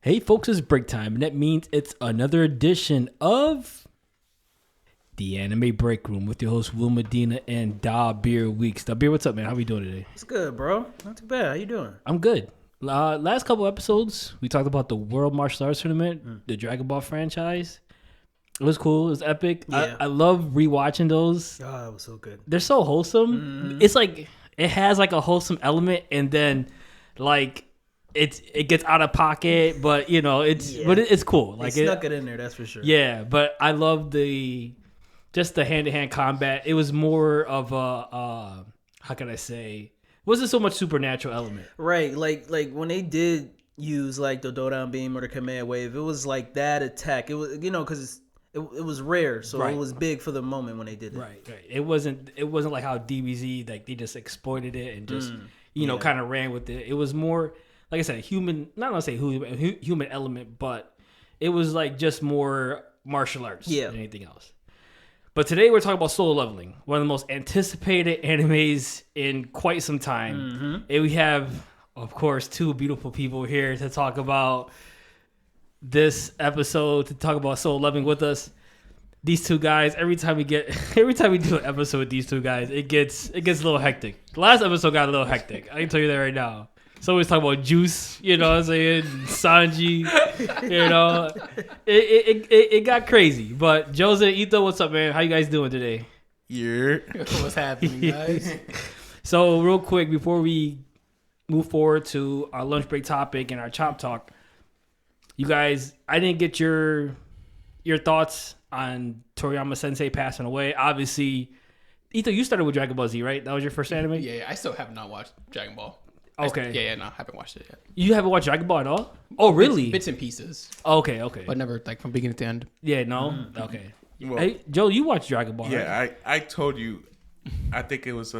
Hey folks, it's break time, and that means it's another edition of the Anime Break Room with your hosts Will Medina and Dabir Weeks. Dabir, what's up, man? How we doing today? It's good, bro. Not too bad. How you doing? I'm good. Last couple episodes, we talked about the World Martial Arts Tournament, the Dragon Ball franchise. It was cool. It was epic. Yeah. I love rewatching those. Oh, it was so good. They're so wholesome. It's like it has like a wholesome element, and then like it gets out of pocket, but you know it's cool. Like They snuck it in there, that's for sure. Yeah, but I love the hand-to-hand combat. It was more of a how can I say? Wasn't so much supernatural element. Right, like when they did use like the Dodan beam or the command wave, it was like that attack. It was because it was rare, so Right. it was big for the moment when they did it. Right. It wasn't like how DBZ like they just exploited it and just kind of ran with it. It was more like I said, human. Not gonna say human element, but it was like just more martial arts than anything else. But today we're talking about Solo Leveling, one of the most anticipated animes in quite some time. And we have, of course, two beautiful people here to talk about this episode, to talk about Solo Leveling with us. These two guys, every time we do an episode with these two guys, it gets a little hectic. The last episode got a little hectic. I can tell you that right now. Somebody's talking about Juice, you know what I'm saying? Sanji, you know. It got crazy. But Joesen, Ito, what's up, man? How you guys doing today? Yeah. What's happening, guys? So real quick, before we move forward to our lunch break topic and our chop talk, you guys, I didn't get your thoughts on Toriyama Sensei passing away. Obviously, Ito, you started with Dragon Ball Z, right? That was your first anime? Yeah, I still have not watched Dragon Ball. Okay. I haven't watched it yet. You haven't watched Dragon Ball at all? Oh, really? Bits and pieces, Okay. but never like from beginning to end. Yeah, no? Okay. Well, Hey, Joe, you watched Dragon Ball, right? yeah, I told you, I think it was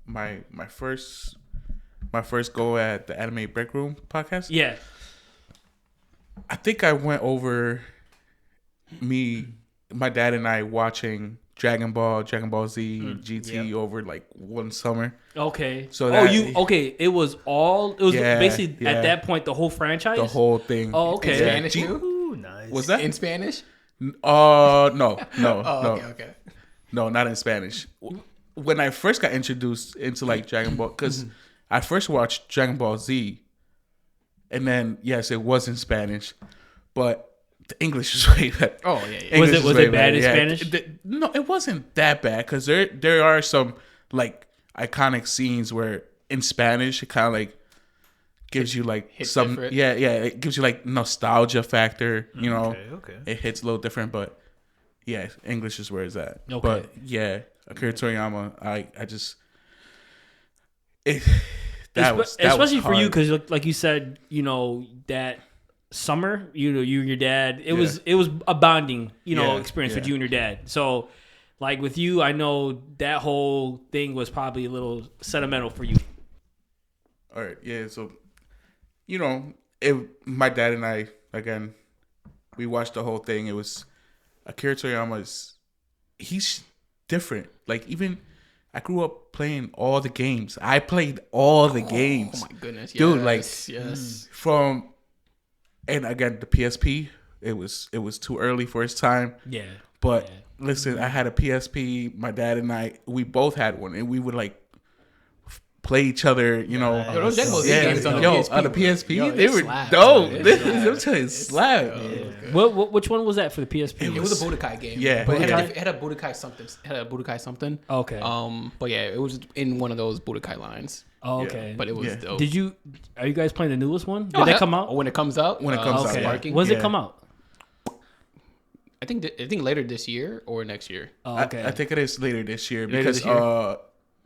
my first go at the Anime Break Room podcast. Yeah. I think I went over my dad and I watching Dragon Ball Z, GT over like one summer. Okay. So it was basically at that point the whole franchise? The whole thing. Oh, okay. In Spanish too? Ooh, nice. Was that? In Spanish? No. Okay. No, not in Spanish. When I first got introduced into like Dragon Ball, because I first watched Dragon Ball Z, and then yes, it was in Spanish, but the English is way better. Oh yeah. English Was is way it bad better. in Spanish? No, it wasn't that bad because there are some like iconic scenes where in Spanish it kind of like gives you like Hits some different. it gives you like nostalgia factor. You know, Okay. it hits a little different, but yeah, English is where it's at. Okay. But yeah, Akira Toriyama, I just Especially for you, hard. because like you said, you know, that summer, you and your dad, it was a bonding, experience with you and your dad. So like with you, I know that whole thing was probably a little sentimental for you. All right, yeah. So, my dad and I, again, we watched the whole thing. It was Akira Toriyama's. He's different. Like even I grew up playing all the games. I played all the games. Oh my goodness, dude! yes. From, and again the PSP. It was too early for its time. Yeah. But listen, I had a PSP. My dad and I, we both had one, and we would like play each other. Yo, those Dragon Ball Z games on the PSP. On the PSP, Yo, they were slap, dope. man. Them telling slap. Which one was that for the PSP? It was a Budokai game. Yeah. But it Budokai? had a Budokai something. Okay. But yeah, it was in one of those Budokai lines. Oh, okay. But it was Yeah. dope. Are you guys playing the newest one? Did that come out? When it comes out? When it comes out, Okay. yeah. Sparking. When does it Yeah. come out? I think later this year or next year. Oh, okay. I think it is later this year Later because this year.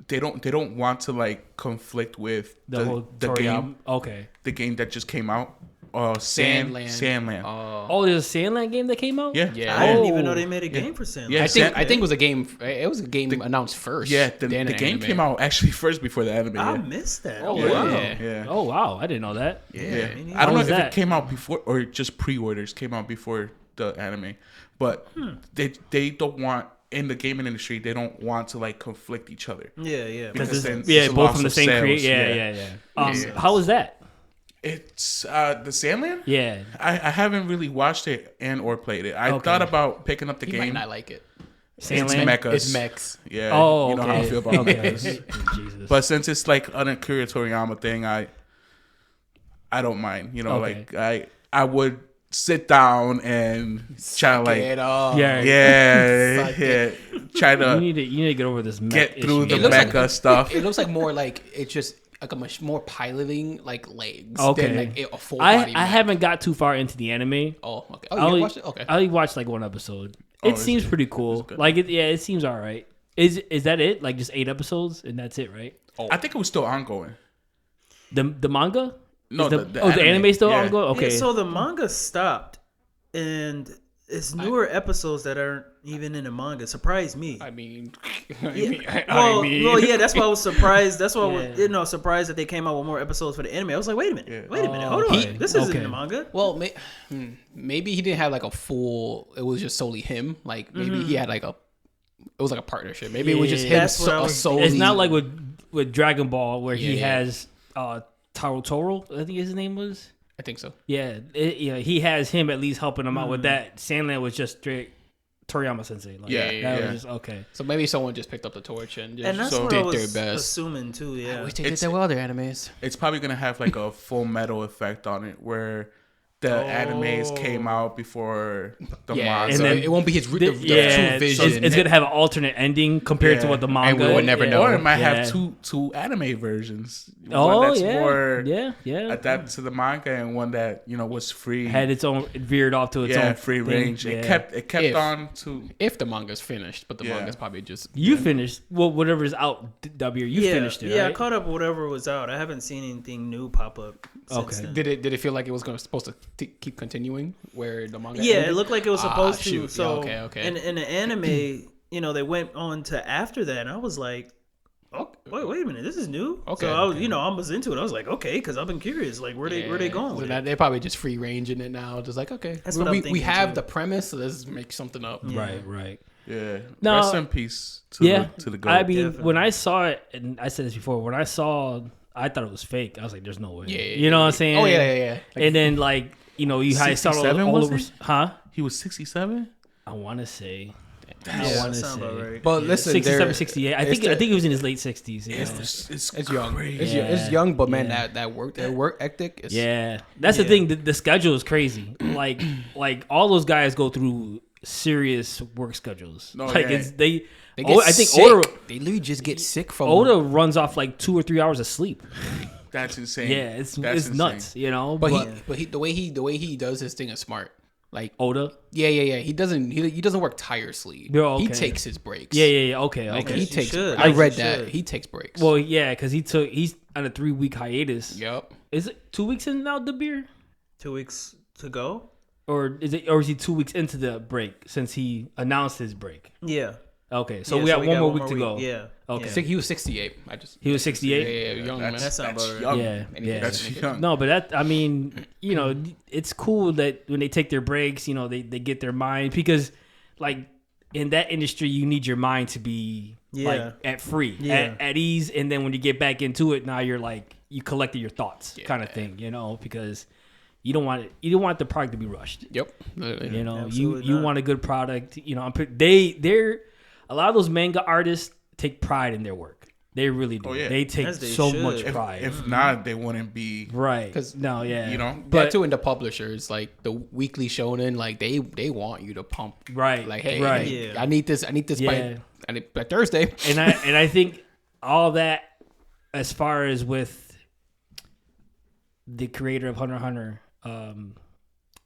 they don't want to like conflict with the whole the Toriyama. game Okay. the game that just came out. Sandland. Sandland. Oh, there's a Sandland game that came out? Yeah. Yeah. I didn't Oh. even know they made a game for Sam. Yeah. I think it was a game. It was a game announced first. Yeah, the than an game anime. came out actually first before the anime. I Yeah. missed that. Oh, Okay. wow. Yeah. Oh, wow. I didn't know that. Yeah. me neither. I don't How know was if that? it came out before or just pre-orders came out before the anime, but they don't want in the gaming industry. They don't want to like conflict each other. Yeah. Because Because then yeah, it's a both loss from the of same sales. creator. Yeah. Yeah. How was that? It's the Sandland. Yeah. I haven't really watched it and or played it. I Okay. thought about picking up the He game. might not like it. It's Sandland? mechas. It's mechs. Yeah. Oh, you know okay. how I feel about mechas. Jesus. But since it's like an Akira Toriyama thing, I don't mind. You know, Okay. like I would sit down and try to like Get off. yeah. try to You need to get over this mech get through issue. the looks like- mecha stuff. It looks like more like it's just like a much more piloting like legs Okay. than like a full body. I haven't got too far into the anime. Oh, okay. Oh, I you only watched it? Okay. I only watched like one episode. Oh, It is seems it? pretty cool. good. Like it seems all right. Is that it? Like just 8 episodes and that's it, right? I think it was still ongoing. The manga? No, Is the the anime still yeah. ongoing? Okay. Yeah, so the manga stopped, and it's newer episodes that aren't even in the manga. Surprised me. I mean, Well, yeah, that's why I was surprised. That's why I Yeah. was, surprised that they came out with more episodes for the anime. I was like, wait a minute, Yeah. wait a minute, hold on, okay. this isn't Okay. in the manga. well, maybe he didn't have like a full. It was just solely him. Like maybe he had like a. It was like a partnership. Maybe it was just Yeah. him. That's what I was solely. It's not like with Dragon Ball where he Yeah. has Taro Toro, I think his name was. I think so. Yeah, he has him at least helping him out with that. Sandland was just straight Toriyama Sensei. Like, Yeah, that yeah. was just okay. So maybe someone just picked up the torch and just And that's So- what I did was their best. assuming too. Yeah, Wish they It's- did that with other animes. It's probably gonna have like a Full Metal effect on it, where the animes came out before the Yeah, manga. so then- it won't be his the Yeah, true vision. it's gonna have an alternate ending compared to Yeah. what the And manga. we would never know. Or it might Yeah. have two anime versions. Oh one that's yeah, more yeah. adapted to the manga, and one that was free. Had its own, it veered off to its own free thing. range. Yeah. It kept If- on to. If the manga's finished, but the Yeah. manga's probably just You finished whatever's out. W, you finished it. Yeah, I right? caught up with whatever was out. I haven't seen anything new pop up. Since Okay. then. Did it feel like it was supposed to keep continuing where the manga Yeah, ended? it looked like it was supposed to. shoot. So Yeah, okay. in the anime, they went on to after that, and I was like, oh, wait a minute, this is new. Okay, So I was, okay. I was into it. I was like, okay, because I've been curious, like where they going So with now it? they're probably just free ranging it now. Just like, okay, That's what I'm we thinking, have too. the premise, so let's make something up. Right. Yeah. No. Rest in peace to the goat. I mean, Definitely. when I saw it, and I said this before, when I thought it was fake. I was like, "There's no way." Yeah, you know what I'm saying? Oh yeah. And then you had started 67 all was over, he? huh? He was 67. I want to say. Yeah, I that want to sound about say. right. But listen, 67, 68. I think he was in his late 60s. Yeah. It's young. crazy. It's young, but man, Yeah. that work ethic is Yeah, that's the thing. The schedule is crazy. like all those guys go through serious work schedules. No, like yeah. it's they. They get I think sick. Oda They literally just get sick from Oda runs off like 2 or 3 hours of sleep. That's insane. Yeah, it's insane. nuts. But the way he does his thing is smart. Like Oda. yeah. He doesn't work tirelessly. Yeah, He okay. takes his breaks. Yeah. Okay. Like okay. he you takes. should. I Like, read you that should. he takes breaks. Well, yeah, because he's on a 3-week hiatus. Yep. Is it 2 weeks in now, Dabir? 2 weeks to go. Or is he 2 weeks into the break since he announced his break? Yeah. Okay, so Yeah, we got one more week to go. Yeah. Okay. Yeah. So he was 68. He was 68. Yeah, young man. That sounds about right. young. Yeah, yeah. That's young. No, but it's cool that when they take their breaks, they get their mind because, like, in that industry, you need your mind to be like at free, Yeah. at ease, and then when you get back into it, now you're like you collected your thoughts, kind of Yeah. thing, because you don't want the product to be rushed. Yep. Absolutely You not. want a good product. They're a lot of those manga artists take pride in their work. They really do. Oh, yeah. They take As they so should. much If- pride. If not, they wouldn't be. Right. 'Cause, no, yeah. But But too, in the publishers, like the weekly shonen, like they want you to pump. Right. Like, hey, right. hey, Yeah. I need this Yeah. by Thursday. And I think all that, as far as with the creator of Hunter x Hunter,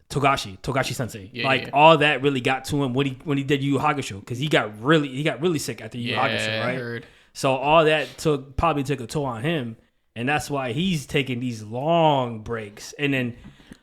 Togashi Sensei, Yeah. all that really got to him when he did Yu Yu Hakusho because he got really sick after Yu Yu Hakusho, I right? heard. So all that probably took a toll on him, and that's why he's taking these long breaks. And then,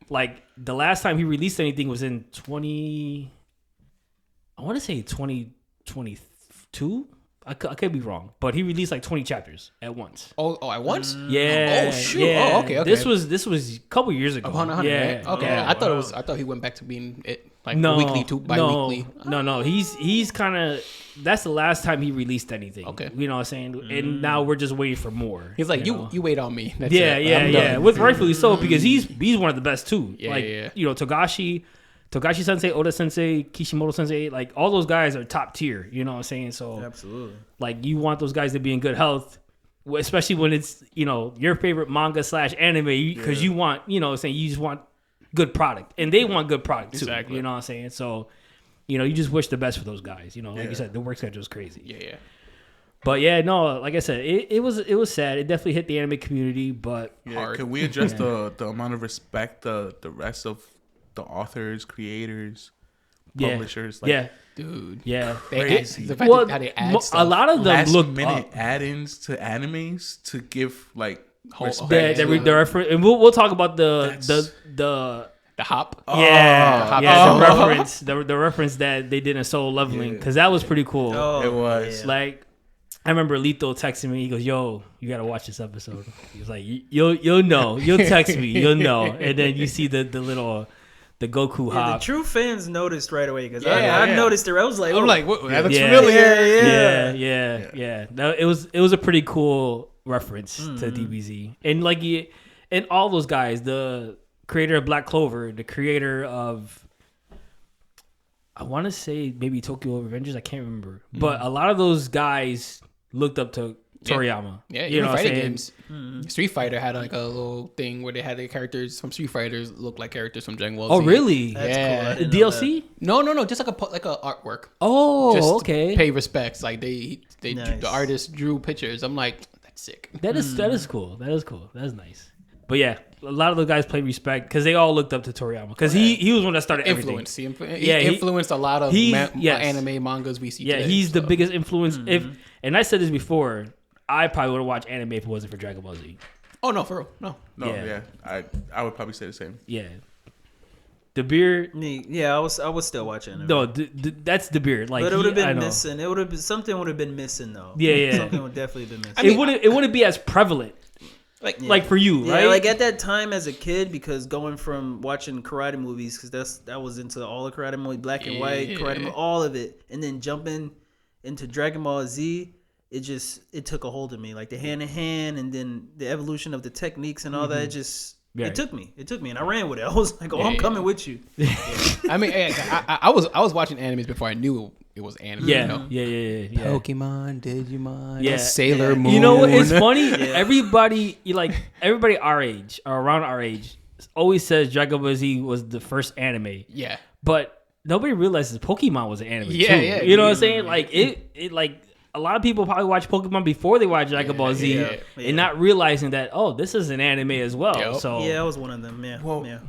like the last time he released anything was in 2022. I could be wrong, but he released like 20 chapters at once. Oh, at once? Yeah. Oh shoot. Yeah. Oh, okay. This was a couple years ago. 100, yeah. right? Okay. Yeah. I thought he went back to being like No, weekly to bi-weekly. No. He's kind of. That's the last time he released anything. Okay. You know what I'm saying? And now we're just waiting for more. He's like, know? you wait on me. That's Yeah, it. yeah, I'm yeah. done. With rightfully so, because he's one of the best too. Yeah, like yeah. you know, Togashi Sensei, Oda Sensei, Kishimoto Sensei, like all those guys are top tier. You know what I'm saying? So Absolutely. like you want those guys to be in good health, especially when it's your favorite manga / anime, because you want you know what I'm saying, you just want good product, and they want good product too. Exactly. You know what I'm saying? So you just wish the best for those guys. Like you said, the work schedule is crazy. Yeah. But yeah, no, like I said, it was sad. It definitely hit the anime community, but Yeah, can we address the amount of respect the rest of the authors, creators, publishers? Dude. Yeah. Crazy. The fact how they add a stuff. lot of them Last look minute up. add-ins to animes to give like Whole- respect. The to reference, and we'll talk about the The hop. the reference, the reference that they did in Soul Leveling, because that was pretty cool. Oh, It was. yeah. Like, I remember Lito texting me. He goes, "Yo, you gotta watch this episode." He was like, "You'll know. You'll text me. You'll know." And then you see the little the Goku Yeah, hop. the true fans noticed right away because Yeah, I yeah. noticed it. I was like, I'm oh. like, what? That looks Yeah. familiar. Yeah. No, it was a pretty cool reference to DBZ, and like and all those guys, the creator of Black Clover, the creator of, I want to say maybe Tokyo Revengers, I can't remember, but a lot of those guys looked up to Toriyama. Yeah, you even know what I'm fighting saying? games. Street Fighter had like a little thing where they had the characters from Street Fighters look like characters from Dragon Ball Z. Oh, really? That's Yeah. cool. I The didn't know DLC? No, just like a artwork. Oh, Just okay. pay respects. Like they Nice. the artist drew pictures. I'm like, that's sick. That is cool. That is cool. That's nice. But yeah, a lot of the guys play respect because they all looked up to Toriyama because he was one that started everything. Influence. He Yeah, he- influenced a lot of yes. anime mangas we see. Yeah, today, he's the so. biggest influence. And I said this before, I probably would have watched anime if it wasn't for Dragon Ball Z. Oh no, for real, no. No, Yeah. I would probably say the same. Yeah, Dabir. Me, yeah, I was still watching it. No, that's Dabir. Like, but it would have I been know. missing. It would have been something. Would have been missing though. Yeah. Something would definitely been missing. It wouldn't be as prevalent. Like for you, Yeah, right? like at that time as a kid, because going from watching karate movies, because that was into all the karate movies, black and white karate, all of it, and then jumping into Dragon Ball Z, it took a hold of me, like the hand in hand, and then the evolution of the techniques and all that. It took me, and I ran with it. I was like, I'm coming with you. I mean, I was watching animes before I knew it was anime. Yeah, you know? yeah. Pokemon, Digimon, Yeah. Sailor Moon. You know what? It's funny. Everybody our age or around our age always says Dragon Ball Z was the first anime. Yeah. But nobody realizes Pokemon was an anime too. Yeah. You know what I'm saying? Like it like a lot of people probably watch Pokemon before they watch Dragon Ball Z and not realizing that this is an anime as well. Yep. So Yeah, I was one of them. Yeah, Well, yeah.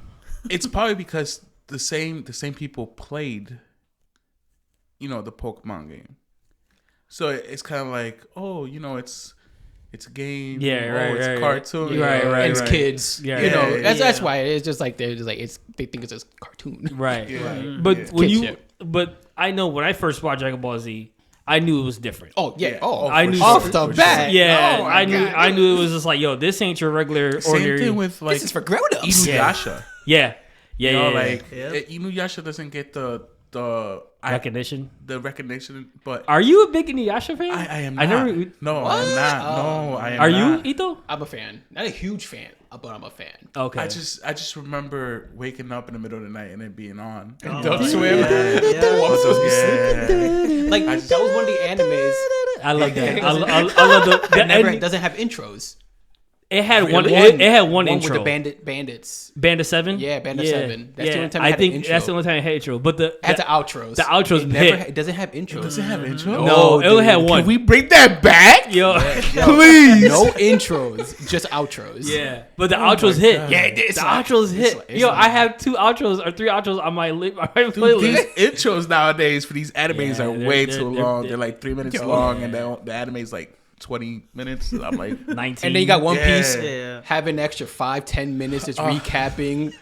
It's probably because the same people played, the Pokemon game. So it's kind of like, it's a game. Yeah, right, it's right, a cartoon. right, It's kids. Yeah. You know, Yeah. that's why it's just like they're just like they think it's a cartoon. right. Yeah. But when Kid you shit. but I know when I first watched Dragon Ball Z, I knew it was different. Oh yeah. Yeah. Oh, I for knew sure, off for the sure. bat. Yeah, Oh, my I God. knew it was just like, yo, this ain't your regular Same ordinary. thing with like This is for grown-ups. Inuyasha. Yeah. Inuyasha doesn't get the Recognition. the recognition, but Are you a big Inuyasha fan? I am I not. never. No, I am not. No, I am Are not. you Ito? I'm a fan. Not a huge fan, but I'm a fan. Okay. I just remember waking up in the middle of the night and it being on. Oh, Adult Swim. yeah. Yeah. Like that was one of the animes I love that. I love the that never ending. doesn't have intros. It had one. Really? It had one With intro. the bandits. Band of Seven. Yeah, Band of Seven. That's the only time it I had an think intro. that's the only time it had intro. But It had the outros. the outros It never hit. it doesn't have intros. Does it have intro? No, it only had dude. one. Can we bring that back? Yo. Please. No intros, just outros. Yeah, but the outros hit. God. Yeah, the outros hit. it's Yo, like- I have 2 outros or 3 outros on my Dude, playlist. these intros nowadays for these animes Yeah, are they're- way they're- too they're- long. they're- They're like 3 minutes long, and the anime's like 20 minutes. And I'm like, 19. And then you got One Yeah. Piece Yeah. having an extra 5-10 minutes just recapping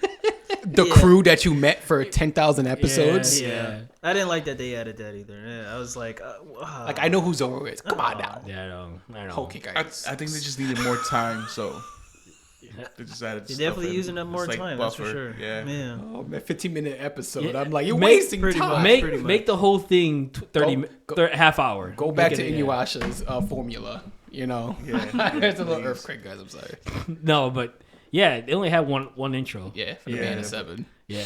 the crew that you met for 10,000 episodes. Yeah. I didn't like that they added that either. Yeah, I was like, Like I know who Zoro is. Come on now. Yeah, I know. Whole kick I think they just needed more time, so they just added. You're stuff definitely in. using up more It's like time. buffer. That's for sure. Yeah. Man. Oh man, 15-minute episode. Yeah, I'm like, you're make- wasting pretty time. much. Make much. the whole thing 30 half hour. Go back Make to it- yeah. Inuyasha's formula. You know, Yeah, there's a little please. earthquake, guys. I'm sorry. No, but yeah, they only had one intro. Yeah, for the Yeah. man of 7. Yeah,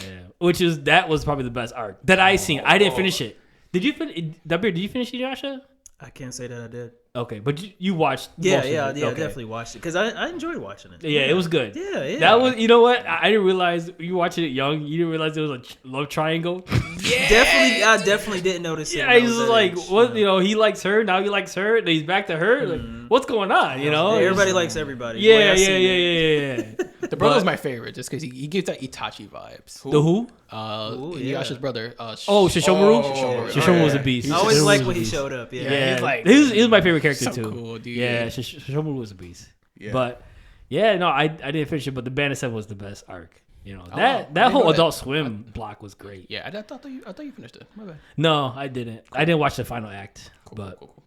that was probably the best arc that I seen. I didn't finish it. Did you finish? Dabir, did you finish Inuyasha? I can't say that I did. Okay, but you watched. Yeah, most of yeah, it. yeah. Okay. Definitely watched it because I enjoyed watching it. Yeah, it was good. Yeah, yeah. That was, you know what? I didn't realize you watching it young. You didn't realize there was a love triangle. Definitely. I definitely didn't notice it. Yeah, when I he's was just that like, age, what? You know, he likes her. Now he likes her. Then he's back to her. Like, what's going on? You know, Everybody It's- likes everybody. Yeah, The way I yeah, see yeah, it. yeah. The brother's But- my favorite just because he gives that Itachi vibes. The who? Ooh, yeah. Inuyasha's brother. Oh, Shishomaru. Oh, Shishomaru was a yeah. beast. I always Shishomaru like was when a he beast. showed up. Yeah. Yeah, he's like- he was my favorite character So too. cool, dude. Yeah, Shishomaru was a beast. Yeah. But yeah, no, I didn't finish it. But the Band of 7 was the best arc. You know I that didn't whole know that. Adult Swim block was great. Yeah, I thought you finished it. My bad. No, I didn't. I didn't watch the final act. Cool, But cool.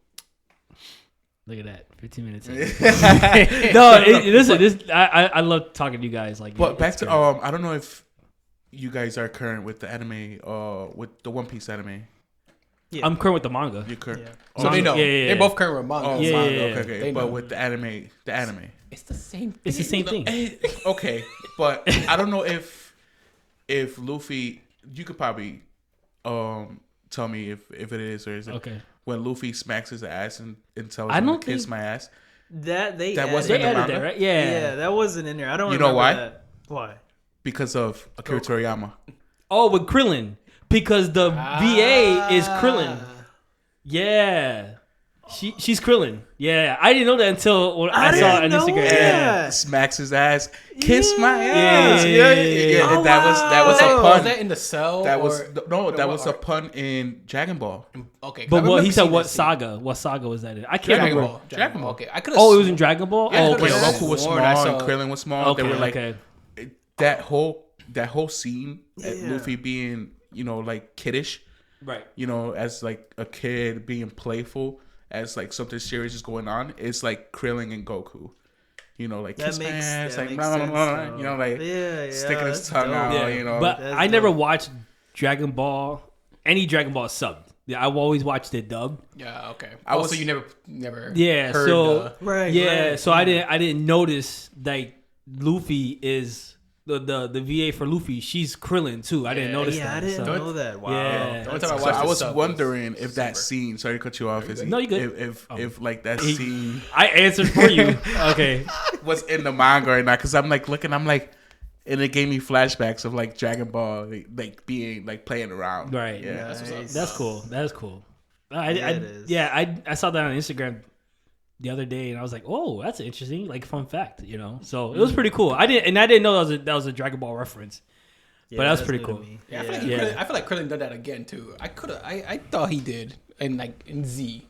look at that, 15 minutes. In. No, listen, I love talking to you guys. Like, But back it's to great. I don't know if you guys are current with the anime, with the One Piece anime. I'm current with the manga. You're current. Yeah. So they know. Yeah, yeah, yeah. They're both current with manga. Oh, Yeah, manga. yeah, yeah. Okay, okay. They But know. with the anime. It's the same. It's the same thing. Okay, but I don't know if Luffy. You could probably tell me if it is or is it Okay. when Luffy smacks his ass and tells I him don't to kiss think- my ass. That wasn't They in the added manga? that, right? Yeah, Yeah. that wasn't in there. I don't. You know remember why? That. Why? Because of Akira Toriyama. Oh, with Krillin, because the VA is Krillin. Yeah. She's Krillin. Yeah, I didn't know that until when I saw it on didn't know Instagram. that. Yeah. Smacks his ass, kiss my Yeah, ass. yeah, yeah. And that was a wow. pun. Was that in the cell? That was or, no, that what was a arc? pun in Dragon Ball. Okay. 'cause I But what remember he said, seeing what that scene. saga? What saga was that in? I can't Dragon remember. Ball. Dragon Ball. Okay, I could. Oh, it was in Dragon Ball. Yeah, Oh, when okay. Goku was Lord, I small saw- and Krillin was small, Okay, they were like okay. that whole scene at Yeah. Luffy being like kiddish, Right. as like a kid being playful, as like something serious is going on. It's like Krillin and Goku, like That kiss my makes ass, that like makes blah, blah, sense. blah, though. like yeah, sticking his that's tongue dope. out. Yeah. But That's I never dope. watched Dragon Ball. Any Dragon Ball subbed. Yeah, I've always watched it dubbed. Yeah. Okay. I Also, was- you never. Yeah, Heard, so Right. yeah, right. so I didn't notice like Luffy is the VA for Luffy. She's Krillin too. I didn't notice Yeah, that. I didn't so. know that. Wow. Yeah. The only time I So watched I the was sub wondering if that super. scene. Sorry to cut you off. No, you good. If like that scene I answered for you. Okay. was in the manga or not, because I'm like looking, I'm like, and it gave me flashbacks of like Dragon Ball, like being like playing around. Right. Yeah. That's what's up. Nice. That's cool. That is cool. Yeah, it is. I saw that on Instagram the other day, and I was like, "Oh, that's interesting." Like fun fact, So it was pretty cool. I didn't know that was a Dragon Ball reference. But that was pretty new to cool. me. Yeah, I feel like Yeah. Krillin, I feel like Krillin did that again too. I thought he did, in Z.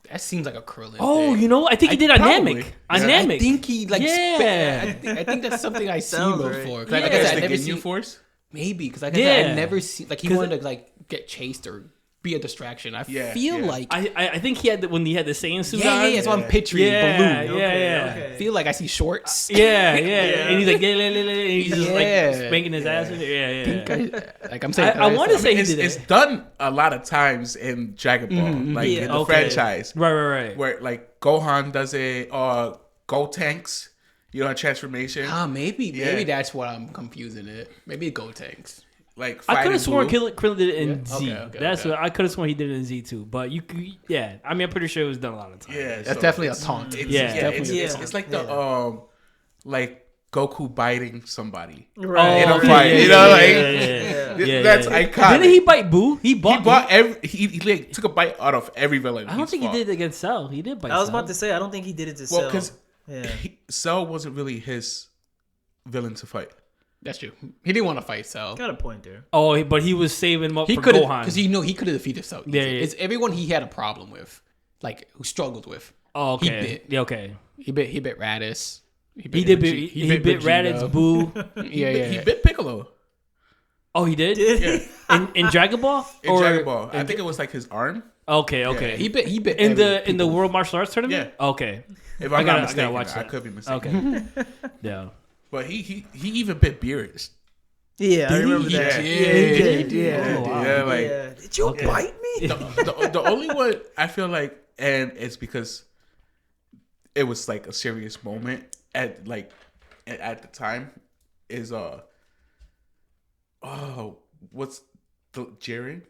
That seems like a Krillin. Oh, thing. I think he did on probably. Namek. Yeah. On I Namek. think he like. Yeah. I think that's something I seen Sounds right. before. 'Cause Yeah. like I said, Is I the never Ginyu seen. Force? Maybe because like I said, Yeah. I never see like he 'Cause wanted to like get chased or be a distraction. I Yeah, feel yeah. like I think he had when he had the Saiyan suit yeah, on. yeah, yeah. So I'm picturing Yeah, Baloo. yeah, Okay, yeah. okay. I feel like I see shorts. Yeah, and he's like, and he's just like Yeah. spanking his ass. Yeah. Like I'm saying, I want to say he It's, did it's it. done a lot of times in Dragon Ball, like Yeah. in the Okay. franchise, Right. where like Gohan does it, Go Tanks, transformation, maybe Yeah. that's what I'm confusing it. Maybe Go Tanks. like I could fighting have sworn Blue. Krillin did it in Yeah? Z. Okay, That's okay. what I could have sworn he did it in Z too. But you could, yeah. I mean, I'm pretty sure it was done a lot of times. Yeah, That's so definitely a it's- taunt. It's, Yeah. yeah, Definitely. it's like the like Goku biting somebody. Right. In a okay, fight, yeah. That's iconic. Didn't he bite Boo? He He bought. bought he like took a bite out of every villain. I don't think he did it against Cell. He did bite. I was Cell. about to say I don't think he did it to Well, Cell. because Yeah. Cell wasn't really his villain to fight. That's true. He didn't want to fight Cell. Got a point there. Oh, but he was saving him up He for could have Gohan. because he could have defeated Cell. Yeah, easily. yeah. It's everyone he had a problem with, like who struggled with. Oh, okay. He bit. Yeah, okay. He bit Raditz. He did. He bit Vegeta. Raditz, Boo. Yeah, yeah. He bit Piccolo. Oh, he did. Yeah. In Dragon Ball. In Dragon Ball, I think it was like his arm. Okay. Yeah. He bit In every the World Martial Arts tournament. Yeah. Okay. If I'm not gotta mistaken, watch I that. could be mistaken. Okay. Yeah. But he even bit Beerus. Yeah, I remember He that. did. Yeah, he did. Yeah. Yeah. Oh, wow. Yeah, like Yeah. Did you bite me? the only one I feel like, and it's because it was like a serious moment at the time, is what's the Jiren?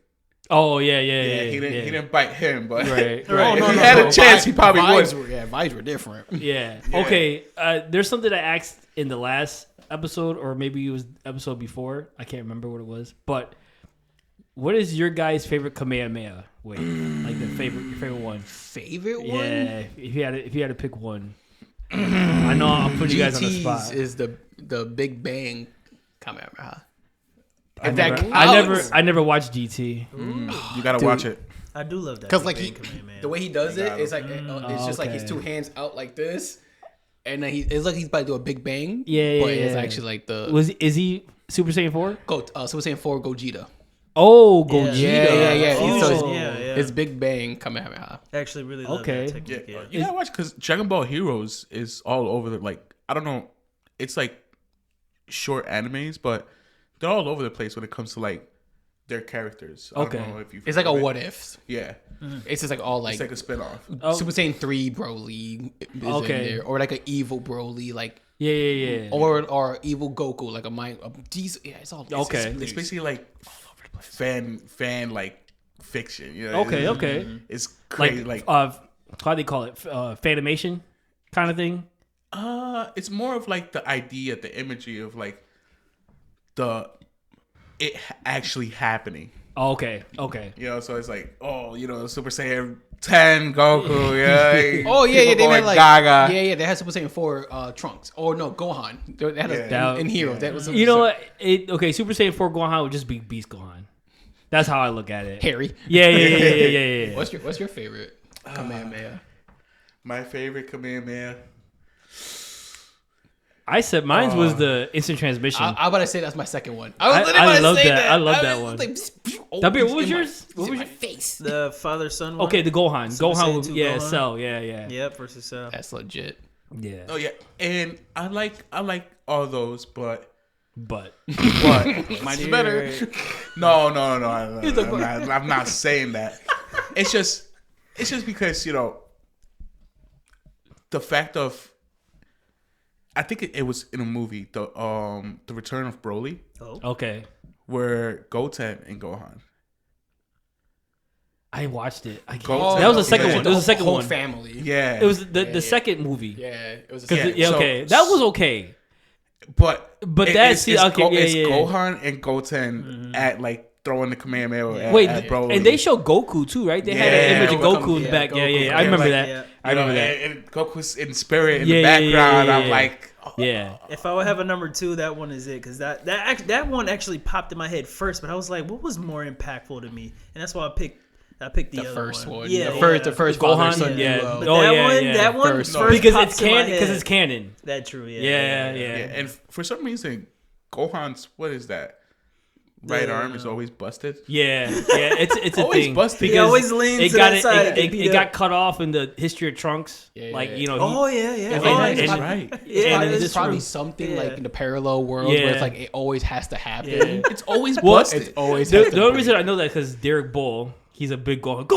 Oh yeah. He didn't bite him, but Right. if he had a chance, he probably would. Vibes were different. Yeah. Yeah. Okay. There's something I asked in the last episode, or maybe it was the episode before. I can't remember what it was. But what is your guys' favorite Kamehameha? Wait, like your favorite one. Favorite one? Yeah. If you had to pick one, I know I'm putting you guys on the GT's spot. is the Big Bang Kamehameha. I never watched GT. You gotta watch it. I do love that. Because like Big Bang Kamehameha. the way he does it, it's like it's just like his okay. 2 hands out like this, and then it's like he's about to do a Big Bang. Yeah, but yeah, it's yeah. actually like the Is he Super Saiyan 4? Super Saiyan 4 Gogeta. Oh, Gogeta. Yeah. Fusion, So yeah. it's Big Bang Kamehameha. I actually really love Okay. that technique. Yeah, Yeah. you gotta watch because Dragon Ball Heroes is all over the I don't know, it's like short animes, but they're all over the place when it comes to like their characters. I Okay. don't know if you've It's like heard a of it. what if. Yeah, It's just like all it's like a spinoff. Oh. Super Saiyan 3 Broly is Okay. in there, or like an evil Broly, like Yeah. or evil Goku, like it's all Okay. It's basically like fan like fiction. You know? Okay. It's crazy. Like, how do they call it? Fanimation kind of thing. it's more of like the idea, the imagery of like it actually happening. Oh, okay. You know, so it's like, Super Saiyan 10 Goku, yeah. Oh yeah, People they going had like Gaga. yeah, they had Super Saiyan 4 Trunks. Or no, Gohan. They had Yeah. in Heroes. That was You know what? Super Saiyan 4 Gohan would just be Beast Gohan. That's how I look at it. Harry. Yeah. What's your favorite Kamehameha? My favorite Kamehameha. I said mine was the instant transmission. I about to say that's my second one. I love that. I love that that one. Like, Dabir, what was yours? What was your face? The father son one. Okay, the Gohan. Super Saiyan Gohan. 2 Yeah, Gohan. Cell. Yeah. Yep, versus Cell. That's legit. Yeah. Oh yeah, and I like all those, but But mine's better. No. I'm not saying that. It's just because the fact of. I think it was in a movie, the Return of Broly, okay. where Goten and Gohan. I watched it. That Goten- was the second yeah. one. It was the second whole one. family. Yeah, It was the second movie. Yeah, it was. Yeah. Okay, So- that was okay. but that's it's yeah. Gohan and Goten at like throwing the Kamehameha Wait, at Broly. and they show Goku too, right? They had an Yeah. image of Goku in the Yeah, back. Goku. Yeah. I remember like, that. yeah. I remember that. And Goku's in spirit in Yeah, the yeah, background. yeah. I'm like, Yeah. If I would have a number 2, that one is it, because that one actually popped in my head first. But I was like, what was more impactful to me? And that's why I picked the other first one. Yeah, the first Gohan, father-son yeah. duo. But Oh, that yeah, one, yeah. that one First first Because popped it's to my canon. Because head. it's canon. That true. Yeah. Yeah. yeah. And for some reason, Gohan's what is that? Right arm is always busted. Yeah. It's a Always thing. busted. He always leans to that side and get It beat got up. cut off in the history of Trunks. Yeah, Like yeah. Oh yeah. And- Oh, and- yeah. and- right. Yeah, and it's it's probably true. something Yeah. like in the parallel world where Yeah. it's like it always has to happen. Yeah. It's always Well, busted. It's always The has to only break. reason I know that because Derek Bull, he's a big Gohan.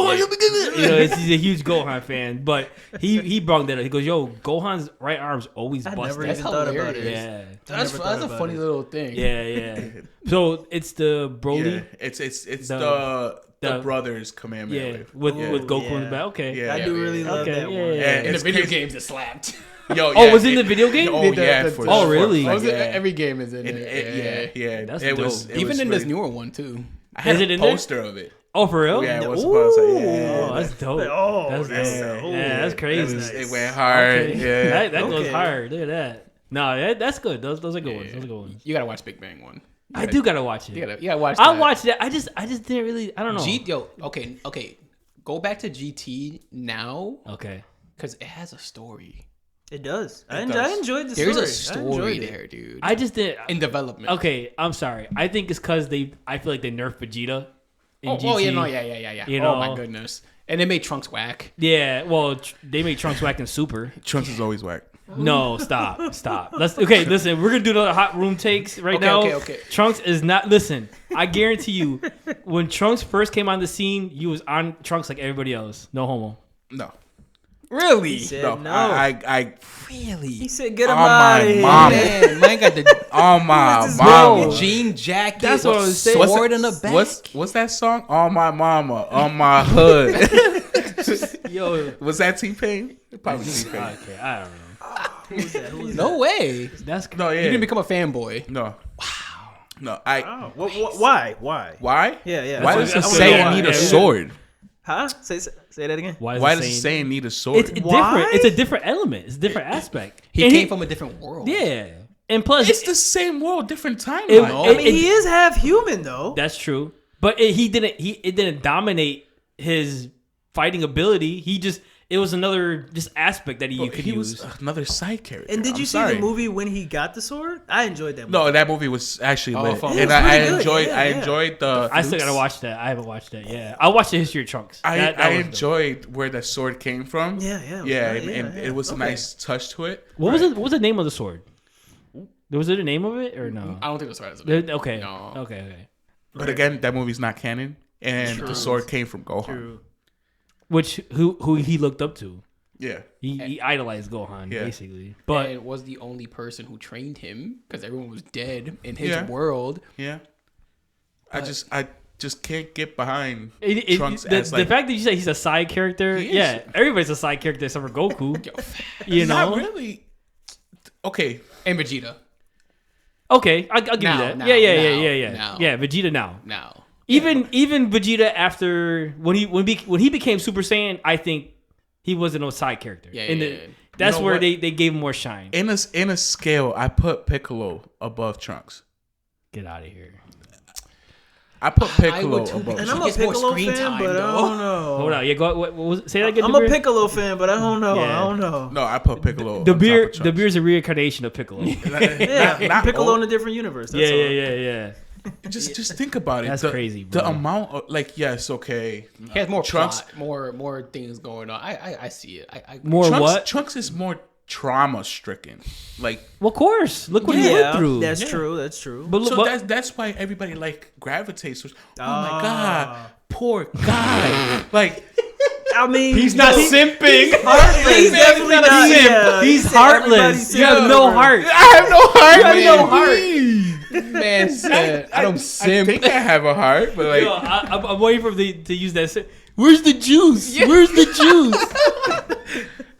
He's a huge Gohan fan. But he brought that up. He goes, "Yo, Gohan's right arm's always I busted." never That's even thought about hilarious. it. Yeah. That's never thought a about funny it. little thing. Yeah. So it's the Broly. Yeah, it's The- the brothers Kamehameha. Yeah, with Ooh, Goku in the yeah. back. Okay. Yeah. I do really love Okay, that yeah, one. yeah. And In the it's video crazy. games, it slapped. Yo, Oh, was it in the video game? Oh The- yeah, the- for Oh, sure. really? Like, Was it- yeah. Every game is in it. Yeah. That's it was dope. it Even was in this really- newer one too. I had Is it a in there? poster of it. Oh, for real? Yeah, once upon a time. Yeah. Oh, that's dope. Oh, that's that's dope. dope. Yeah, that's crazy. That's It went hard. Okay. Yeah. That goes Okay. hard. Look at that. No, that's good. Those are good ones. Those are good ones. You gotta watch Big Bang one. I do gotta watch it. You gotta watch. I that. watched it. I just didn't really. I don't know. Okay. Go back to GT now Okay. because it has a story. It does. I does. enjoyed the There's story. a story I enjoyed it. there, dude. I just did in development. Okay, I'm sorry. I think it's because I feel like they nerfed Vegeta. In GT. Oh yeah, no, yeah. You Oh my know? goodness. And they made Trunks whack. Yeah, well, they made Trunks whack in Super. Trunks is always whack. No, stop. Listen, we're gonna do the hot room takes right now. Okay. Trunks is not. Listen, I guarantee you, when Trunks first came on the scene, you was on Trunks like everybody else. No homo. No. Really? He said No. no. I Really? He said, "Get him On out my of here." mama. Man got the on my this mama. bro? jean jacket. That's what I was saying. Sword in the back. What's that song? On my mama, on my hood. Yo, Was that T-Pain? Probably T-Pain. okay, I don't know. Who's that? No way. That's No, yeah. You didn't become a fanboy. No. Wow. No, Oh, why? Why? Yeah. Why That's does it what- say I I need a wanna know. sword? Huh? Say that again. why Why it does it saying- say I need a sword? It's different? Why? It's a different element. It's a different aspect. He And came from a different world. yeah, and plus It's the same world, different timeline. It- I mean, he is half human though. That's true, but it didn't dominate his fighting ability. It was another just aspect that you could he use. was another side character. And did you I'm see sorry. the movie when he got the sword? I enjoyed that movie. No, that movie was actually lit, fun. and It was I pretty good. enjoyed. Yeah, I yeah. enjoyed the. I still gotta watch that. I haven't watched that. Yeah, I watched the history of Trunks. I That was dope. enjoyed where the sword came from. Yeah. And it was a Okay. nice touch to it. What was it? What was the name of the sword? Was it the name of it or no? I don't think that's right. As a Okay. No. Okay. But again, that movie's not canon, and the sword came from Gohan. True. Which who he looked up to? Yeah, He idolized Gohan Yeah. basically. But and was the only person who trained him because everyone was dead in his Yeah. world. yeah. I just can't get behind it, Trunks the, as the like fact that you say he's a side character, He is. yeah, everybody's a side character except for Goku. You know? not really. Okay, And Vegeta. Okay, I'll give Now, you that. now, Yeah. now. Yeah, Vegeta now. Now. Even Vegeta after when he became Super Saiyan, I think he wasn't no side character. Yeah, And yeah, the- yeah. That's You know where what? they gave him more shine. in a scale, I put Piccolo above Trunks. Get out of here. I put I Piccolo would too, above. And He I'm a Trunks. gets more Piccolo screen fan, time, but I though. don't know. Hold on, yeah. What was say that again? I'm a Dabir? Piccolo fan, but I don't know. Yeah. I don't know. No, I put Piccolo. The on beer, top of the Trunks. beer's a reincarnation of Piccolo. Yeah, not Piccolo old. in a different universe. That's all. yeah. Just think about it. That's the, crazy, The bro. amount of yes, okay. He has more Trunks. plot, more things going on. I see it. I More Trunks, what? Trunks is more trauma stricken. Like Well, of course. Look what he Yeah, went through. that's true. That's true. But, so but that's why everybody like gravitates towards. Oh my god, poor guy. Like I mean, He's not simping. He's definitely not a not. simp. Yeah, he's he said everybody's heartless. You have no simp. heart. I have no heart. You have no heart. Man said, I don't I simp. think I have a heart, but like Yo, I'm waiting for him to use that. Where's the juice? Where's the juice?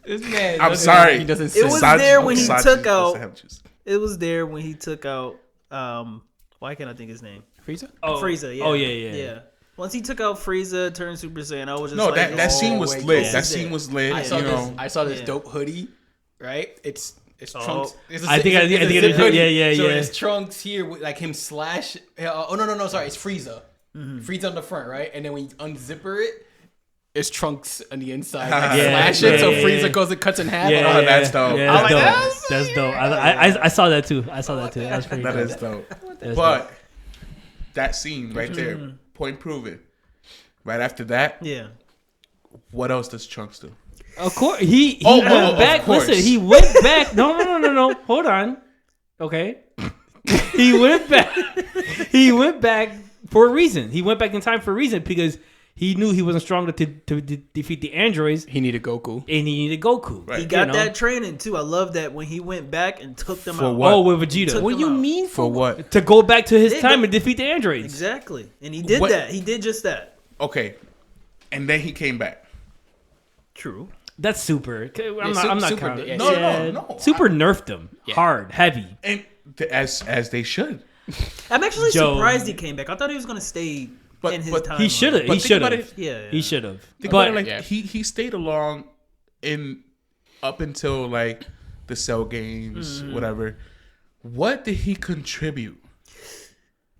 This man. I'm doesn't- sorry. He doesn't It simp. was Saji- there when he Saji took doesn't out- have juice. It was there when he took out. Why can't I think his name? Frieza? Oh, Frieza. Yeah. Oh yeah. Once he took out Frieza, turned Super Saiyan, I was just No, like, that scene oh, was wait, lit. this That is scene it. was lit. I saw you this. know. I saw this Yeah. dope hoodie. Right? It's Oh. Trunks. It's a, I think it's a- I it's think a it is- hoodie. yeah, So yeah. it's Trunks here with like him slash. Oh no! Sorry, it's Frieza. Frieza on the front, right? And then when you unzipper it, it's Trunks on the inside. Like, Yeah, slash it, so yeah, Frieza yeah. goes and cuts in half. Yeah, Oh, that's dope. Yeah, I'm that's like, dope. That's dope. I saw that too. I saw that too. That was pretty That dope. is dope. That's But that scene right there, point proven. Right after that, Yeah. what else does Trunks do? Of course, he Oh, went of back. course. Listen, he went back. No. Hold on. Okay. He went back. He went back for a reason. He went back in time for a reason because he knew he wasn't strong enough to defeat the androids, He needed Goku. and he needed Goku. Right. He got You know? that training too. I love that when he went back and took them For out. what? Oh, with Vegeta. Took What them do you out. mean For what? to go back to his They time go- and defeat the androids? Exactly. And he did What- that. He did just that. Okay, and then he came back. True. That's super. I'm Su- not Super counting. did- No. Super nerfed him hard, heavy. And as they should. I'm actually Joe- surprised he came back. I thought he was gonna stay But- in his but time. He should have. But He think should about have. it. Yeah. He should have. Think But about it, like yeah. he stayed along in up until like the Cell games, whatever. What did he contribute?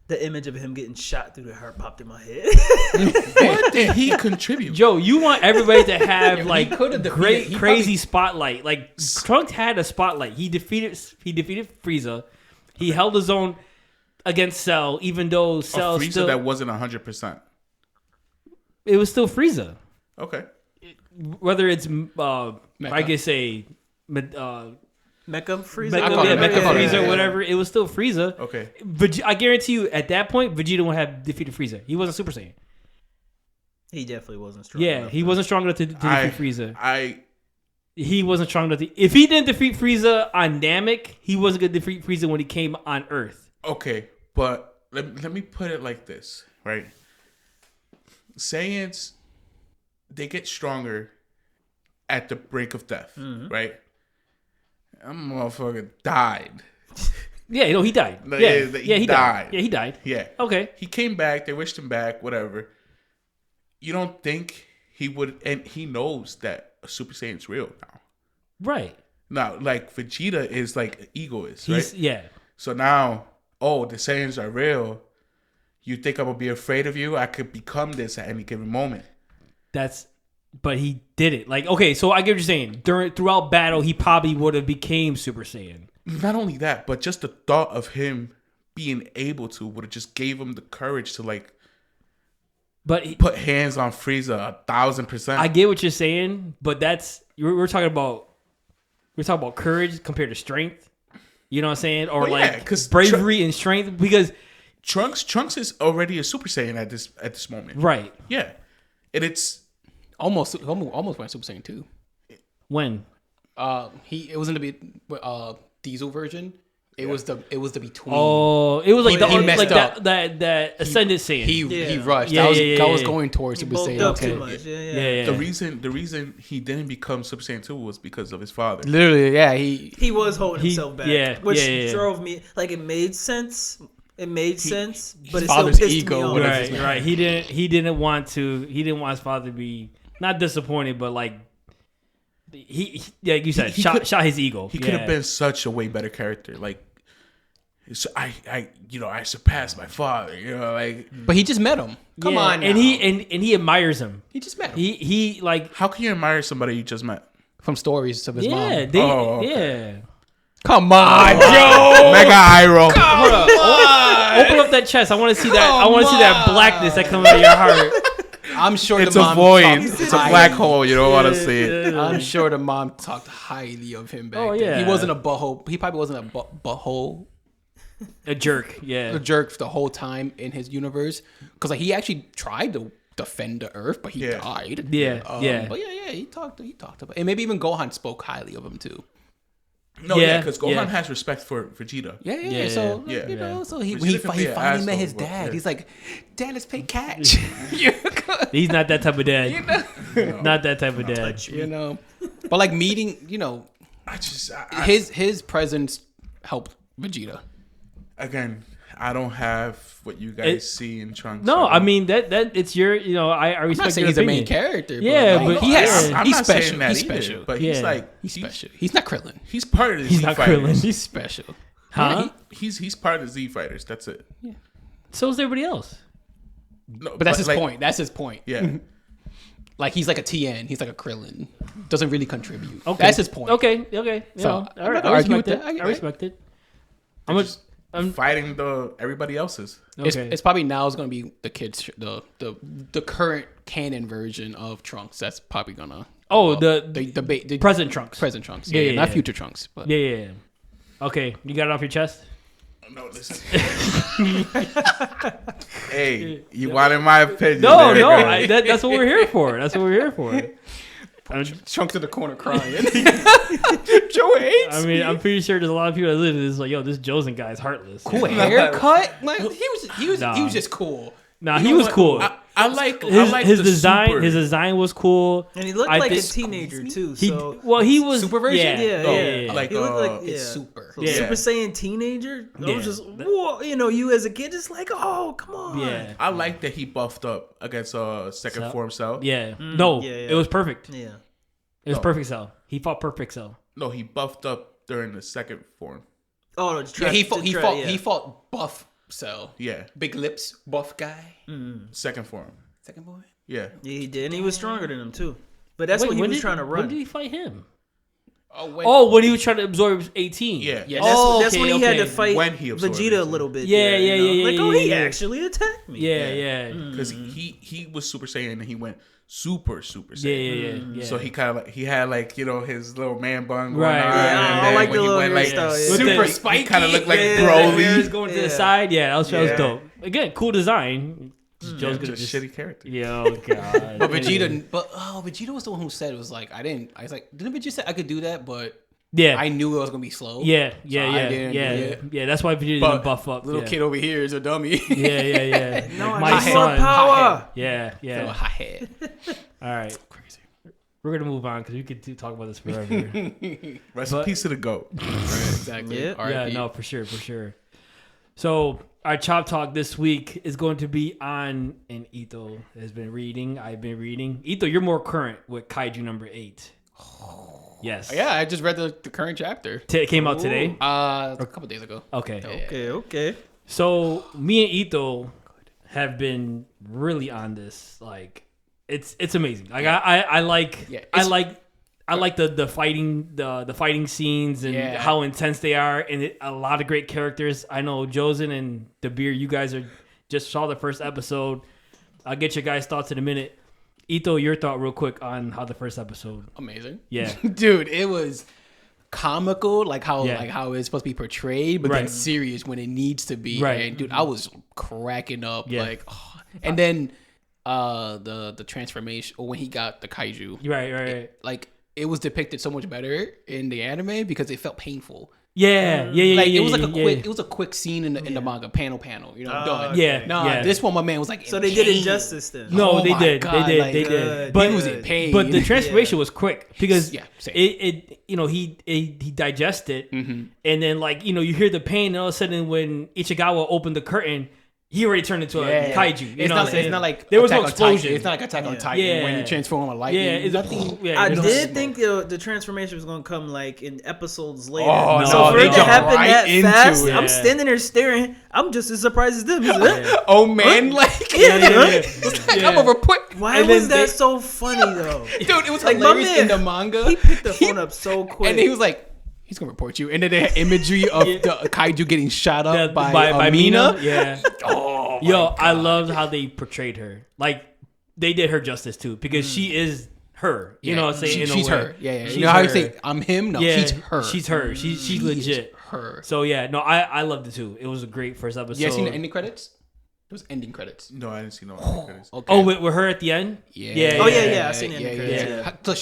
The image of him getting shot through the heart popped in my head. What did he contribute? Joe, you want everybody to have like could've defeated- great, he crazy probably- spotlight. Like Trunks had a spotlight. He defeated Frieza. He held his own against Cell, even though Cell Frieza still that wasn't 100%. it was still Frieza. Okay. Whether it's I guess Mecha Frieza. Mecha Frieza yeah. or whatever, it was still Frieza. Okay. I guarantee you, at that point, Vegeta would have defeated Frieza. He wasn't Super Saiyan. He definitely wasn't strong. Yeah, enough. he wasn't strong enough to defeat Frieza. He wasn't strong enough. If he didn't defeat Frieza on Namek, he wasn't going to defeat Frieza when he came on Earth. Okay, but let me put it like this, right? Saiyans, they get stronger at the brink of death, right? That motherfucker died. Yeah, no, he died. No, Yeah, he he died. died. Yeah, he died. Yeah. Okay. He came back. They wished him back. Whatever. You don't think he would? And he knows that a Super Saiyan's real now. Right. Now, like Vegeta is like an egoist, right? Yeah. So now, the Saiyans are real. You think I'm gonna be afraid of you? I could become this at any given moment. But he did it. Like, okay, so I get what you're saying. Throughout battle, he probably would have became Super Saiyan. Not only that, but just the thought of him being able to would have just gave him the courage to like put hands on Frieza 1,000%. I get what you're saying, but we're talking about courage compared to strength. You know what I'm saying? Or bravery and strength, because Trunks is already a Super Saiyan at this moment. Right. Yeah. And it's almost went Super Saiyan 2. When? It was in the Diesel version. It was the between. Oh, it was like he messed up. that Ascended Saiyan. He rushed. Yeah, I was going towards Super Saiyan. Okay. Yeah. The reason he didn't become Super Saiyan 2 was because of his father. Literally, yeah. He was holding himself back. Yeah, which yeah. drove me like it made sense. It made sense, but it still father's pissed ego me off. Right. He didn't want his father to be not disappointed, but like he like you said, shot his ego. He could have been such a way better character. Like, I surpassed my father. You know, like. But he just met him. Come on, now. and he admires him. He just met him. He like. How can you admire somebody you just met? From stories of his mom. Yeah. Come on, Joe. Mega eye roll. Hold up. Open up that chest. I want to see that. I want to see that blackness that comes out of your heart. I'm sure it's the a mom void. It's a black hole. You don't want to see it. I'm sure the mom talked highly of him back then. He wasn't a butthole. He probably wasn't a butthole. A jerk. Yeah. A jerk the whole time in his universe. Because like, he actually tried to defend the Earth, but he died. Yeah. But yeah. He talked about it. And maybe even Gohan spoke highly of him too. No, because Gohan has respect for Vegeta. Yeah. So you know, so he finally met his dad. He's like, "Dad, let's play catch." He's not that type of dad. Not that type of dad. You know, but like meeting, you know, his presence helped Vegeta. Again, I don't have what you guys see in Trunks. No, I mean that it's your. You know, I respect. I'm not saying he's the main character. Yeah, but he's special. He's special. But he's he's special. He's not Krillin. He's part of the He's Z not Fighters. Krillin. He's special. Huh? He's part of the Z Fighters. That's it. Yeah. So is everybody else. No, but that's his point. That's his point. Yeah. Like he's like a TN. He's like a Krillin. Doesn't really contribute. Okay. That's his point. Okay. So all right, I respect it. I respect it. I'm fighting everybody else's. Okay. It's probably now is gonna be the kids the current canon version of Trunks. That's probably gonna the present Trunks. Present Trunks. Yeah, not future Trunks. But yeah. Okay, you got it off your chest. No, listen. Hey, you wanted my opinion? No, that's what we're here for. That's what we're here for. Trunks in the corner crying. Joe hates. I mean, I'm pretty sure there's a lot of people that listen to this like, yo, this Joesen guy's heartless. Cool haircut. Like he was just cool. Nah, he was cool. I like his design. Super. His design was cool, and he looked like a teenager too. He was super version. Yeah. Like he looked like it's super. So Super Saiyan teenager. I was just whoa, you as a kid, just like, oh, come on. Yeah, I like that he buffed up against second form Cell. Yeah, it was perfect. Yeah, it was perfect Cell. He fought perfect Cell. No, he buffed up during the second form. Oh, he fought buff Cell. Yeah. Big lips, buff guy. Second form. Second boy. Yeah. Yeah, he did, and he was stronger than him too. But that's what he was trying to run. When did he fight him? Oh, When he was trying to absorb 18. Yeah. Yeah, That's when he had to fight When he absorbed Vegeta a it. little bit. Yeah, there, yeah, you know? yeah, Like, yeah, oh, he yeah. actually attacked me. Yeah. Because he was Super Saiyan and he went Super Yeah, Saiyan. yeah. So he kind of he had like his little man bun going Right, on. right, and right. then I like when the he little went, like, hairstyle, yeah. Super he spiky. kind of looked like Yeah, Broly. going to the Yeah. side. Yeah, that was Yeah. dope. Again, cool design. Joe's gonna Just shitty character. Yo, God. But Vegeta was the one who said it was like I was like, didn't Vegeta say I could do that, but Yeah. I knew it was gonna be slow. Yeah. I didn't do it. Yeah, that's why Vegeta But didn't buff up. Little yeah. kid over here is a dummy. Yeah. No, Like I my need more son. power. Yeah. Hot head. All right. Crazy. We're gonna move on because we could talk about this forever. Rest in peace to the GOAT. Exactly. Yeah. Yeah, no, for sure. So our Chop Talk this week is going to be on, and Ito has been reading. I've been reading. Ito, you're more current with Kaiju number 8. Yes. Yeah, I just read the current chapter. It came out today. A couple days ago. Okay. Okay. So me and Ito have been really on this. Like, it's amazing. Like I like Yeah, I like the fighting scenes and Yeah. how intense they are, and a lot of great characters. I know Joesen and Dabir, you guys just saw the first episode. I'll get your guys' thoughts in a minute. Ito, your thought real quick on how the first episode. Amazing. Yeah. Dude, it was comical, like how Yeah. it's supposed to be portrayed, but then Right. serious when it needs to be. Right. And dude, I was cracking up. Yeah. Like, and then the transformation, or when he got the kaiju, Right. like it was depicted so much better in the anime because it felt painful. Yeah. Like it was like quick. it was a quick scene in the manga, panel, you know, done. Yeah. No, yeah. this one, my man was like, So in they did pain. it justice then. No, Oh they my did. God, They like, did. good. But He was in pain. But the transformation was quick because Yeah, same. it he digested, and then you hear the pain, and all of a sudden when Ichigawa opened the curtain, he already turned into a kaiju. You It's know not, what I'm saying? It's not like there was no Attack on Titan. explosion. It's not like Attack on Titan Yeah. when you transform a lightning. Yeah, it's nothing. Yeah, I it was did no think the transformation was gonna come like in episodes later. Oh, no, so for they it to jumped happen right that into fast, it. I'm Yeah. standing there staring. I'm just as surprised as them. He's like, Yeah. Oh man, like Yeah. I'm over put. Why And was then that so funny though? dude? It was Like, my hilarious man, in the manga. He picked the phone up so quick. and he was like, "He's gonna report you." And then they had imagery of the kaiju getting shot up by Mina. Yeah. Oh, my Yo, God. I loved how they portrayed her. Like they did her justice too because she is her. You know what I'm saying? In a She's way. her. Yeah. She's You know how you her. say I'm him? No, Yeah, she's her. She's her. She's legit. her. So yeah, no, I loved it too. It was a great first episode. You guys seen the ending credits? It was ending credits. No, I didn't see no credits. Okay. Oh, with her at the end? Yeah. Oh, yeah, I seen the ending credits, yeah. So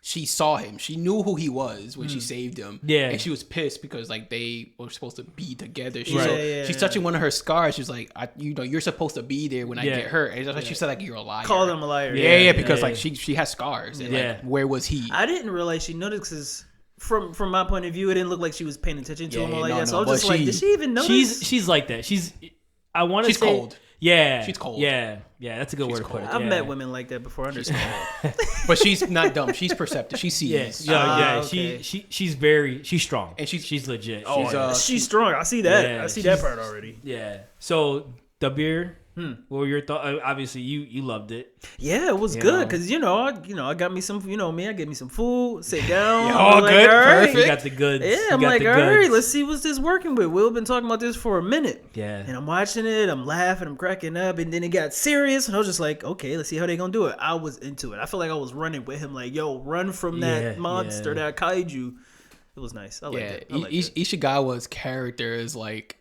she saw him. She knew who he was when she saved him. Yeah. And she was pissed because like they were supposed to be together. Right. Yeah. She's touching one of her scars. She's like, you're supposed to be there when I Yeah. get hurt. And that's why she said like you're a liar. called him a liar. Yeah, because yeah. like she has scars. And Yeah. like where was he? I didn't realize she noticed because from my point of view, it didn't look like she was paying attention to him all like no, that. So no, I was just but like, did she even notice? She's like that. I want to She's say cold. Yeah. She's cold. Yeah. That's a good word to put it. I've yeah. met women like that before. I understand. But she's not dumb. She's perceptive. She sees. Yeah. Okay. She's strong. And she's legit. She's strong. I see that. Yeah, I see that she's- part already. Yeah. So Dabir, what were your thoughts? Obviously, you loved it. Yeah, it was You good know. because I got me some. You know me, I get me some food, sit down. Yeah, I'm all like, good, all right. perfect. You got the goods. Yeah, You I'm got like, the all right, goods. let's see what's this working with. We've been talking about this for a minute. Yeah. And I'm watching it, I'm laughing, I'm cracking up, and then it got serious, and I was just like, okay, let's see how they gonna do it. I was into it. I feel like I was running with him, like, yo, run from Yeah, that monster, yeah. that kaiju. It was nice. I liked it. I liked it. Ishigawa's character is like,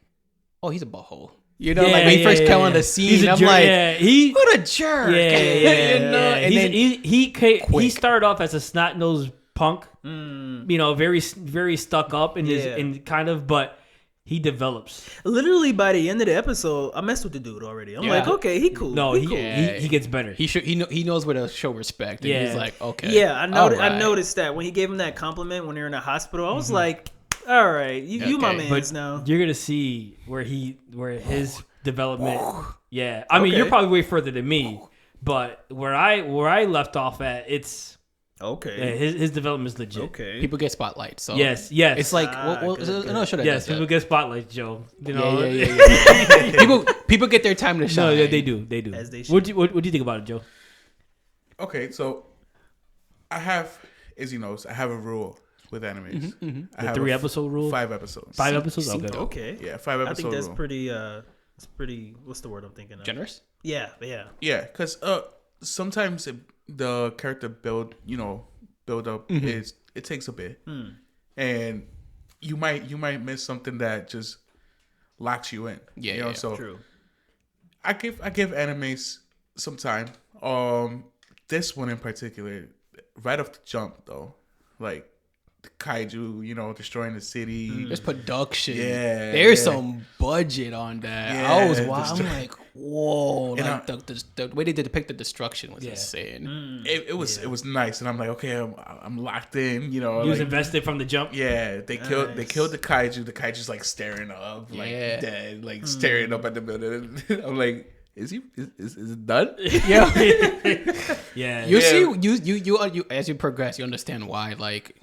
oh, he's a butthole. You know, Yeah, like when he first came on yeah. the scene, He's a I'm jerk. like, Yeah, what a jerk. Yeah. You know? And then He started off as a snot nosed punk. Very very stuck up in his Yeah. in kind of, but he develops. Literally by the end of the episode, I messed with the dude already. I'm Yeah. like, okay, he cool. No, he he cool. he gets better. he knows where to show respect. And Yeah. he's like, okay. Yeah, I alright. noticed that when he gave him that compliment when they were in the hospital. I was like, all right, you my Okay. man's now. You're gonna see where his development. Yeah, I mean, Okay. you're probably way further than me, but where I left off at, it's Okay. Yeah, his development is legit. Okay. People get spotlight. So Yes. it's like good. another show that Yes, does that. people get spotlight, Joe. You know. Yeah. people get their time to shine. No, yeah, they do. They do. As they should. What do you think about it, Joe? Okay, so I have, as he knows, I have a rule with animes. I have 3-episode rule. 5 episodes. 5 episodes. Okay. Okay. Yeah, 5 episodes. I think that's rule. pretty. It's pretty. What's the word I'm thinking of? Generous. Yeah. Yeah, because sometimes the character build up is it takes a bit, and you might miss something that just locks you in. Yeah, you know. yeah. So True. I give animes some time. This one in particular, right off the jump though, like the kaiju, destroying the city. There's production. Yeah, There's yeah. some budget on that. Yeah, I was wild. I'm like, whoa. And Like the way they depict the destruction was Yeah. insane. It was nice, and I'm like, okay, I'm locked in. You was like, invested from the jump. yeah, they killed the kaiju. The kaiju's like staring up, like Yeah. dead, like staring up at the building. I'm like, is it done? Yeah. Yeah. You Yeah. see, you as you progress, you understand why like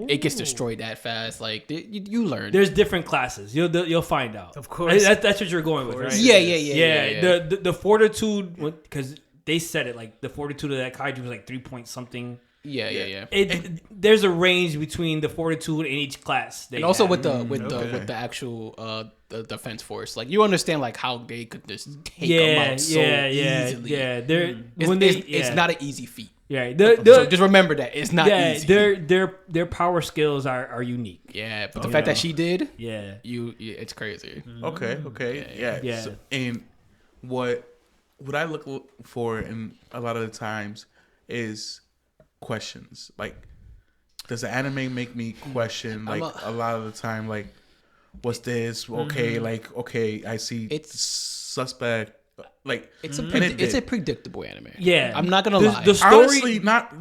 it gets destroyed that fast. Like you learn. There's different classes. You'll find out. Of course. That's what you're going with, right? Yeah. The fortitude, because they said it, like the fortitude of that kaiju was like 3 point something. Yeah. There's a range between the fortitude in each class. And also have. with the Okay. with the actual the defense force, like you understand like how they could just take them yeah, out so easily. yeah. They're It's not an easy feat. Yeah, So just remember that it's not easy. their power skills are unique. Yeah, but the fact that she did, Yeah, it's crazy. Okay, yeah. Yeah. So, and what I look for in a lot of the times is questions. Like, does the anime make me question? Like a lot of the time, like, what's this? Okay, like okay, I see It's- suspect. Like It's and it it's a did. predictable anime. yeah. I'm not gonna lie. The story, Honestly, not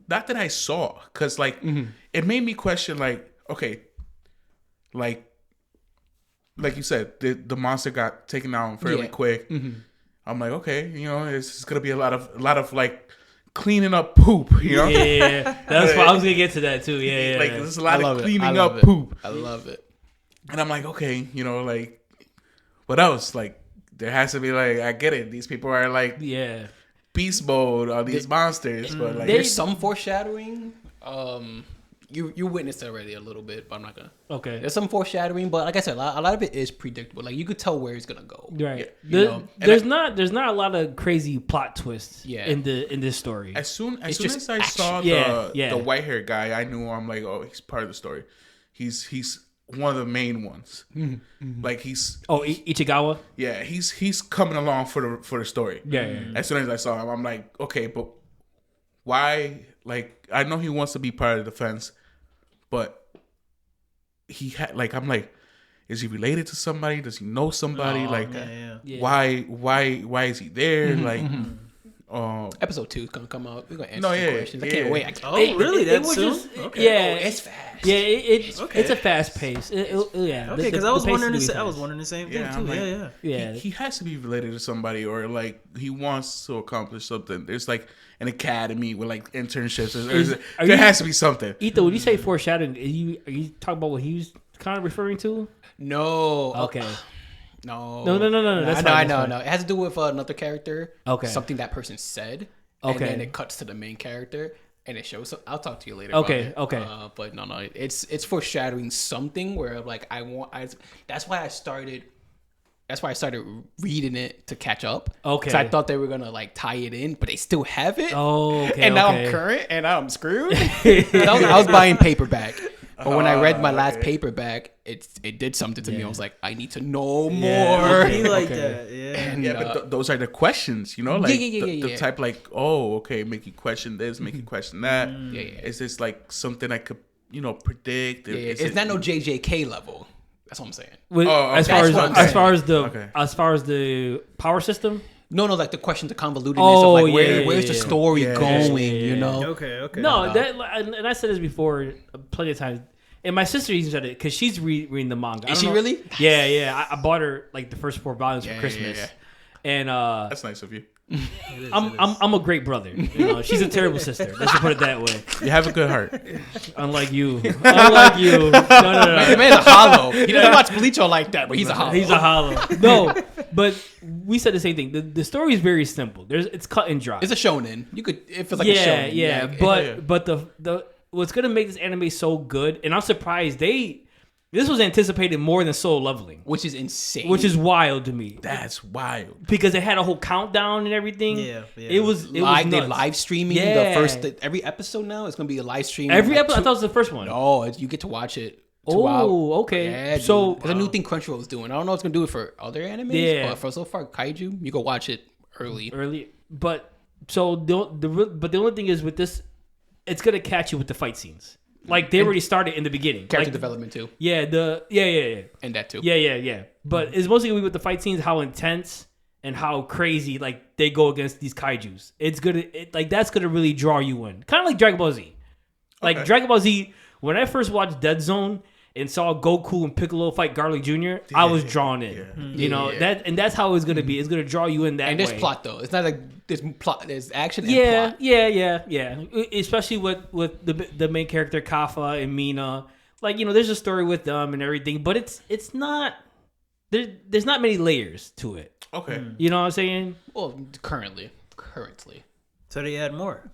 that I saw, because like it made me question. Like, okay, like you said, the monster got taken down fairly quick. I'm like, okay, it's gonna be a lot of like cleaning up poop. yeah, that's why I was gonna get to that too. Yeah, like yeah. there's a lot I love of it. cleaning I love up it. poop, I love it. and I'm like, okay, like what else? Like there has to be like, I get it. These people are like yeah. beast mode on these monsters, but like There's some foreshadowing. You witnessed it already a little bit, but I'm not gonna. Okay, There's some foreshadowing, but like I said, a lot of it is predictable. Like you could tell where it's gonna go. right. Yeah, There's not a lot of crazy plot twists. Yeah. in this story. as soon It's as just I action. saw Yeah. the white hair guy, I knew. I'm like, oh, he's part of the story. He's one of the main ones. Like he's Ichigawa. yeah, he's coming along for the story. Yeah. As soon as I saw him, I'm like, okay, but why? Like, I know he wants to be part of the defense, but he had like, I'm like, is he related to somebody? Does he know somebody? Like, Yeah. why is he there? Like, Episode 2 is gonna come out. We're gonna answer No, some yeah, questions. I yeah. can't wait. Oh, really? That was soon? just Okay. yeah. It's fast. Yeah, it's Okay. it's a fast pace. Yeah. Okay, because I was wondering the the same thing Yeah, too. I'm like- Yeah. Yeah. he has to be related to somebody, or like he wants to accomplish something. There's like an academy with like internships. Are There you- has to be something. Ethan, when you say foreshadowing, are you talking about what he was kind of referring to? No. Okay. No. No. That's I fine, know. that's It has to do with another character. Okay. Something that person said. Okay. And then it cuts to the main character, and it shows. I'll talk to you later. Okay, about it. okay. But no. It's foreshadowing something where like that's why I started reading it to catch up. Okay. So I thought they were gonna like tie it in, but they still have it. Oh, okay. And now I'm current, and now I'm screwed. I was buying paperback, but when I read my last paperback, it did something to me. I was like, I need to know more. Be like Okay. that. Yeah. And, Yeah, but those are the questions, like the yeah. type like, oh, okay, make you question this, make you question that. Yeah. Is this like something I could, predict? Yeah, Is it's it- not no JJK level. That's what I'm saying. As okay. far That's what I'm as far as the power system. No, like the question, the convolutedness Oh, of like yeah, where's yeah, the yeah. story Yeah, going, yeah, you know? Okay. No, that and I said this before plenty of times. And my sister even said it because she's reading the manga. I Is don't she know- really? Yeah. I bought her like the first 4 volumes for Christmas. yeah. And That's nice of you. I'm a great brother. You know, she's a terrible sister. Let's just put it that way. You have a good heart. Unlike you. Unlike you. No. The man's a hollow. He doesn't watch Bleach all like that, but he's a hollow. He's a hollow. No, but we said the same thing. The story is very simple. It's cut and dry. It's a shonen. It feels like a shonen. Yeah. But the what's gonna make this anime so good, and I'm surprised this was anticipated more than Solo Leveling, which is insane. Which is wild to me. That's wild because it had a whole countdown and everything. Yeah. It was they're live streaming every episode now. It's gonna be a live stream. Every episode, I thought it was the first one. No, you get to watch it. Okay. Yeah, so there's a new thing Crunchyroll is doing. I don't know what's gonna do it for other animes, but for so far Kaiju, you go watch it early. But so the only thing is with this, it's gonna catch you with the fight scenes. Like they already started in the beginning. Character development too. Yeah. And that too. Yeah. But it's mostly gonna be with the fight scenes, how intense and how crazy like they go against these kaijus. That's gonna really draw you in. Kind of like Dragon Ball Z. Like Dragon Ball Z, when I first watched Dead Zone and saw Goku and Piccolo fight Garlic Jr., I was drawn in. You know, that's how it's gonna be. It's gonna draw you in that way. And there's plot though. It's not like there's plot. There's action. And plot. Yeah. Especially with the main character Kafka and Mina. Like, you know, there's a story with them and everything, but it's not. There's not many layers to it. Okay. You know what I'm saying? Well, currently. So they add more.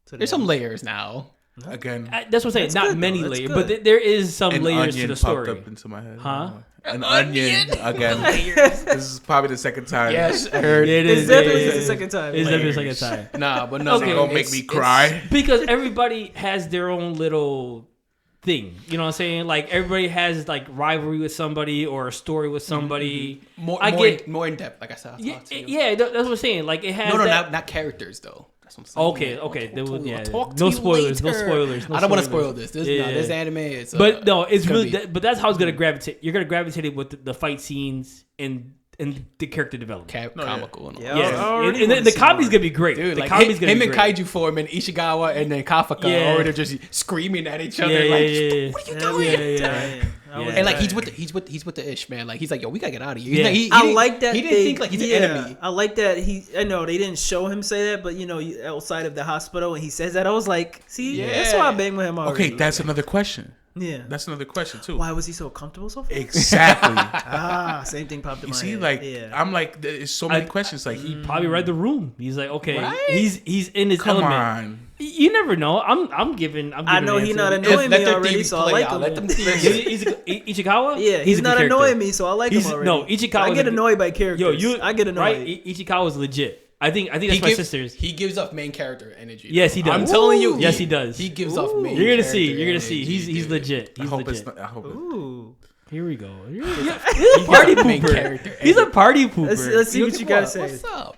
There's some layers now. Again, that's what I'm saying. Not many layers, but there is some layers to the story. Popped up into my head. Huh? An onion again. This is probably the second time. Yes, I heard. It is. It's definitely the second time. It's definitely the second time. Nah, but no. Okay. Gonna make me cry. Because everybody has their own little thing. You know what I'm saying? Like everybody has like rivalry with somebody or a story with somebody. More in depth, like I said. Yeah, that's what I'm saying. Like it has. No, not characters though. That's what I'm saying. Okay. No spoilers. I don't want to spoil this. This anime is. But no, it's really. But that's how it's gonna gravitate. You're gonna gravitate it with the fight scenes and the character development. Comical. And all. Yeah, and the comedy's gonna be great. Dude, the like comedy's gonna him be and great. Kaiju form and Ishikawa and then Kafka, or they're just screaming at each other. What are you doing? Yeah. And like he's with the ish, man. Like he's like, yo, we gotta get out of here. Yeah. I like that. He didn't think like he's an enemy. I like that. I know they didn't show him say that, but you know, outside of the hospital, and he says that, I was like, see, that's why I bang with him already. Okay, that's another question. Yeah, that's another question too. Why was he so comfortable so far? Exactly. Same thing popped in my head. You see, like I'm like, there's so many questions. Like he probably read the room. He's like, okay, right? he's in his element. On. You never know. I'm giving. I know he's not annoying me already, so I like him. Let them Ichikawa? Yeah, he's not annoying me, so I like him already. No, Ichikawa. I get annoyed by characters. I get annoyed. Right? Ichikawa's legit. I think that's my sister's. He gives off main character energy. Yes, he does. I'm telling you. Yes, he does. He gives off main. You're gonna see. Energy, He's legit. He's legit. I hope Ooh. Here we go. He's a party pooper. He's a party pooper. Let's see what you gotta say. What's up?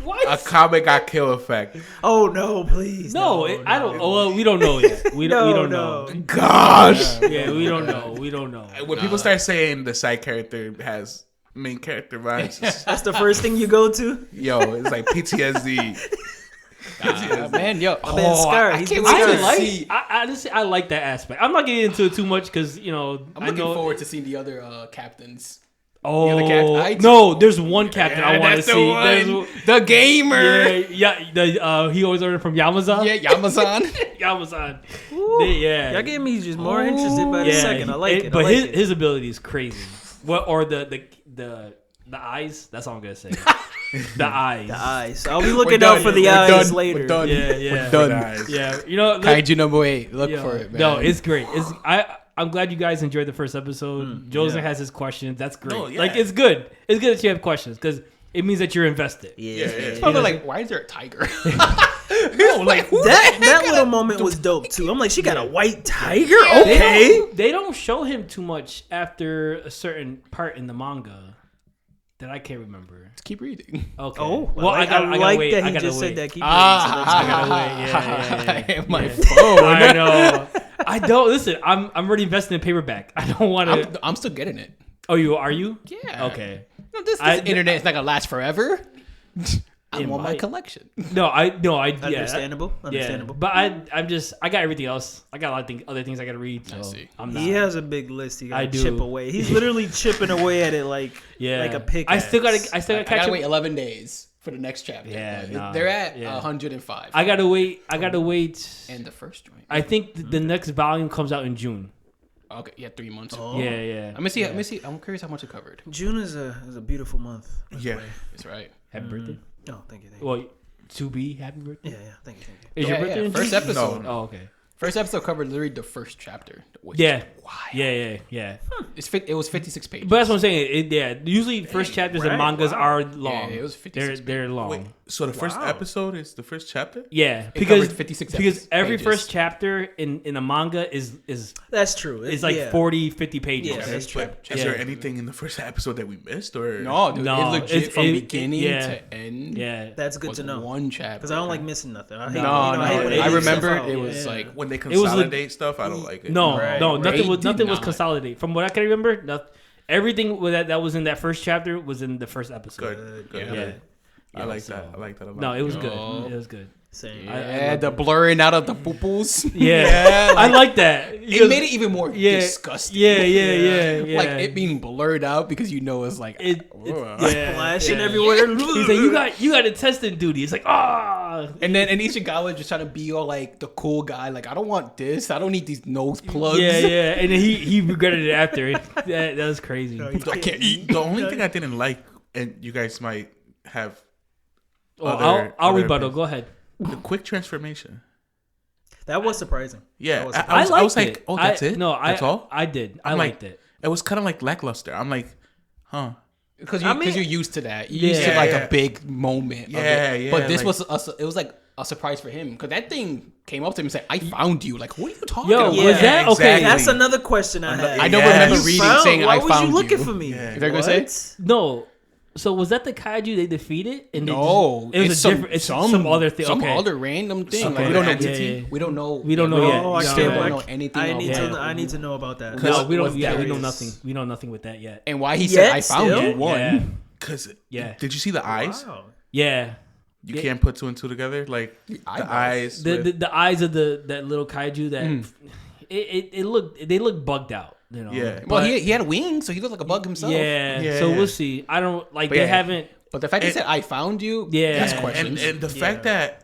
What? a comic got kill effect. Oh no, please. No, I don't. Oh, well, we don't know yet. We don't know. Gosh. Yeah, we don't know. We don't know. When people start saying the side character has main character vibes, That's the first thing you go to. yo, it's like PTSD. Man, yo, I can't wait I like that aspect. I'm not getting into it too much because I'm looking forward to seeing the other captains. Oh no! There's one captain I want to see. The gamer. Yeah. He always ordered from Yamazon. Yeah, Yamazon. Y'all Y'all getting me just more interested by the second. I like it. But his ability is crazy. What or the eyes? That's all I'm gonna say. The eyes. The eyes. I'll be looking out for the eyes later. We're done. Yeah. We're done. Yeah. You know, Kaiju number 8. Look for it, man. No, it's great. I'm glad you guys enjoyed the first episode. Joesen has his questions. That's great. Oh, yeah. Like it's good. It's good that you have questions because it means that you're invested. Yeah. I'm like, why is there a tiger? No, like that little moment was dope too. I'm like, she got a white tiger. Okay. They don't show him too much after a certain part in the manga that I can't remember. Just keep reading. Okay. Oh, well, I gotta like wait. that he I gotta just wait. said that. Keep I gotta wait. Yeah. My phone. I know. I don't listen. I'm already invested in paperback. I don't want to. I'm still getting it. Oh, are you? Yeah. Okay. No, this internet is not gonna last forever. I want my collection. No, I yeah, Understandable. yeah. But I got everything else. I got a lot of other things I got to read. So I see. I'm not. He has a big list. He got I to do. chip away. He's literally chipping away at it like a pick. I still got to I catch gotta up. wait 11 days for the next chapter. Yeah, But nah, they're at yeah. 105. I gotta wait. And the first joint. I think the next volume comes out in June. Okay, yeah, 3 months. Oh. Yeah. Let me see. Let me see. I'm curious how much it covered. June is a beautiful month. Yeah. That's right. Happy birthday. Oh, thank you. Thank you. Well, to be happy birthday. Yeah. Thank you. Is your birthday in first June? episode? Oh, okay. First episode covered literally the first chapter. Which Yeah. is wild. Yeah. It was 56 pages. But that's what I'm saying. Usually first chapters in mangas are long. Yeah, it was 56 They're long. Wait, so the first episode is the first chapter? Yeah, It because covered 56 every pages. first chapter in a manga is That's true. like yeah. 40, 50 pages. Yeah, that's true. Is there anything in the first episode that we missed, or No, dude, No, it legit from it- beginning yeah. to end. Yeah. That's good was to know. One chapter. Because I don't like missing nothing. I hate, No, I hate when they I leave remember stuff out. it was Yeah. like when they was consolidate stuff? I don't like it. No, Right, no, right. nothing was They did not. consolidated. From what I can remember, everything that was in that first chapter was in the first episode. Good. Yeah. I like that. I like that a lot. No, it was good. No. It was good. Same. yeah, the blurring out of the poo-poos. Yeah, I like that. It made it even more disgusting. Yeah. Like it being blurred out because you know it's like Flashing everywhere. He's like, you got intestine duty. It's like, and Ishikawa just trying to be all like the cool guy. Like I don't want this. I don't need these nose plugs. Yeah. And then he regretted it after. That was crazy. I can't eat. The only thing I didn't like, and you guys might have. I'll other rebuttal. opinions. Go ahead. The quick transformation. That was surprising. Yeah, That was I was liked like, it. oh, that's it. No, that's all. I did. I I'm liked like, it. It was kind of like lackluster. I'm like, huh. Because I mean- you're used to that. You're used to Yeah, like yeah. a big moment. Yeah, of it. yeah, But this like- was like a surprise for him because that thing came up to him and said, "I found you." Like, what are you talking Yo, about? Yeah, was that okay? exactly. That's another question I had. I don't Yeah. remember You reading saying, Why "I was found you looking you." for me? Yeah. Is that what you're saying? No. So was that the kaiju they defeated? And No, it was a different. It's some other thing. some okay. other random thing. Some Like, we other don't know. entity. Yeah. We don't know. We don't know we yet. Oh, I No. still can't. don't know anything. I about need to know about that. No, we don't. was Yeah, we know curious. nothing. We know nothing with that yet. And why he said, Yet, "I found still? you." One. Yeah. Because Yeah. did you see the eyes? Wow. Yeah. You Yeah. can't put two and two together. Like the eyes. with- The eyes of that little kaiju that they look bugged out. You know. Yeah. Well, But- he had wings, so he looked like a bug himself. Yeah. Yeah. So we'll see. I don't like. But They yeah. haven't. But the fact he And- said, "I found you," Yeah. that's And- questions. and the fact that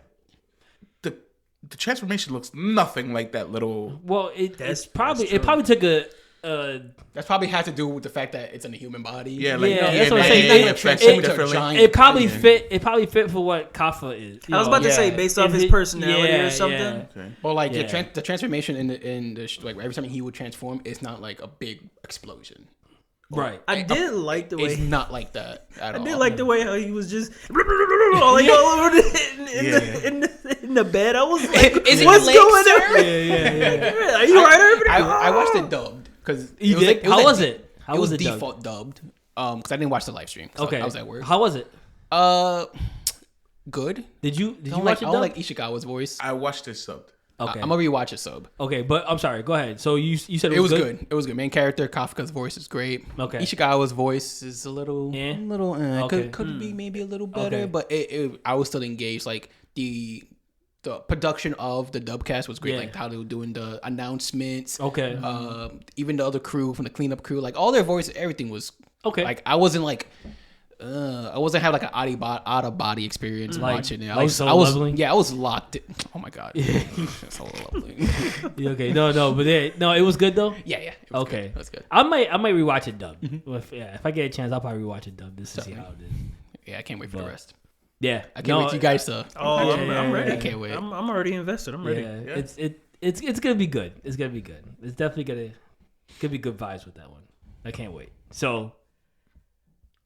the transformation looks nothing like that little. Well, That's probably true. it probably took a. That probably has to do with the fact that it's in a human body. Yeah, like Yeah, that's what I'm DNA saying. affects It- it it- differently. giant- It probably Yeah. fit. It probably fit for what Kafka is. I was about to Yeah. say based off And his it- personality yeah, or something. yeah. Okay. Well, like Yeah. the transformation in the like every time he would transform, it's not like a big explosion. Right. I did like the It's way. not like that at I all. did like the way how he was just all over in the bed. I was like, Is it what's late, going sir? on? Yeah. Are you alright over there? I watched it dubbed because You did? How was it? How it was was it dubbed? default dubbed. Because I didn't watch the live stream. 'cause Okay. I was at work. How was it? Good. Did you I don't watch like, it? I don't dubbed? like Ishikawa's voice. I watched this subbed. Okay. I'm gonna rewatch it sub. Okay, but I'm sorry. Go ahead. So you said It was good. It was good. Main character Kafka's voice is great. Okay. Ishikawa's voice is a little, Okay. could be maybe a little better, Okay. but I was still engaged. Like the production of the dubcast was great. Yeah. Like how they were doing the announcements. Okay. Even the other crew from the cleanup crew, like all their voice, everything was Okay. Like I wasn't like. I wasn't having like an out of body experience watching it. I like was, so I was, lovely? yeah, I was locked in. Oh my god, so lovely. Okay. No, but no, it was good though. Yeah, it was Okay. good. That's good. I might rewatch it dubbed. If I get a chance, I'll probably rewatch it dubbed just to see how it is. Yeah, I can't wait for the rest. Yeah. I can't wait for you guys to. Oh, Yeah, I'm ready. yeah. I can't wait. I'm already invested. I'm ready. Yeah. It's gonna be good. It's gonna be good. It's definitely gonna be good vibes with that one. I can't wait. So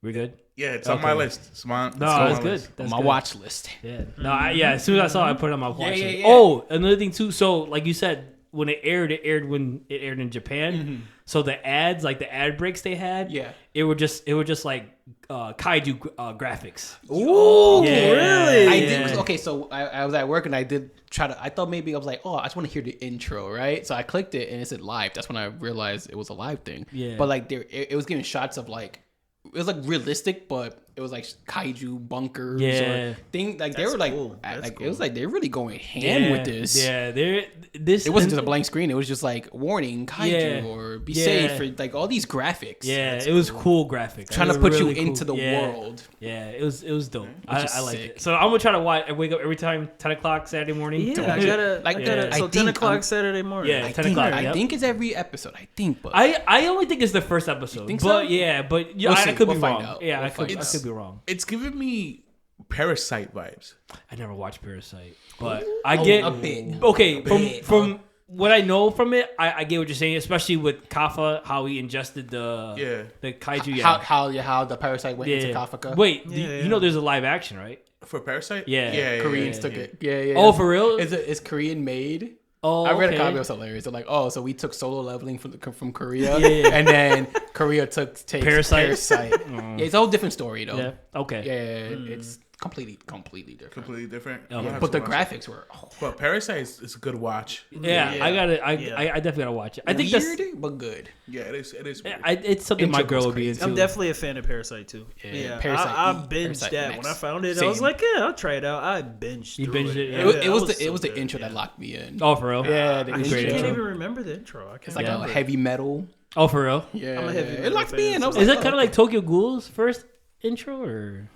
we're good. Yeah, it's on my list. It's No, on that's my good. list. That's my good. watch list. Yeah. No. As soon as I saw it, I put it on my watch. Yeah, list. yeah. Oh, another thing too. So, like you said, when it aired when it aired in Japan. Mm-hmm. So the ads, like the ad breaks they had, Yeah. it were just like kaiju graphics. Ooh, Yeah. really? I Yeah. did. Okay, so I was at work and I did try to. I thought maybe I was like, oh, I just want to hear the intro, right? So I clicked it and it said live. That's when I realized it was a live thing. Yeah. But like, it was giving shots of like, it was like realistic, but it was like kaiju bunkers Yeah. or thing like they That's were like cool. That's like cool. it was like they're really going ham with this. Yeah, this It wasn't just a blank screen. It was just like warning kaiju Yeah. or be Yeah. safe or like all these graphics. Yeah, it was cool graphics. Trying It to was put you really into cool. the Yeah. world. Yeah, it was dope. I is liked sick. it. So I'm gonna try to wake up every time 10 o'clock Saturday morning. Yeah, I gotta. Like, I gotta. yeah. So I 10 think o'clock I'm- Saturday morning. Yeah. I 10 think, o'clock, I yep. think it's every episode. I think, but I only think it's the first episode. think but so? yeah, but yeah, We'll I see. could We'll be find wrong. out. Yeah, We'll I find could be wrong. It's giving me Parasite vibes. I never watched Parasite, but I get a bit. okay bit. from what I know from it. I get what you're saying, especially with Kafka, how he ingested the kaiju. Yeah, how the parasite went into Kafka. Wait, Yeah, you know there's a live action, right? For Parasite? Yeah. Koreans took it. Yeah. Oh, for real? It's Korean made. Oh, I read okay. a comment. It was hilarious. They're like, oh, so we took Solo Leveling from Korea, Yeah. and then Korea takes Parasite. Yeah, it's a whole different story though. Yeah. Okay. Yeah, it's completely different. Completely different. Okay. You have But to the watch graphics were it. But Parasite is a good watch. Yeah, Yeah. I gotta. I Yeah. definitely gotta watch it. I think weird, that's. but good. Yeah, it is. It is. Weird. It's something my Intro girl was would be crazy. into. I'm definitely a fan of Parasite too. Yeah, Yeah, Parasite I E, binged Parasite that Max. when I found it. I was Same. like, yeah, I'll try it out. I binged. You through binged it, Yeah, yeah. It was so the good, intro yeah. that locked me in. Oh, for real? Yeah, the I Great can't intro. even remember the intro. I can't It's like remember. a heavy metal. Oh, for real? Yeah, I'm a heavy it metal locked me fan, in. I was so- Is like, that kind of like Tokyo Ghoul's first intro, or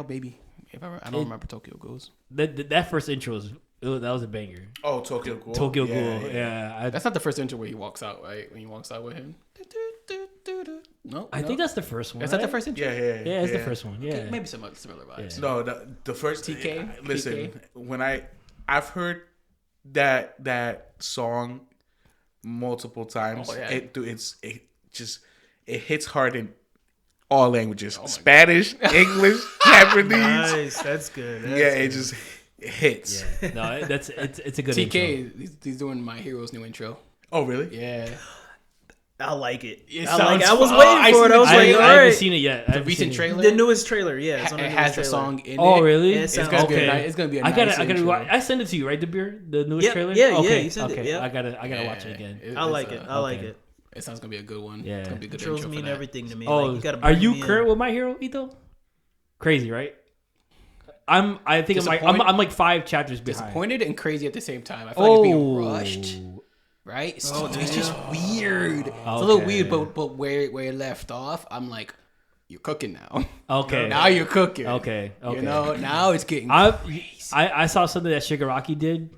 maybe. If I don't remember Tokyo Ghouls. that first intro that was a banger. Oh, Tokyo Ghoul. Tokyo Ghoul, yeah. That's not the first intro where he walks out, right? When he walks out with him. No, I think that's the first one. Is that the right? first intro? Yeah. Yeah, it's the first one. Yeah. Okay, maybe some similar vibes. Yeah. No, the first TK? Listen, TK? when I've heard that song multiple times. Oh, yeah. It hits hard in all languages: Spanish, English, Japanese. Nice, that's good. That's Yeah, good. it just hits. Yeah. No, it's a good intro. TK, he's doing My Hero's new intro. Oh, really? Yeah. I like it. It I like it. I sounds was fun. waiting I for it. seen I was it. I, like, I all haven't right. seen it yet. I The haven't recent seen it. trailer. The newest trailer, yeah. It's on It the has newest the trailer. song in Oh, it. really? It It's sounds gonna be a okay. nice. It's gonna be a I nice gotta intro. I sent it to you, right, Dabir? The newest Yeah, trailer. yeah, okay. you sent it, okay. yeah. I gotta watch it again. I like it. I like Okay. it. It sounds gonna be a good one. Yeah. It's gonna be a good Intros intro for mean that. everything to me. Oh, Like, you gotta are bring you me in. current with My Hero, Ito? Crazy, right? I think Disappointed? I'm like 5 chapters behind. Disappointed and crazy at the same time. I feel like it's being Oh. rushed. Right? It's, Oh, it's just weird. It's a Okay. little weird, but where it left off, I'm like, you're cooking now. Okay. Now you're cooking. Okay. You know, now it's getting I saw something that Shigaraki did,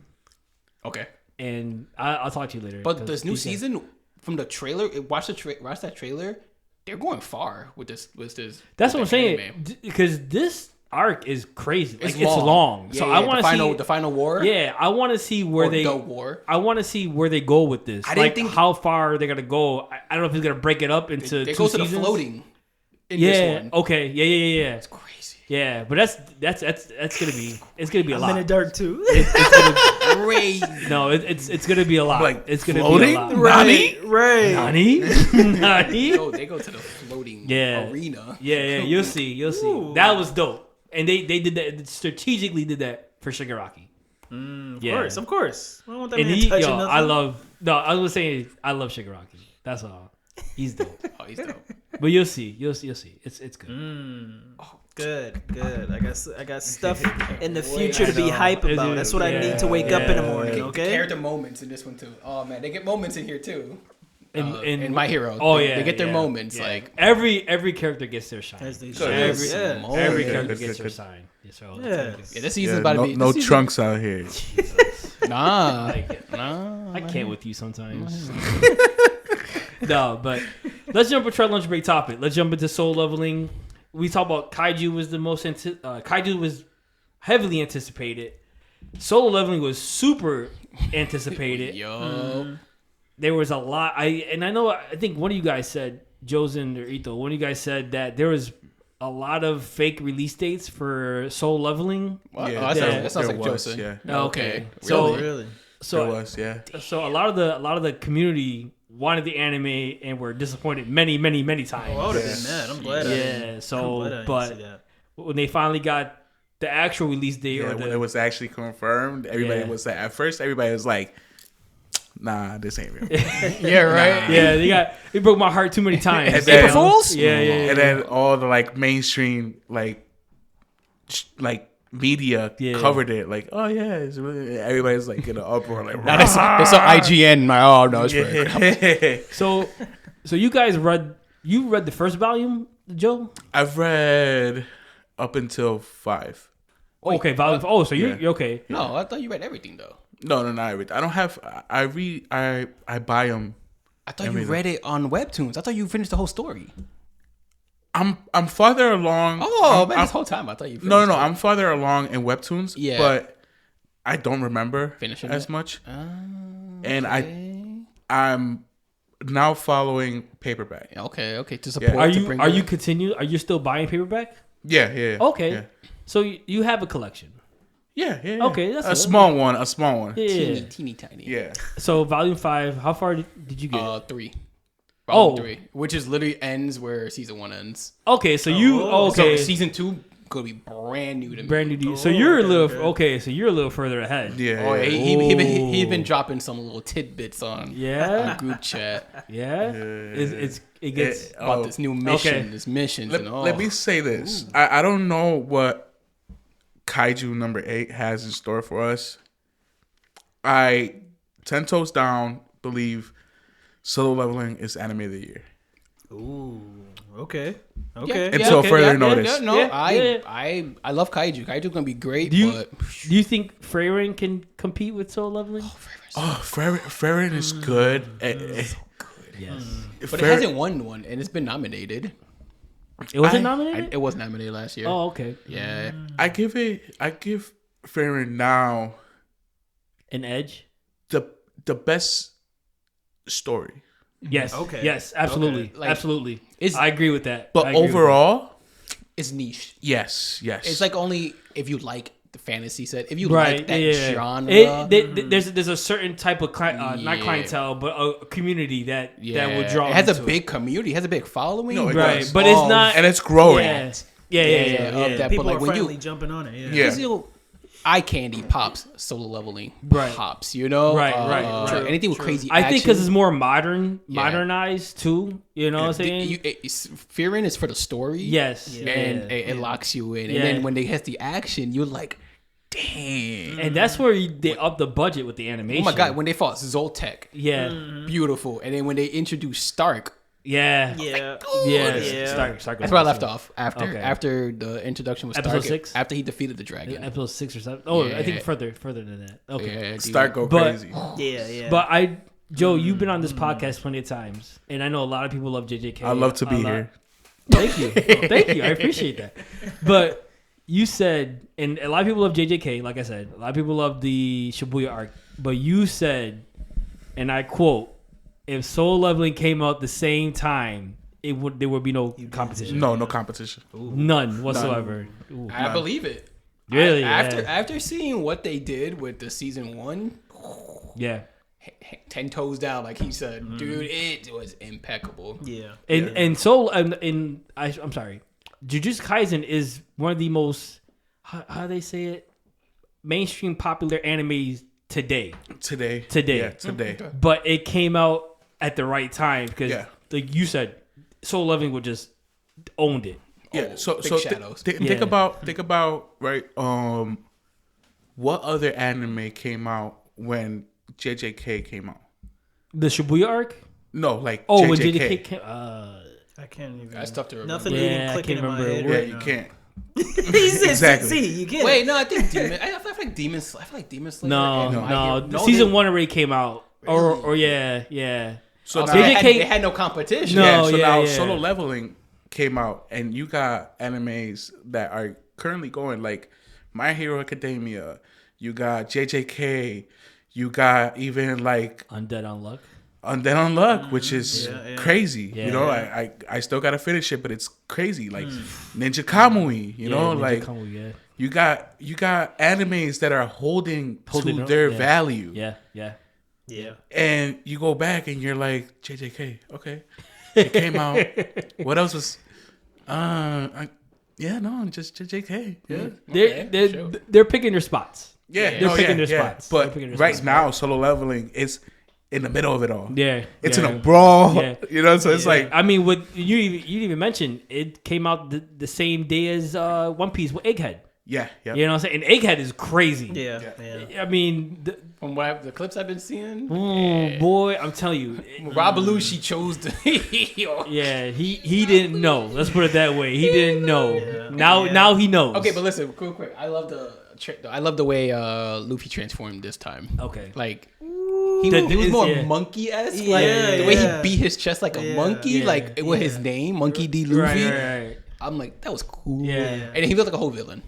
okay. and I'll talk to you later. But 'cause this new he said- season from the trailer, watch that trailer. They're going far with this. That's with what I'm the saying. anime. Because this arc is crazy. Like, It's it's long. Yeah, So yeah, I want to see the final war. Yeah, I want to see where Or they. the war. I want to see where they go with this. I didn't like think- how far they're gonna go. I don't know if he's gonna break it up into They two go to the seasons. floating. In Yeah. this one. Okay. Yeah. It's crazy. Yeah. But that's gonna be. It's gonna be a I'm lot. in the dark too. Crazy. No, it's gonna be a lot. Like, it's gonna floating? be a lot. right, right. Nani? Nani? They go to the floating Yeah. arena. Yeah. You'll see. Ooh. That was dope. And they did that strategically. Did that for Shigaraki. Of course. I don't want that And man he, touching yo, nothing. I was saying I love Shigaraki. That's all. He's dope. Oh, he's dope. But you'll see. It's good. Good. I got stuff in the Boy, future to I be know. hype Is about. it? That's what I Yeah, need to wake up in the yeah. morning. The Okay. character moments in this one too. Oh man, they get moments in here too. And In My Hero. Oh they, yeah, they get their yeah, moments. yeah. Like every character gets their shine. As they So should. Every Yeah. every Yeah, character good, gets good, their good. shine. Yeah, so Yeah. yeah, this season's Yeah, about to no be no this season- trunks out here. Nah, I can't with you sometimes. No, but let's jump into our lunch break topic. Let's jump into soul leveling. We talk about Kaiju was the most Kaiju was heavily anticipated. Solo leveling was super anticipated. Yo, There was a lot. I think one of you guys said, Joesen or Ito, one of you guys said that there was a lot of fake release dates for soul leveling. what? Yeah, Oh, that sounds there like was, Joesen. yeah. Okay. So So Really? so There was, yeah. so a lot of the community wanted the anime and were disappointed many times. Oh, I would have been mad. I'm glad. I didn't- Yeah, I'm so glad I didn't but see that. when they finally got the actual release date Yeah, or when the it was actually confirmed, everybody Yeah. was like, at first, everybody was like, nah, this ain't real. Yeah, right. Yeah, they broke my heart too many times. And then- April Fools? Yeah. And then all the like mainstream like media covered it. Like, oh yeah, it's really, everybody's like in an uproar. Like, Now it's on IGN. Like, oh no, it's fake. So you guys read the first volume, Joe? I've read up until 5. Okay, volume. Oh, so you're okay. No, I thought you read everything though. No, not everything. I don't have. I read. I buy them. I thought you read it on Webtoons. I thought you finished the whole story. I'm farther along. Oh man, this whole time I thought you finished No. I'm farther along in Webtoons. Yeah. But I don't remember Finishing as it? much. And I'm now following paperback. Okay. To support. Are you still buying paperback? Yeah. Okay. Yeah. So you have a collection. Yeah. Okay, that's a good. small one. Yeah. teeny tiny. Yeah. So volume 5, how far did you get? 3. Oh. 3, which is literally ends where season 1 ends. Okay, so you okay? So season 2 gonna be brand new to me. Brand new to you. So you're a little okay. So you're a little further ahead. Yeah. Oh, yeah, he's been dropping some little tidbits on Yeah. group chat Yeah. It gets about this new mission, Okay. this missions and all. Let me say this. I don't know what Kaiju number 8 has in store for us. I 10 toes down believe Solo Leveling is anime of the year. Ooh. Okay. Until further notice. I love Kaiju. Kaiju's gonna be great. Do you but do you think Freyrin can compete with Soul Leveling? Oh, Farron is good. Yes. but it hasn't won one, and it's been nominated. It wasn't nominated. It was nominated last year. Oh, okay. Yeah. I give Farron now An edge. the best story. Yes. Okay. Yes. Absolutely. Okay. Like, absolutely. it's- I agree with that. But I agree with overall, It's niche. yes. It's like only if you like the fantasy set, if you that. Right. like that yeah. genre. There's a certain type of not Yeah. clientele, but a community that will draw. It has a into big community. It has a big following. No, it Right, does. but it's not. and it's growing. Yeah. of Yeah. that. People But like are when finally you jumping on it. Yeah. Because eye candy pops, Solo Leveling Right. pops, you know? Right. True, anything with crazy I think because action. it's more modernized too. You know what I'm saying? Fearing is for the story. Yes. And it locks you in. Yeah. And then when they hit the action, you're like, dang. And that's where they up the budget with the animation. Oh my God, when they fought Zoltek, Yeah. beautiful. And then when they introduced Stark, Yeah. Yeah. Stark that's where I left off. After Okay. after the introduction was Episode Stark, 6? after he defeated the dragon. Episode 6 or 7. Oh, I think Yeah. further than that. Okay. Yeah, dude. Start go But- crazy. Yeah. But Joe, you've been on this podcast plenty of times, and I know a lot of people love JJK. I love to be here. Thank you. Thank you. I appreciate that. But you said, and a lot of people love JJK, like I said, a lot of people love the Shibuya arc, but you said, and I quote, if Soul Leveling came out the same time, there would be no competition. No competition. None whatsoever. Ooh. I believe it. Really? After seeing what they did with the season 1, Yeah. 10 toes down, like he said, dude, it was impeccable. Yeah. And I'm sorry, Jujutsu Kaisen is one of the most how they say it mainstream popular animes today. Today. Today. Yeah, today. But it came out at the right time because, like you said, Soul Leveling would just owned it. Yeah. So Big shadows. think about right. What other anime came out when JJK came out? The Shibuya arc. No, like Oh, JJK. when JJK came. I can't even. That's tough to remember. Nothing Yeah, even I clicking can't in my remember head. what- Yeah, right you now. can't. He said, Exactly. See, you get Wait, it. no, I think Demon. I feel like Demon Slayer. No, and My Hero- season 1 already came out. Or yeah. So now, They JJK had no competition. No. so yeah, now yeah. Solo Leveling came out, and you got animes that are currently going like My Hero Academia. You got JJK. You got even like Undead Unluck. Undead Unluck, which is Yeah. crazy. Yeah. You know, I still gotta finish it, but it's crazy. Like Ninja Kamui, you know, Ninja like Kamui, yeah. you got animes that are holding to up, their yeah. value. Yeah. Yeah. And you go back and you're like, JJK, okay. It came out. What else was just JJK. Yeah. They're picking their spots. Yeah, They're picking their spots. They're But picking their right spots. now, Solo Leveling is in the middle of it all. Yeah, It's yeah. in a brawl. Yeah. You know, so it's like I mean, what you didn't even mention, it came out the same day as One Piece with Egghead. yeah. You know what I'm saying? And Egghead is crazy. Yeah. I mean, From what the clips I've been seeing, boy, I'm telling you, Rob Belushi chose to. yeah, he didn't know. Let's put it that way. He didn't know. Now he knows. Okay, but listen, real quick. I love the way Luffy transformed this time. Okay. Like he was more monkey-esque. Like the way he beat his chest like a monkey, like with his name, Monkey D. Luffy. Right. I'm like, that was cool. Yeah. And he looked like a whole villain.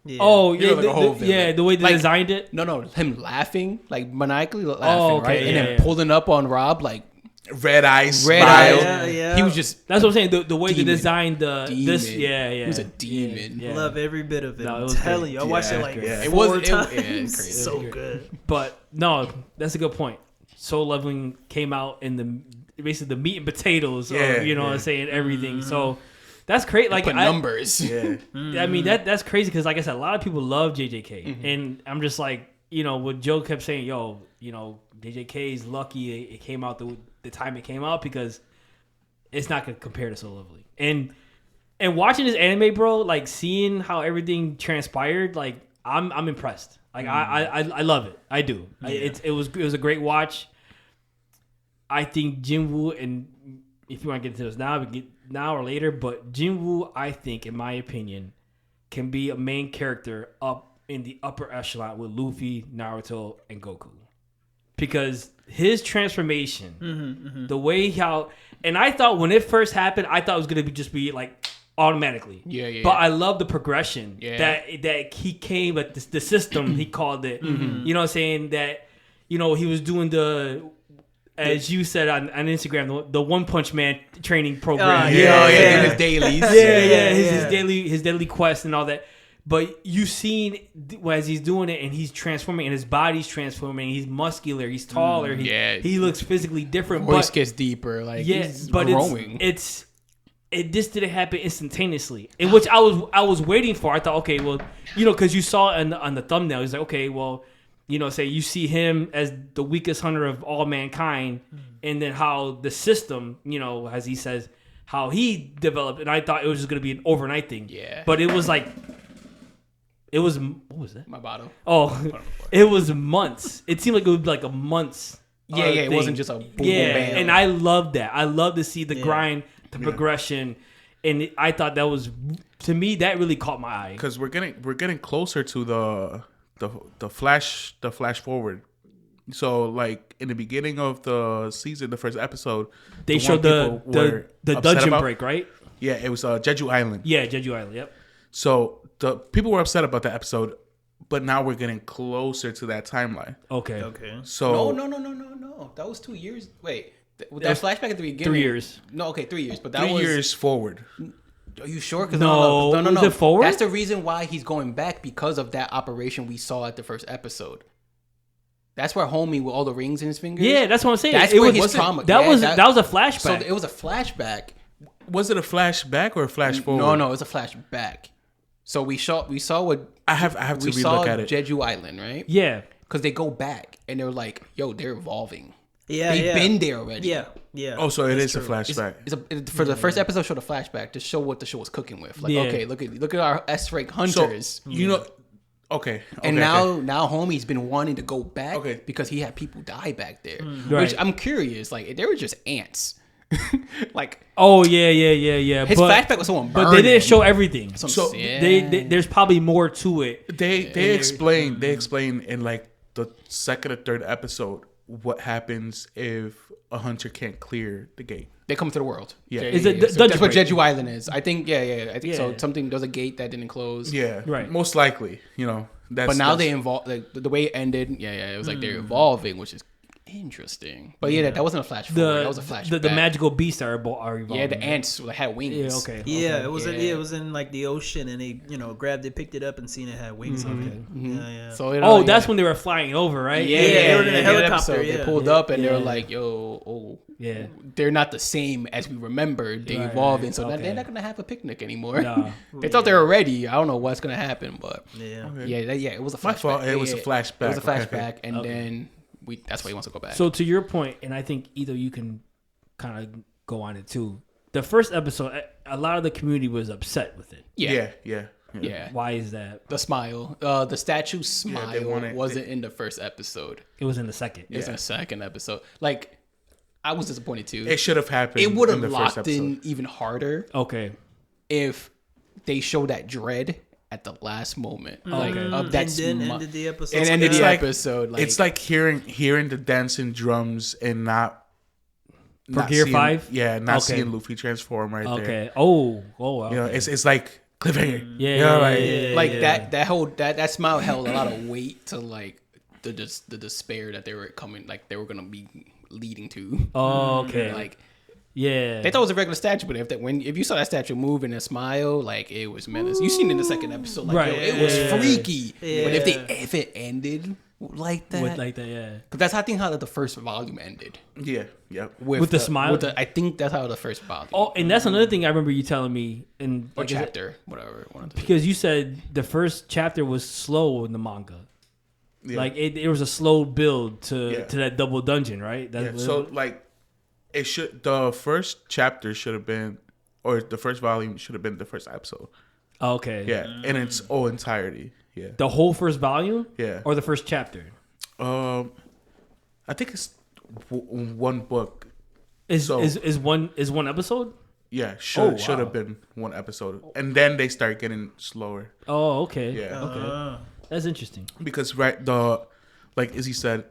Yeah. Oh He yeah, looked like a whole villain. the way they Like, designed it. No, him laughing, like maniacally laughing, okay, right? And yeah, then pulling up on Rob, like red eyes, red smile. eyes. Yeah. He was just That's what I'm saying. The way Demon. they designed this, Demon. He was a demon. Yeah. Love every bit of it. No, it I'm was telling great. you, I watched Yeah, it like yeah. It was- four it- times. yeah, it's crazy. So It was good. But no, that's a good point. Soul Leveling came out in the basically the meat and potatoes Yeah, of, you know what I'm saying, everything. So that's great. Like put numbers. Yeah. I mean that's crazy because like I said, a lot of people love JJK, and I'm just like, you know, what Joe kept saying, yo, you know, JJK is lucky it came out the time it came out because it's not gonna compare to Soul Leveling. And watching this anime, bro, like seeing how everything transpired, like I'm impressed. Like I love it. I do. Yeah. It was a great watch. I think Jin-woo, and if you want to get into this now, we get now or later, but Jin-woo, I think, in my opinion, can be a main character up in the upper echelon with Luffy, Naruto, and Goku. Because his transformation, the way how, and I thought when it first happened, I thought it was going to just be like automatically. Yeah. But I love the progression Yeah. that he came, but the system, he called it. You know what I'm saying? That, you know, he was doing as you said on Instagram, the One Punch Man training program. His dailies. His daily quest and all that. But you seen as he's doing it and he's transforming and his body's transforming. He's muscular. He's taller. He looks physically different. Voice but gets deeper. Like he's but growing. It just didn't happen instantaneously, in which I was waiting for. I thought, okay, well, you know, because you saw on the thumbnail, he's like, okay, well, you know, say you see him as the weakest hunter of all mankind, and then how the system, you know, as he says, how he developed, and I thought it was just gonna be an overnight thing. Yeah. But it was like, what was that? My bottle. Oh, it was months. It seemed like it would be like a months. Yeah. It thing. wasn't just a boom, bam. And I love that. I love to see the grind, the progression, and I thought that was, to me, that really caught my eye. Because we're getting closer to the flash forward. So like in the beginning of the season, the first episode, They showed the dungeon break, right? Yeah, it was Jeju Island. Yeah, Jeju Island. Yep. So the people were upset about the episode, but now we're getting closer to that timeline. Okay. So No. That was 2 years. Wait, that flashback at the beginning. 3 years. No, okay, 3 years. But that 3 was years forward. Are you sure? Cause No. Is it forward? That's the reason why he's going back, because of that operation we saw at the first episode. That's where homie with all the rings in his fingers. Yeah, that's what I'm saying. That's it where was, his trauma. That was that a flashback. So it was a flashback. Was it a flashback or a flash forward? No, it was a flashback. So we saw what I have to we relook saw at it. Jeju Island, right? Yeah. Because they go back and they're like, yo, they're evolving. Yeah, They've been there already. Yeah. Oh, so it is That's a true. flashback. For the first episode, showed a flashback to show what the show was cooking with. Like, Yeah. okay, look at our S-rank So hunters. you know, okay. And okay. now homie's been wanting to go back Okay. because he had people die back there. Which Right. I'm curious, like they were just ants. Like Oh yeah. his flashback was someone but burning. they didn't show everything. So They there's probably more to it. They explain in like the second or third episode what happens if a hunter can't clear the gate. They come to the world. Yeah. Is it So dungeon that's what break? Jeju Island is. I think. I think so. Yeah. Something. There's a gate that didn't close. Yeah, Right. Most likely, you know. But now they involve the way it ended. Yeah. It was like they're evolving, which is interesting. But yeah, that wasn't a flash forward. That was a flash. the magical beasts are evolving. Yeah, the ants had wings. Yeah, okay. Yeah, it was in like the ocean, and they grabbed it, picked it up, and seen it had wings on it. Yeah. So Oh, that's when they were flying over, right? Yeah, they were in a that helicopter, episode, yeah. They pulled up and they Yeah. were like, "Yo, Yeah. they're not the same as we remembered. They Right, evolving, so okay. they're not gonna have a picnic anymore." Nah. They thought they were ready. I don't know what's gonna happen, but Yeah. it was a flashback. My fault. It was a flashback. It was a Okay. flashback, and then that's why he wants to go back. So to your point, and I think either you can kind of go on it too. The first episode, a lot of the community was upset with it. Yeah. Why is that? The smile, the statue smile wanted- wasn't in the first episode. It was in the second. It's in the second episode. Like, I was disappointed too. It should have happened. It would have in the first locked in episode. even harder Okay. if they showed that dread at the last moment, like Okay. of that And then smi- ended the episode. and ended It's the like- episode. Like, It's like hearing the dancing drums and not Gear seeing, 5? Yeah, not Okay. seeing Luffy transform right there. Okay. Oh. Wow. You know, it's like cliffhanger. Yeah, You know, yeah, like, yeah. like that whole that smile held a lot of weight to like the despair that they were gonna be leading to. Oh, okay. Like, yeah. they thought it was a regular statue, but if you saw that statue move and smile, like, it was menace. You seen it in the second episode, like, Right, yo, it was yeah. freaky. Yeah. But if it ended like that, with like that, yeah. because that's I think how the first volume ended. yeah, yep. With the smile? I think that's how the first volume. Oh, and that's another thing I remember you telling me, and or like, is it- chapter, whatever. One of the two. because you said the first chapter was slow in the manga. Yeah. Like it was a slow build Yeah. to that double dungeon, right? Yeah, so like the first chapter should have been, or the first volume should have been the first episode. okay. Yeah, in its whole entirety. Yeah, The whole first volume? Yeah. Or the first chapter? I think it's one book. Is So- is one episode? Yeah, Oh, should wow. have been one episode, and then they start getting slower. Oh, okay. Yeah. Okay. That's interesting. Because like Izzy said,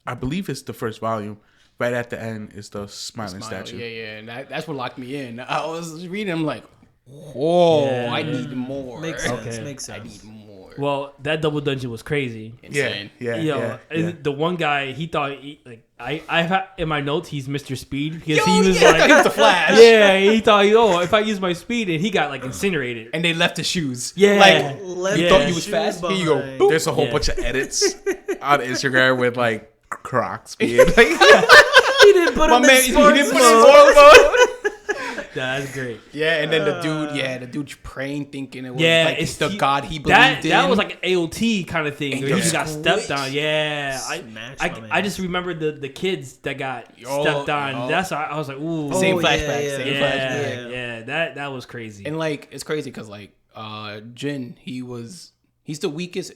I believe it's the first volume. Right at the end is the smiling statue. Yeah, and that's what locked me in. I was reading, I'm like, whoa, Yeah. I need more. Makes sense. Okay. Makes I sense. need more. Well, that double dungeon was crazy. Insane. Yeah, Yo, yeah. and the one guy he thought like I've had in my notes he's Mr. Speed because Yo, he was yeah, I like thought he was the Flash. Yeah, he thought if I use my speed and he got like incinerated. And they left the shoes. Yeah. Like, Left You the thought you was shoes fast? Here you go. behind. Boop. There's a whole Yeah. bunch of edits on Instagram with like Crocs being like, He didn't put my him man, in he sports didn't put mode. his mode. Yeah, that's great. Yeah, and then the dude praying, thinking it was Yeah, like it's the God he that believed in. that was like an AOT kind of thing. And Where he yo, just got stepped squish. on. Yeah, Smash my man. I just remember the kids that got Yo, stepped on. yo. That's why I was like, ooh, Same Oh, flashback, yeah, same yeah. flashback. yeah. That was crazy. And like it's crazy because like Jin, he's the weakest,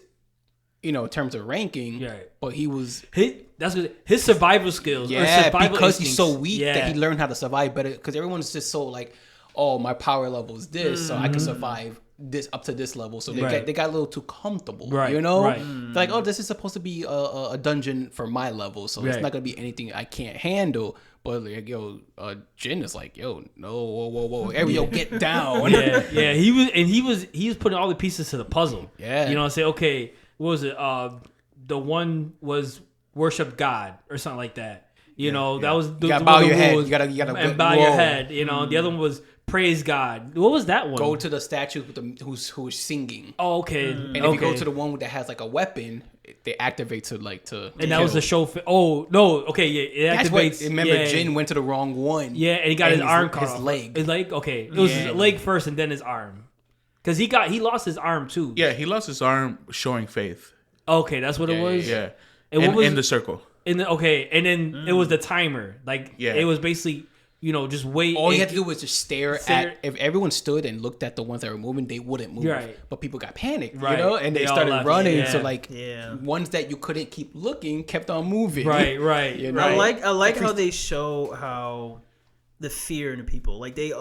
in terms of ranking. Yeah. But he was His survival skills. or survival because he's so instincts. weak Yeah. that he learned how to survive better. Because everyone's just so like, oh, my power level is this, so I can survive this up to this level. So Right. they got a little too comfortable, Right, you know? right. They're like, oh, this is supposed to be a dungeon for my level, so it's Right. not gonna be anything I can't handle. But like, yo, Jin is like, yo, no, whoa, yo, get down. yeah. He was putting all the pieces to the puzzle. Yeah. You know, say, okay, what was it? The one was worship God or something like that. You know, that was the gotta one bow of the your head. rules. You gotta and bow your whoa. head. You know, the other one was praise God. What was that one? Go to the statue with who's singing. Oh, okay. And if you go to the one that has like a weapon, they activate to and that was the show. Oh no, okay, yeah, it That's activates. what, remember, yeah, Jin went to the wrong one. Yeah, and he got his arm cut his off. leg. His leg. Okay, it was Yeah. his leg first, and then his arm. Because he lost his arm too. yeah, he lost his arm showing faith. Okay, that's what it was. Yeah, And what was in the circle. and then, okay, and then it was the timer. Like Yeah. it was basically just wait. All you had to do was just stare Stare- at. If everyone stood and looked at the ones that were moving, they wouldn't move. Right. But people got panicked, Right. and they They all started left. running. Yeah. So like, Yeah. ones that you couldn't keep looking kept on moving. Right. You know? I like how they show how the fear in the people, like they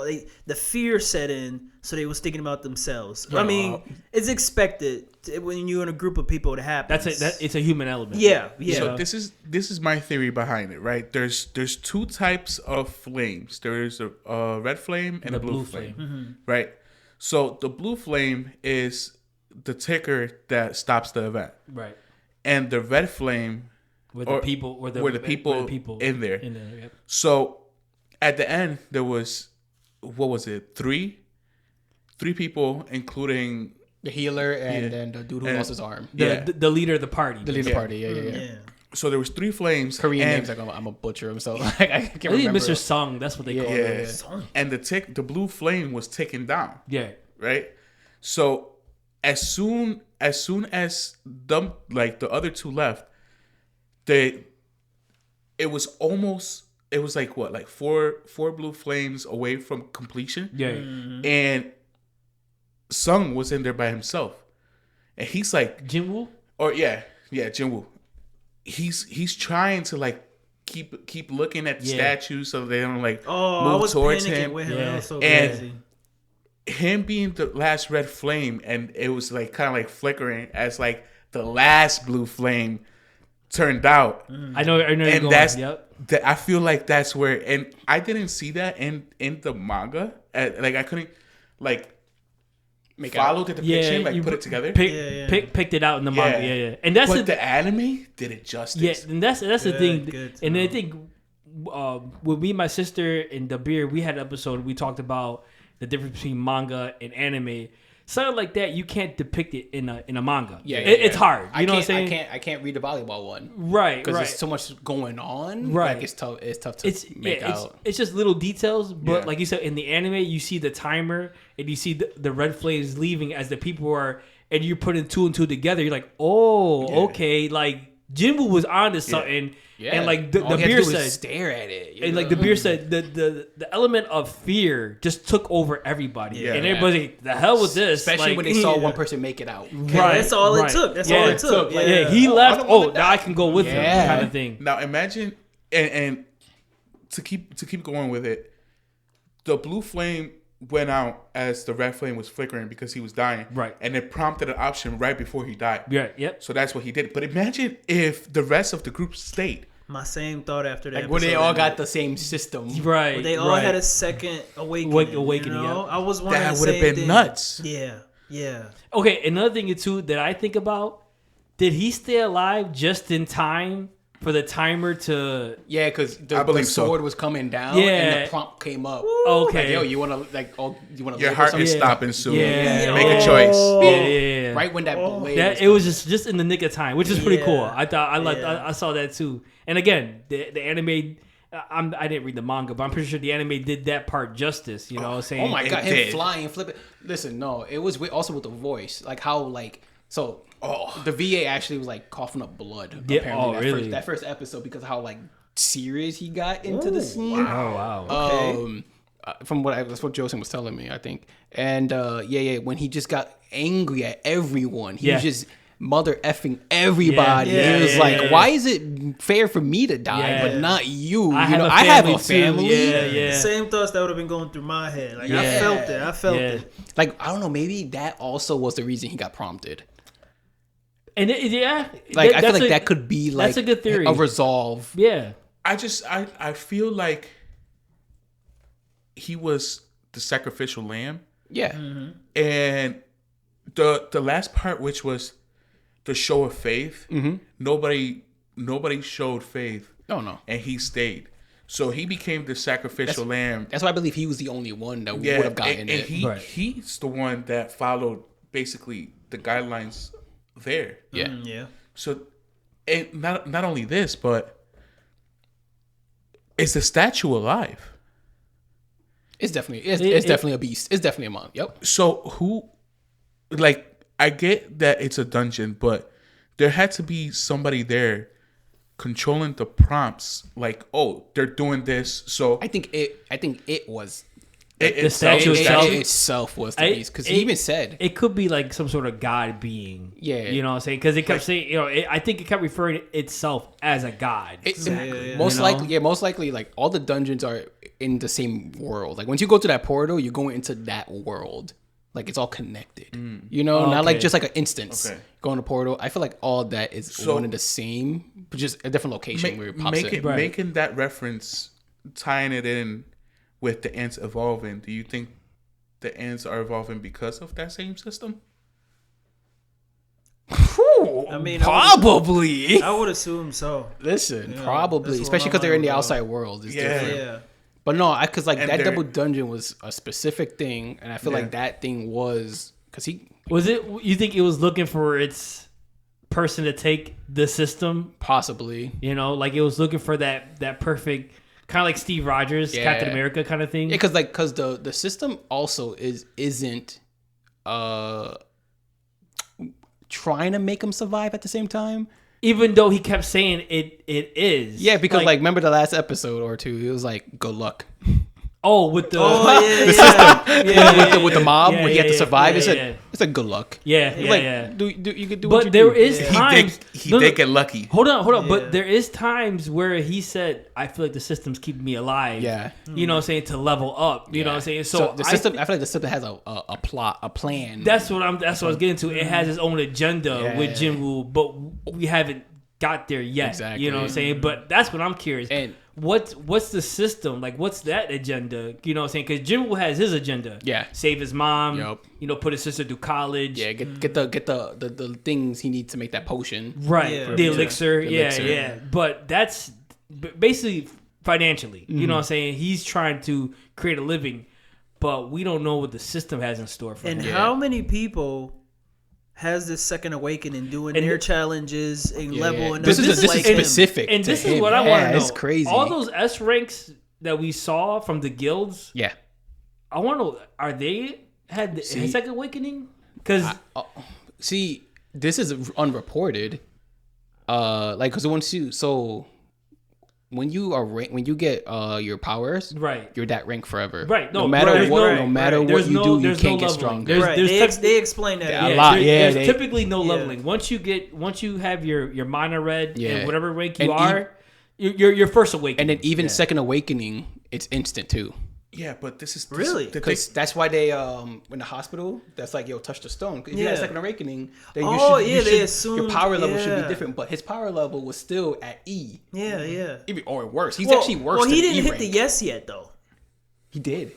the fear set in, so they was thinking about themselves. I mean, it's expected when you're in a group of people to happen. It's a human element. Yeah. So this is my theory behind it, right? There's two types of flames. There's a red flame and The a blue blue flame, flame. right? So the blue flame is the ticker that stops the event, Right. and the red flame Where or- the people where the people in there. Yep. So at the end there was, what was it, three people, including The healer and Yeah. then the dude who And- lost his arm. Yeah. The leader of the party. The leader Yeah. party. Yeah. Yeah. so there was three flames. Korean and, names like I'm a butcher him, so like, I can't I think remember. Mr. Sung. That's what they call Yeah, it. and the blue flame was ticking down. Yeah. Right? So as soon as them, like the other two left, it was almost. It was like what, like four blue flames away from completion. Yeah. And Sung was in there by himself, and he's like Jin-woo? or yeah, Jin-woo. He's trying to like keep looking at the statue so they don't like I move was towards panicking him. with him. That was so And crazy. him being the last red flame, and it was like kind of like flickering as like the last blue flame turned out. I know. You're And going. that's Yep. I feel like that's where, and I didn't see that in the manga. Like I couldn't like follow the depiction, like you put it together. Picked it out in the manga. Yeah. And that's but the anime did it justice. Yeah, and that's the thing. good to And know. I think with me, my sister, and Dabir, we had an episode. We talked about the difference between manga and anime. Something like that, you can't depict it in a manga. It's hard. You know what I'm saying? I can't read the volleyball one. Right, Because right. there's so much going on. Right. Like it's tough to make out. It's just little details, but Yeah. like you said, in the anime, you see the timer and you see the red flames leaving as the people are, and you're putting two and two together. You're like, oh, okay, like Jinwoo was onto something, and like the All he had to beer do was said, stare at it. and like the beer said, the element of fear just took over everybody, Yeah. and everybody's like, the hell with this, especially like, when they saw one person make it out. right, That's all right. it took. That's Yeah. all it took. Yeah, he left. I don't wanna Now I can go with him, Yeah. kind of thing. Now imagine, and to keep going with it, the blue flame went out as the red flame was flickering because he was dying. Right. And it prompted an option right before he died. Yeah, yep. So that's what he did. But imagine if the rest of the group stayed. My same thought after that. Like when they all got the same system. Right. They all right. had a second awakening. Awakening, You know? yeah. I was wondering. That the would have same been thing. nuts. Yeah. Okay, another thing too that I think about: did he stay alive just in time for the timer to? Yeah, because I the believe so. sword was coming down, Yeah. and the prompt came up. Okay. Like, yo, you wanna you wanna Your live or heart something? is Yeah. stopping soon. Yeah. Make a choice. Yeah. Right when that blade That was it was just in the nick of time, which is pretty cool. Yeah. I thought I liked. Yeah. I saw that too. And again, the anime. I didn't read the manga, but I'm pretty sure the anime did that part justice. You know what I'm saying? oh my god, It him did. flying, flipping. Listen, no, it was also with the voice, like how like so. The VA actually was like coughing up blood. Yeah, Apparently, really? that first episode because of how like serious he got into the scene. Oh wow. From that's what Joesen was telling me, I think. And when he just got angry at everyone, he was just mother effing everybody. Yeah, It was yeah, like, yeah. why is it fair for me to die, Yeah. but not you? I You have know, a I have a family too. family. Yeah. Same thoughts that would have been going through my head. Like I Yeah. felt it. I felt Yeah. it. Like I don't know, maybe that also was the reason he got prompted. And Like I feel that's like a- that could be like that's a good theory. a resolve. Yeah. I feel like he was the sacrificial lamb. Yeah. And the last part, which was the show of faith, nobody showed faith. No. And he stayed. So he became the sacrificial lamb. That's why I believe he was the only one that Yeah, would have gotten and it. he's the one that followed basically the guidelines there. Yeah. Yeah. So, and not only this, but is the statue alive? It's definitely It- definitely a beast. It's definitely a mom. Yep. So who, like, I get that it's a dungeon, but there had to be somebody there controlling the prompts. Like, oh, they're doing this, so I think it was the statue itself was the I- beast because it- he even said It could be like some sort of god being. Yeah. You know what I'm saying? Because it kept saying, I think it kept referring to itself as a god. most You likely most likely like all the dungeons are in the same world. Like once you go to that portal, you're going into that world. Like it's all connected. You know, not like Okay. just like an instance. Okay. Going to portal. I feel like all that is So- one and the same, but just a different location where it pops in. Right. making that reference, tying it in with the ants evolving. Do you think the ants are evolving because of that same system? I mean, Probably. I would assume so. Listen, Yeah, probably, that's where especially my because they're in mind the would go. outside world. It's Yeah. different. Yeah. But no, because like And that they're- double dungeon was a specific thing, and I feel Yeah. like that thing was because he Was it? You think it was looking for its person to take the system? possibly. You know, like it was looking for that perfect kind of like Steve Rogers, Yeah. Captain America kind of thing. Yeah, because the system also isn't trying to make him survive at the same time. Even though he kept saying it is. Yeah, because like remember the last episode or two, it was like good luck. Oh, with the the system, with the mob where he had to survive. It's a good luck. Yeah. Do you could do. But what you there do. is times he did get lucky. Hold on. But there is times where he said, "I feel like the system's keeping me alive." Yeah, you know what I'm saying, to level up. You know what I'm saying. So the system, I feel like the system has a plot, a plan. That's what I was getting to. It has its own agenda with Jin-woo, but we haven't got there yet. Exactly. You know what I'm saying. But that's what I'm curious. And what's the system like? What's that agenda? You know what I'm saying? Because Jin-woo has his agenda. Yeah, save his mom. Yep. You know, put his sister through college. Yeah, get the things he needs to make that potion. Right. Yeah. The elixir. The Yeah. elixir. But that's basically financially. You know what I'm saying? He's trying to create a living, but we don't know what the system has in store for him. And how many people has this second awakening doing their challenges and leveling this up? Is like specific. And this to is him. what I want to know. It's crazy. All those S ranks that we saw from the guilds. Yeah. I want to know, are they had the second awakening? Because see, this is unreported. Because when you get your powers, right, you're that rank forever. Right. No matter what you do, you can't get stronger. They explain that a lot. There's typically no leveling. Once you have your mana red and whatever rank you are, you're first awakening. And then even second awakening, it's instant too. Yeah, but this is really because that's why they in the hospital that's like touch the stone. If you had a second awakening, then they assume your power level should be different. But his power level was still at E. Yeah. Or worse. He's actually worse. Well, he than didn't E hit rank. the yes yet though. He did.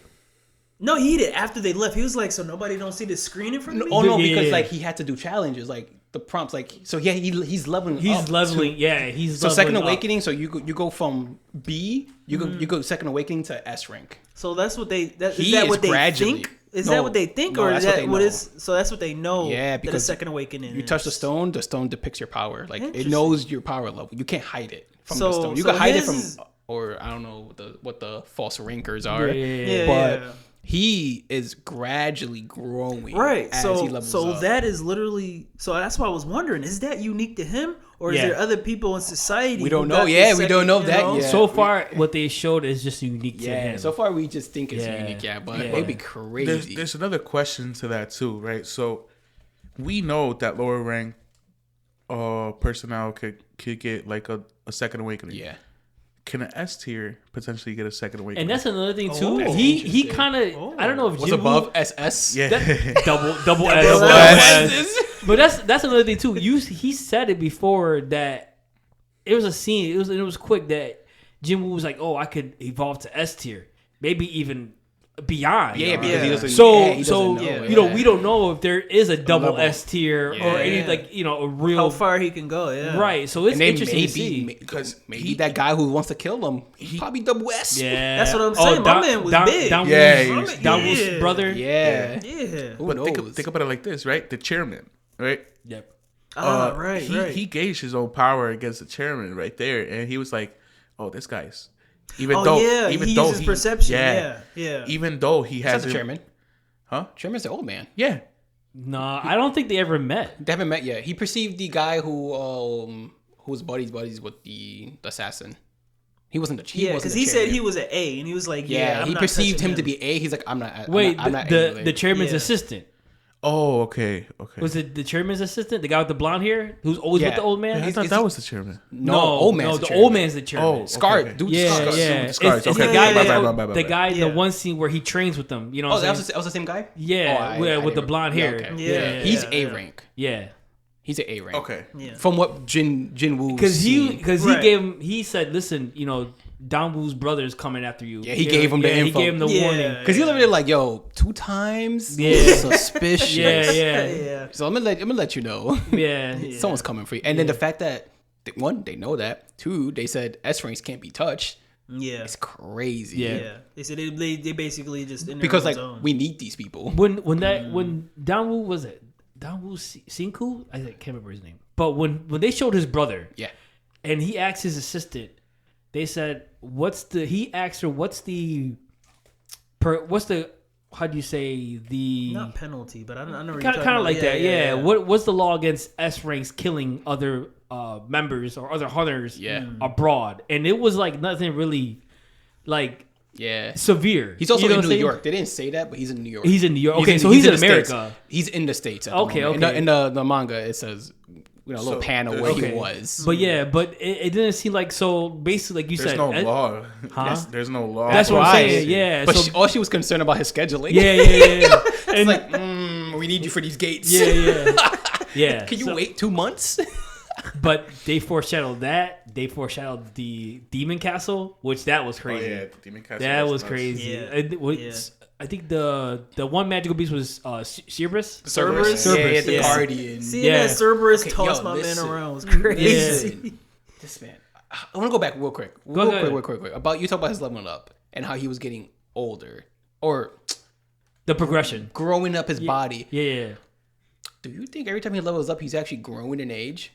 No, he did after they left. He was like, so nobody don't see the screen in front of me. Oh no, because like he had to do challenges like. The prompts he's leveling. He's leveling. He's so leveling second up. awakening. So you go from B. You go second awakening to S rank. So that's what they. Is He that is what they gradually- think? Is No, that what they think, no, or that's is what that they what know. is? So that's what they know. Yeah, that a because second awakening. You touch the stone depicts your power. Like it Interesting. knows your power level. You can't hide it from the So- stone. You so can hide it from, his- or I don't know what the false rankers are. Yeah. But he is gradually growing. Right. As So he levels so up. that is literally. So that's why I was wondering: is that unique to him, or is there other people in society? We don't who know. got this Yeah, we second, don't know you that yet. So far, what they showed is just unique to him. So far we just think it's unique. Yeah, but it'd be crazy. There's another question to that too, right? So we know that lower rank personnel could get like a second awakening. Yeah. Can an S tier potentially get a second awakening? And that's another thing too. Oh, He kind of I don't know if What's Jin-woo, above SS? yeah. double S. S. But that's another thing too. He said it before that it was a scene. It was quick that Jin-woo was like, "Oh, I could evolve to S tier, maybe even beyond." Yeah, because he doesn't. So he doesn't know. we don't know if there is a double level. S tier or any a real How far he can go? Yeah. right. So it's And then interesting to see. because maybe that guy who wants to kill him, he probably double S. Yeah, That's what I'm saying. My man was big. Yeah, he was- Dawo's brother. Yeah. Yeah. Who But knows? think about it like this, right? The chairman, right? Yep. Right. He gauged his own power against the chairman right there, and he was like, "Oh, this guy's." Even he uses perception. Yeah. Even though he That's has the chairman. Huh? Chairman's the old man. Yeah. No, I don't think they ever met. They haven't met yet. He perceived the guy who was buddies with the assassin. He wasn't the chief. Yeah, because he said he was an A, and he was like, Yeah, I'm he not perceived touching him to be A. He's like, I'm not. Wait, I'm not the chairman's Yeah. assistant. Oh, okay. Was it the chairman's assistant, the guy with the blonde hair, who's always with the old man? I thought is that he- was the chairman. No, old man's the old man's the chairman. Oh, Scar, okay. dude. Yeah, Scar. yeah. Scars, It's okay. the guy, My that, bad. the guy in Yeah. the one scene where he trains with them. You know Oh, what I'm that saying? was the same guy. Yeah, Oh, with the blonde hair. okay. Yeah. He's A rank. Yeah, He's an A rank. Okay. Yeah. From what Jin-Woo because Right. he said, listen, Dongwoo's brother is coming after you. Yeah, he gave him the He info. gave him the warning. Because he literally like, yo, 2 times. Yeah. Suspicious. Yeah. So I'm gonna let you know. Yeah. Someone's coming for you. And then the fact that one, they know that. 2, they said S ranks can't be touched. Yeah. It's crazy. Yeah. They said they basically just in their Because own like zone. we need these people. When Dongwoo was it Dongwoo Sinku? I can't remember his name. But when they showed his brother, Yeah. and he asked his assistant, they said, he asked her, what's the how do you say the not penalty, but I know kind of like that. Yeah. yeah. What's the law against S ranks killing other members or other hunters Yeah. abroad, and it was like nothing really like Yeah. severe. He's also You know in what I'm New saying? York. They didn't say that, but he's in New York. He's in New York. Okay, so he's in the States. America. He's in the States at the Okay, moment. okay. In the manga, it says a little So, panel where okay. he was. But yeah, but it didn't seem like so. Basically, like you There's said, no law. Huh? Yes, there's no law. That's what I'm Right. saying. Yeah, But so, all she was concerned about his scheduling. yeah. It's like, we need you for these gates. Yeah. Can you So- wait 2 months? But they foreshadowed that. They foreshadowed the Demon Castle, which that was Oh, crazy. yeah, the Demon Castle That was nuts. crazy. Yeah. I think the one magical beast was Cerberus. Cerberus? Yeah, the yeah. Guardian. Seeing Yeah. that Cerberus Okay, toss yo, my listen. man around was crazy. Listen, this man. I want to go back real quick. Real quick. About you talk about his leveling up and how he was getting older or The progression. growing up his body. Yeah. Do you think every time he levels up, he's actually growing in age?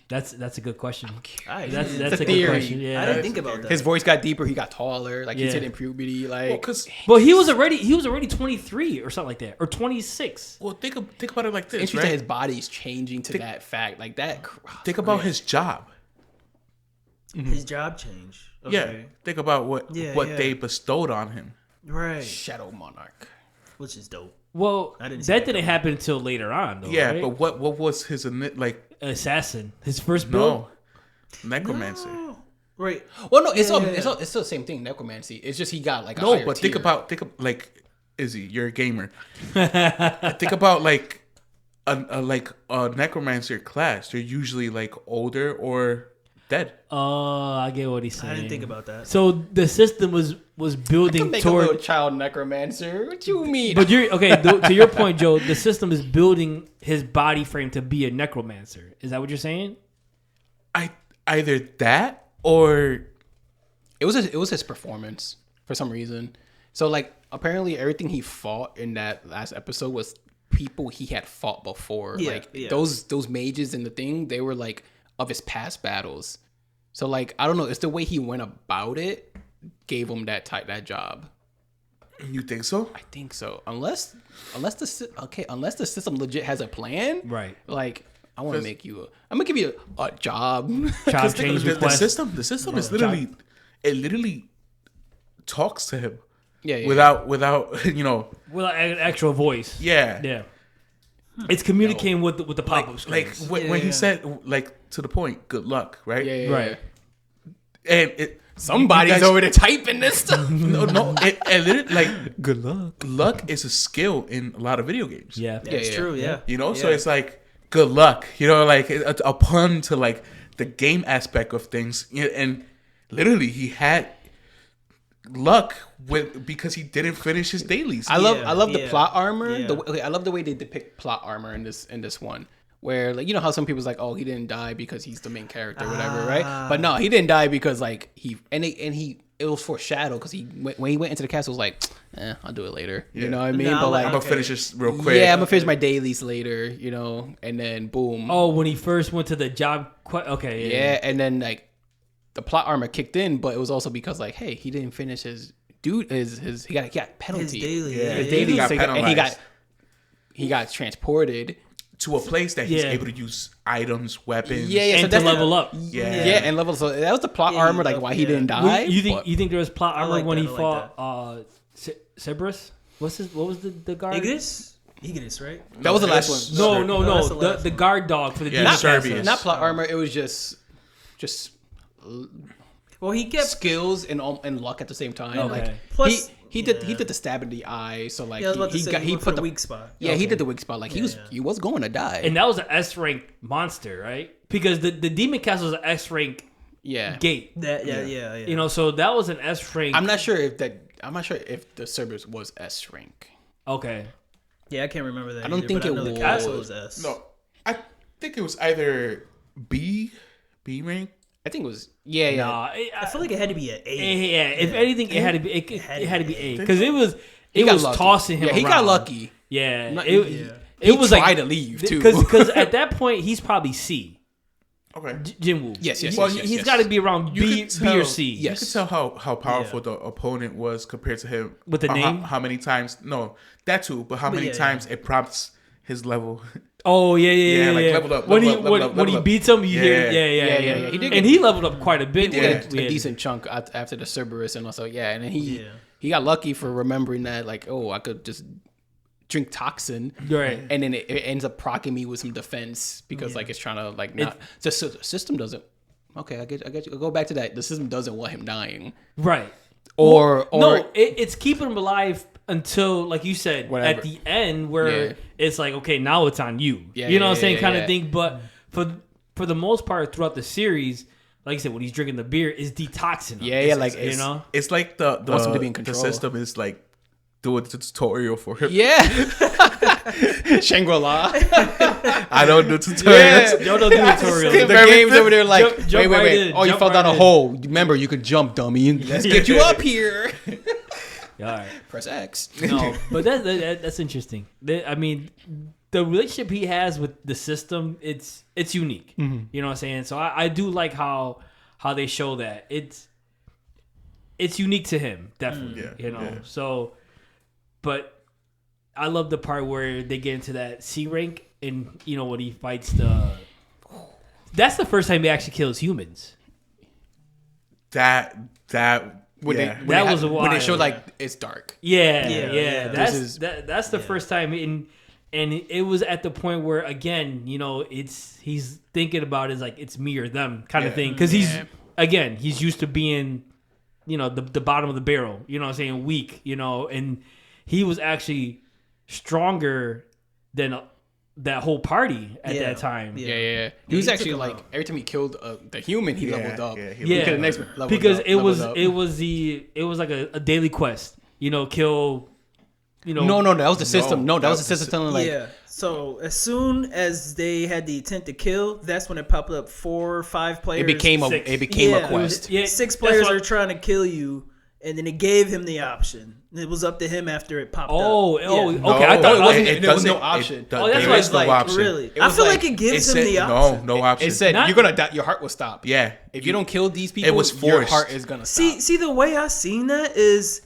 That's a good question. I That's didn't a good theory. question. Yeah. I didn't think about that. His voice got deeper. He got taller. Like he's Yeah. hitting puberty. Like Well, because But he was already 23 or something like that, or 26. think about it like this, interesting right? his body's changing to that fact. Like that. Think about his job. His job changed. Yeah, Okay. think about what Yeah. they bestowed on him. Right. Shadow Monarch. Which is dope. Well, I didn't see that that didn't happen until later on, though. Yeah, right? but what was his like? Assassin, his first build. No, necromancer. Oh, right. Well, no, it's Yeah. it's still the same thing. Necromancy. It's just he got like a No, higher but tier. think of like Izzy, you're a gamer. Think about like a necromancer class. They're usually like older or dead. Oh, I get what he's saying. I didn't think about that. So the system was building Make a little toward. child necromancer. What you mean? But you're okay. To your point, Joe, the system is building his body frame to be a necromancer. Is that what you're saying? Either that or it was his performance for some reason. So like apparently everything he fought in that last episode was people he had fought before. Yeah, like yeah. those mages in the thing, they were like of his past battles. So like I don't know, it's the way he went about it gave him that job. you think so? I think so. Unless the system legit has a plan. Right. Like I want to make you I'm gonna give you a job. Child change The request. system is literally talks to him. Yeah. Without Well, an actual voice. yeah. Yeah. It's communicating with the pop-up screens. When he Yeah. said like to the point, good luck, right? Yeah. Right. And it Somebody's you guys- over there typing this stuff. no, it literally like Good luck. luck is a skill in a lot of video games. Yeah. That's yeah. true, yeah. You know, so Yeah. it's like good luck. You know, like a pun to like the game aspect of things. And literally, he had luck because he didn't finish his dailies. I love the yeah. plot armor. Yeah. I love the way they depict plot armor in this one. Where like you know how some people's like, oh, he didn't die because he's the main character, or whatever, right? But no, he didn't die because like it was foreshadowed because when he went into the castle, it was like, I'll do it later. You know what I mean? Nah, but I'm like, I'm gonna finish this real quick. yeah, I'm gonna finish my dailies later, you know, and then boom. Oh, when he first went to the job. Okay. Yeah, and then like the plot armor kicked in, but it was also because like, hey, he didn't finish his he got penalty. His daily. Yeah. His He daily, got so and penalized. he got transported. To a place that he's Yeah. able to use items, weapons. Yeah, And to that's level up. Yeah. and level. So that was the plot Yeah, armor, like why he yeah. didn't die. You think but- you think there was plot armor like when that, he I like fought Cerberus? What was the guard? Ignis, right? that was the last one. No, that's the last the one. guard dog for the Yeah, Demon Serbius. Castle. Not plot armor. It was just Well, he kept skills and luck at the same time. Okay. Like Plus- he did the stab in the eye. So like Yeah, I was about to say he put put the the weak spot. Yeah, he did the weak spot. Like he was going to die. And that was an S rank monster, right? Because the Demon Castle is an S rank yeah. gate. Yeah. You know, so that was an S rank. I'm not sure if the Cerberus was S rank. Okay. Yeah, I can't remember that. I don't either, think but it know the was. castle was S. No, I think it was either B rank. I think it was yeah. Nah, I feel like it had to be an A. yeah. If anything, it had to be. It had to be A because it was. He It got was lucky. tossing him. Yeah, he got around. lucky. Yeah. Not- It yeah. it was tried like to leave, too. Because at that point he's probably C. Okay. Jin-Woo. Yes. Well, yes, he's yes. got to be around You B could tell, or C. Yes. You could tell how powerful the opponent was compared to him. With the Or name? How many times? No, that too. But how many yeah, times it prompts his level. Oh yeah. Like leveled up. When leveled he up. beats him, you hear Yeah. He did and he leveled up quite a bit. He did a decent chunk after the Cerberus, and also and then he got lucky for remembering that like, oh, I could just drink toxin, right? And then it ends up proccing me with some defense because like it's trying to like not just so the system doesn't. Okay, I get you. I'll go back to that. The system doesn't want him dying, right? Or no, it's keeping him alive until, like you said, whatever. at the end where it's like, okay, now it's on you. Yeah, you know what I'm saying, yeah, kind yeah. of thing. But for the most part throughout the series, like I said, when he's drinking the beer, is detoxing him. Yeah, like you know, It's like the wants him to be in control. system is like doing the tutorial for him. Yeah. Shangri-La. I don't do tutorials. Y'all don't do tutorials. The game's over there like, Jump right wait. in, Oh, you jump fell down right a hole. Remember, you could jump, dummy. Let's get you up here. All right. Press X. No, but that's interesting. I mean, the relationship he has with the system, it's unique. Mm-hmm. You know what I'm saying? So I do like how they show that it's unique to him, definitely. You know, so. But I love the part where they get into that C rank, and you know when he fights that's the first time he actually kills humans. That When wild. they show like it's dark. Yeah. That's That's the first time, and it was at the point where again, you know, he's thinking about is like it's me or them kind of thing, because he's used to being, you know, the bottom of the barrel. You know what I'm saying? Weak. You know, and he was actually stronger than that whole party at that time. Yeah. He was actually like every time he killed the human, he leveled up. Yeah, next level because up, it was like a daily quest. You know, kill. You know, no, that was the system. No, that was the system telling like. So as soon as they had the intent to kill, that's when it popped up 4 or 5 players. It became a quest. 6 players are trying to kill you, and then it gave him the option. It was up to him after it popped up. Okay. No, I thought there was no option. There is no option. Really? I feel like it gives him the option. No option. It said you're gonna die. Your heart will stop. Yeah. If you don't kill these people, It was your forced. heart is gonna stop. See, the way I seen that is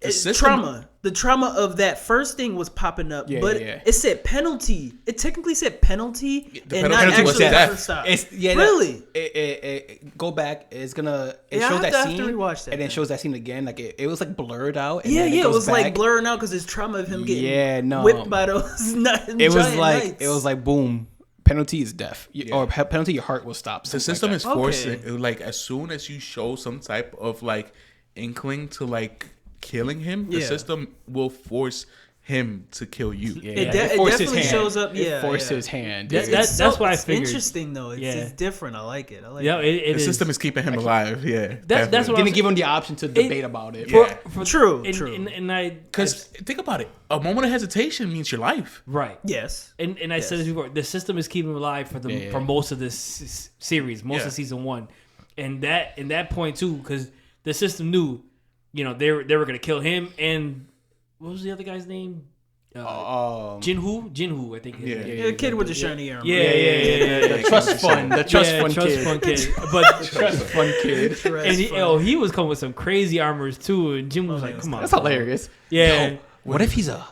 system- trauma. The trauma of that first thing was popping up, but it said penalty. It technically said penalty, and not penalty was actually death. stop. Really? Go back. It's gonna. It shows that I have scene, to rewatch that, and then shows that scene again. Like it was like blurred out. And Yeah, then it goes was back. like blurring out because his trauma of him getting whipped by those It was like boom. Penalty is death, or penalty. Your heart will stop. The system is forcing, like as soon as you show some type of like inkling to like killing him, the system will force him to kill you. It definitely shows up. It forced his hand. That's what I figured. Interesting though. It's different. I like it. The system is keeping him alive. Yeah, that's what didn't give him the option to debate about it. True. Because think about it. A moment of hesitation means your life. Right. Yes. And I said this before. The system is keeping him alive for most of this series, most of season 1, and that point too, because the system knew, you know, they were gonna kill him, and what was the other guy's name? Jin-woo, I think. The kid with the shiny arm. Yeah. The trust fund. The trust fund kid. But trust fund kid. And he was coming with some crazy armors too, and Jin was like, "Come on, that's hilarious." Yeah. Yo, what if he's a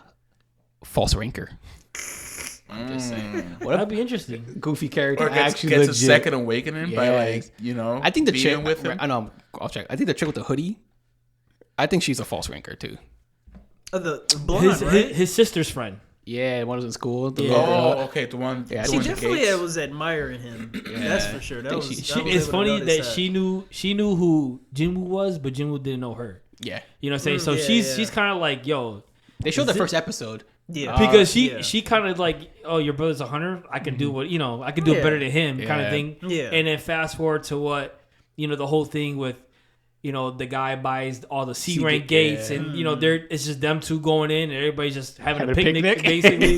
false ranker? I'm just saying. That'd be interesting. Goofy character Or gets a second awakening by like, you know, I think the chick with him. I know. I'll check. I think the chick with the hoodie. I think she's a false ranker too. The blonde, right? His sister's friend. Yeah, one was in school. Okay, the one. Yeah, she definitely was admiring him. That's for sure. It's funny that she knew who Jin-woo was, but Jin-woo didn't know her. Yeah, you know what I'm saying. So she's kind of like, yo. They showed the first episode. Yeah, because she kind of like, oh, your brother's a hunter. I can do what I can do it better than him, kind of thing. Yeah, and then fast forward to what the whole thing with. The guy buys all the C rank gates, and it's just them two going in, and everybody's just having a picnic. Basically.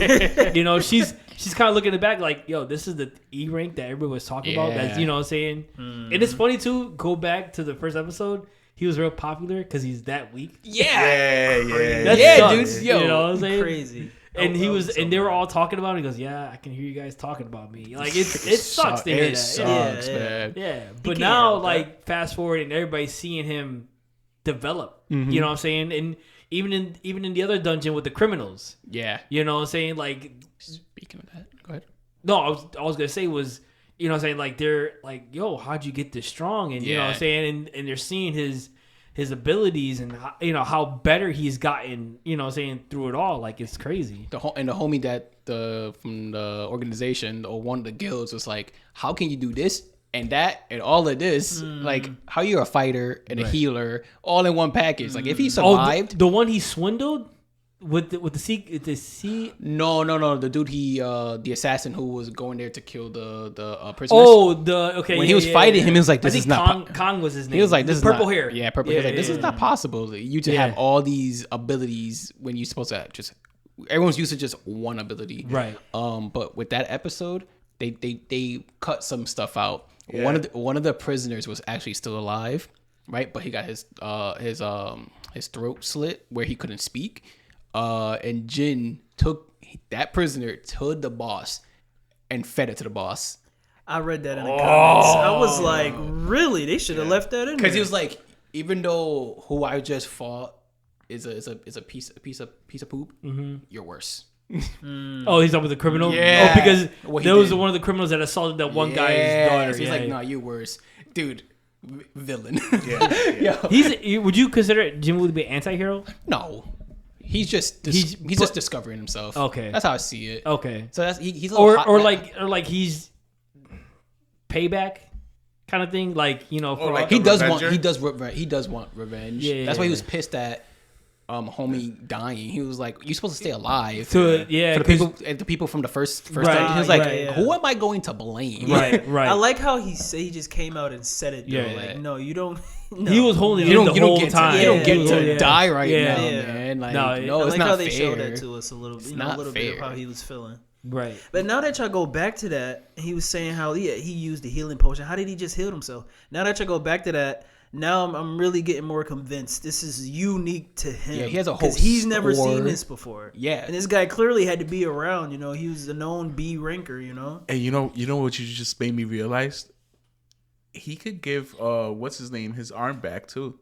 She's kind of looking at the back like, yo, this is the E rank that everybody was talking about. That's what I'm saying. And it's funny too. Go back to the first episode. He was real popular because he's that weak. Yeah, dude. Yo, you know what I'm saying? Crazy. And they were all talking about it. He goes, yeah, I can hear you guys talking about me. Like it sucks to hear that. Sucks, man. Yeah. But now, like, fast forward and everybody's seeing him develop. You know what I'm saying? And even in the other dungeon with the criminals. Yeah. You know what I'm saying? Like, Speaking of that, go ahead. no, I was gonna say was, you know what I'm saying, like they're like, yo, how'd you get this strong? And you know what I'm saying, and they're seeing his abilities and how, you know, how better he's gotten, you know what I'm saying, through it all. Like, it's crazy. The homie that from the organization or one of the guilds was like, how can you do this and that and all of this? Like, how you're a fighter and a healer all in one package? Like, if he survived, the one he swindled with the sea. No, the dude the assassin who was going there to kill the prisoners. Oh, when he was fighting him, he was like, "This is not." Kong was his name. He was like, "This is purple not, hair." Yeah, purple hair. Like, this is not possible. You to have all these abilities when you're supposed to just. Everyone's used to just one ability, right? But with that episode, they cut some stuff out. Yeah. One of the prisoners was actually still alive, right? But he got his throat slit where he couldn't speak. And Jin took that prisoner to the boss and fed it to the boss. I read that in the comments. I was like, really? They should have left that in there. Because he was like, even though who I just fought is a piece of poop, you're worse. Oh, he's up with the criminal. Yeah. Oh, because What he there was did. one of the criminals that assaulted that one guy's daughter. So he's Yeah, like, yeah. no, you're worse, dude. Villain. Yeah. Would you consider Jin-Woo to be an anti-hero? No. He's just He's- just discovering himself. Okay. That's how I see it. Okay. So that's he's a little hot Or now. like he's payback kind of thing. Like, you know, for like he a does revenger? he does want revenge. Yeah, That's why he yeah. was pissed at homie dying. He was like, you're supposed to stay alive. to yeah, For the people from the first Right, time. He was like, right, yeah. who am I going to blame? right. I like how he just came out and said it though. Yeah. Like, no, you don't. No. He was holding You it don't the whole get to, time. you don't get He was to holding it. die right Yeah. now, Yeah. man. Like, No, I no, it's like not how they fair. showed that to us a little, not a little bit of fair. how he was feeling. Right. But now that y'all go back to that, he was saying how he used the healing potion. How did he just heal himself? Now that y'all go back to that, now I'm really getting more convinced this is unique to him. Yeah, he has a whole he's never store. seen this before. Yeah. and this guy clearly had to be around. You know, he was a known B ranker. You know, And you know what you just made me realize? He could give what's his name his arm back too.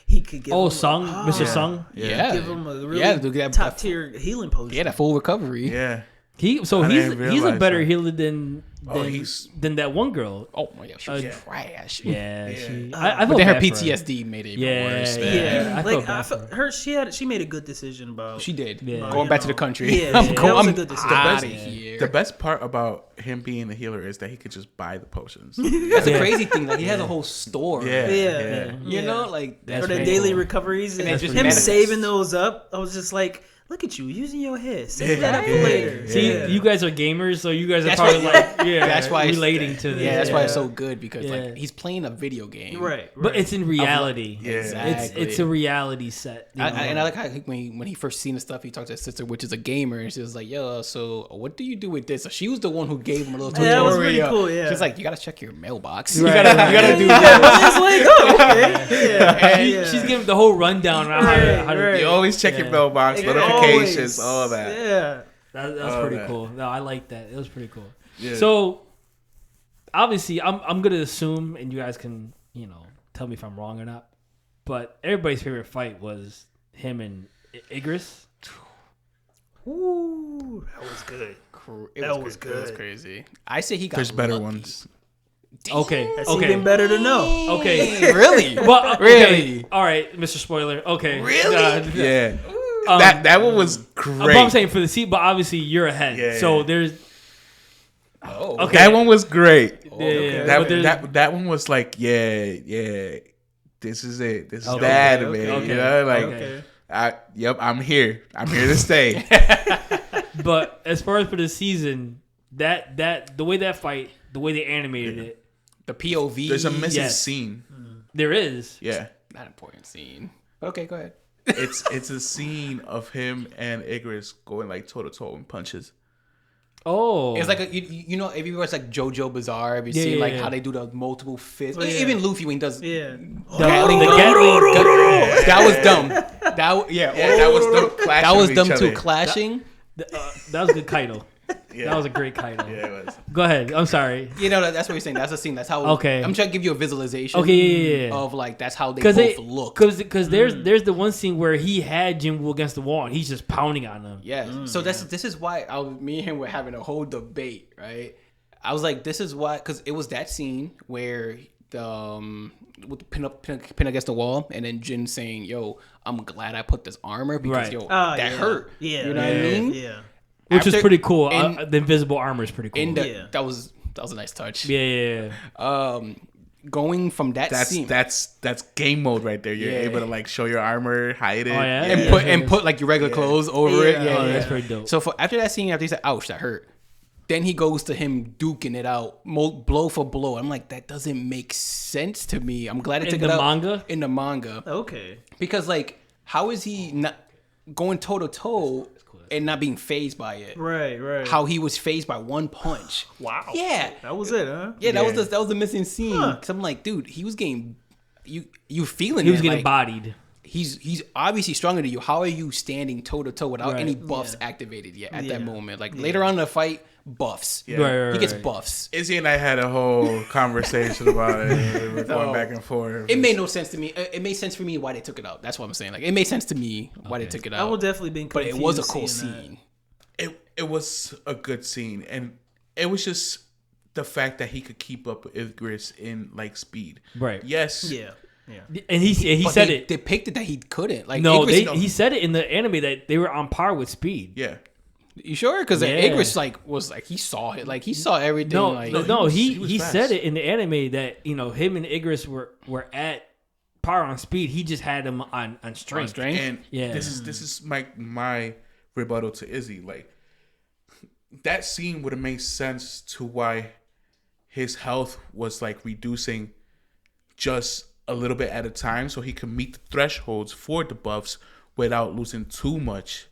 he could give. him Sung, Mr. Yeah. Sung. Yeah. give him a really dude, that- top tier healing potion. Yeah, that full recovery. Yeah. He's I a didn't realize better that. healer than he's- that one girl. Oh my gosh, she was trash. Yeah, she. Uh, I But felt then her bad for PTSD made it even Yeah, worse. yeah. Man. I like felt bad I for felt she made a good decision about. She did. Yeah. Going you back to know. the country. Yeah, I'm that going. was a I'm good decision. out of The here. The best part about him being a healer is that he could just buy the potions. That's Yeah. a crazy thing. Like he has a whole store. Yeah. Yeah. You know, like That's for the pretty daily cool. recoveries and And it just him manifests. saving those up. I was just like, look at you using your head. Save that up for Yeah. later. See, Yeah. you guys are gamers, so you guys are That's probably why- like, yeah, That's why it's- relating to this. Yeah, that's why it's so good because Yeah. like he's playing a video game. right, But it's in reality. Yeah. Exactly. It's a reality set. you know? And I like how when he first seen the stuff, he talked to his sister, which is a gamer, and she was like, "Yo, so what do you do with this?" So she was the one who gave him a little tutorial. Yeah, that was pretty cool, yeah. She's like, "You gotta check your mailbox. Right. You gotta do yeah, that." I was like, oh, okay. Yeah, She- yeah. She's giving the whole rundown on how to Right. You always check your mailbox, notifications, Always. all that. Yeah. That's Oh, pretty man. cool. No, I like that. It was pretty cool. Yeah. So obviously, I'm gonna assume, and you guys can tell me if I'm wrong or not. But everybody's favorite fight was him and Igris. Ooh, that was good. That was It was good. crazy. I say he got. There's better lucky. ones. Okay, That's okay, even better to know. okay. Really? Well, okay. Really? All right, Mr. Spoiler. Okay, Really? Yeah. Um, that one was But great. I'm saying for the seat, but obviously you're ahead. Yeah. So there's Oh. okay. That one was great. Yeah, That, but there's- that one was like, yeah. This is it. This is Okay, the anime. okay, You know, like, okay. I'm here. I'm here to stay. But as far as for the season, that the way that fight, the way they animated it, The POV. There's a missing Yes. scene. there is. Yeah. not important scene. Okay, go ahead. It's a scene of him and Igris going like toe to toe in punches. Oh, It's like you know, if you watch like JoJo Bizarre, have you Yeah, seen yeah, like yeah. how they do the multiple fists? Yeah. Even Luffy when he does Yeah. Gatling, the gun. Gatling. That was dumb. That Yeah, that was them clashing that was with them each two other. clashing. that was good, Kaido. Yeah. That was a great Kaido. Yeah, it was. Go ahead. I'm sorry. You know, that's what you're saying. That's a scene. That's how. Okay. I'm trying to give you a visualization. Okay, yeah. Of like that's how they both look. Because there's the one scene where he had Jin-Woo against the wall and he's just pounding on him. Yeah. So this is why me and him were having a whole debate, right? I was like, this is why, because it was that scene where the with the pin against the wall, and then Jin saying, "Yo, I'm glad I put this armor because that hurt." Yeah, you know what I mean? Yeah. Which is pretty cool. The invisible armor is pretty cool. That was a nice touch. Yeah. Going from that scene, that's game mode right there. You're able to like show your armor, hide it, and put like your regular clothes over it. Yeah, that's pretty dope. So after that scene, after he said, "Ouch, that hurt," then he goes to him duking it out, blow for blow. I'm like, that doesn't make sense to me. I'm glad it took it out in the manga. Okay. Because like, how is he not going toe to toe and not being phased by it? Right. How he was phased by one punch. Wow. Yeah. That was it, huh? Yeah, that was the missing scene. Cause I'm like, dude, he was getting you feeling he was it, getting like, bodied. He's obviously stronger than you. How are you standing toe to toe without any buffs activated yet at that moment? Like later on in the fight, buffs. Yeah. He gets buffs. Izzy and I had a whole conversation about it. We were going back and forth. It made no sense to me. It made sense for me why they took it out. That's what I'm saying. Like it made sense to me why they took it out. I would definitely been confused. But it was a cool scene. It was a good scene, and it was just the fact that he could keep up with Igris in like speed. Right. Yes. Yeah. And he said it depicted that he couldn't. Like he said it in the anime that they were on par with speed. Yeah. You sure? Because Igris was like he saw it. Like he saw everything. He said it in the anime that him and Igris were at par on speed. He just had him on strength. And this is my rebuttal to Izzy. Like that scene would have made sense to why his health was like reducing just a little bit at a time, so he could meet the thresholds for the buffs without losing too much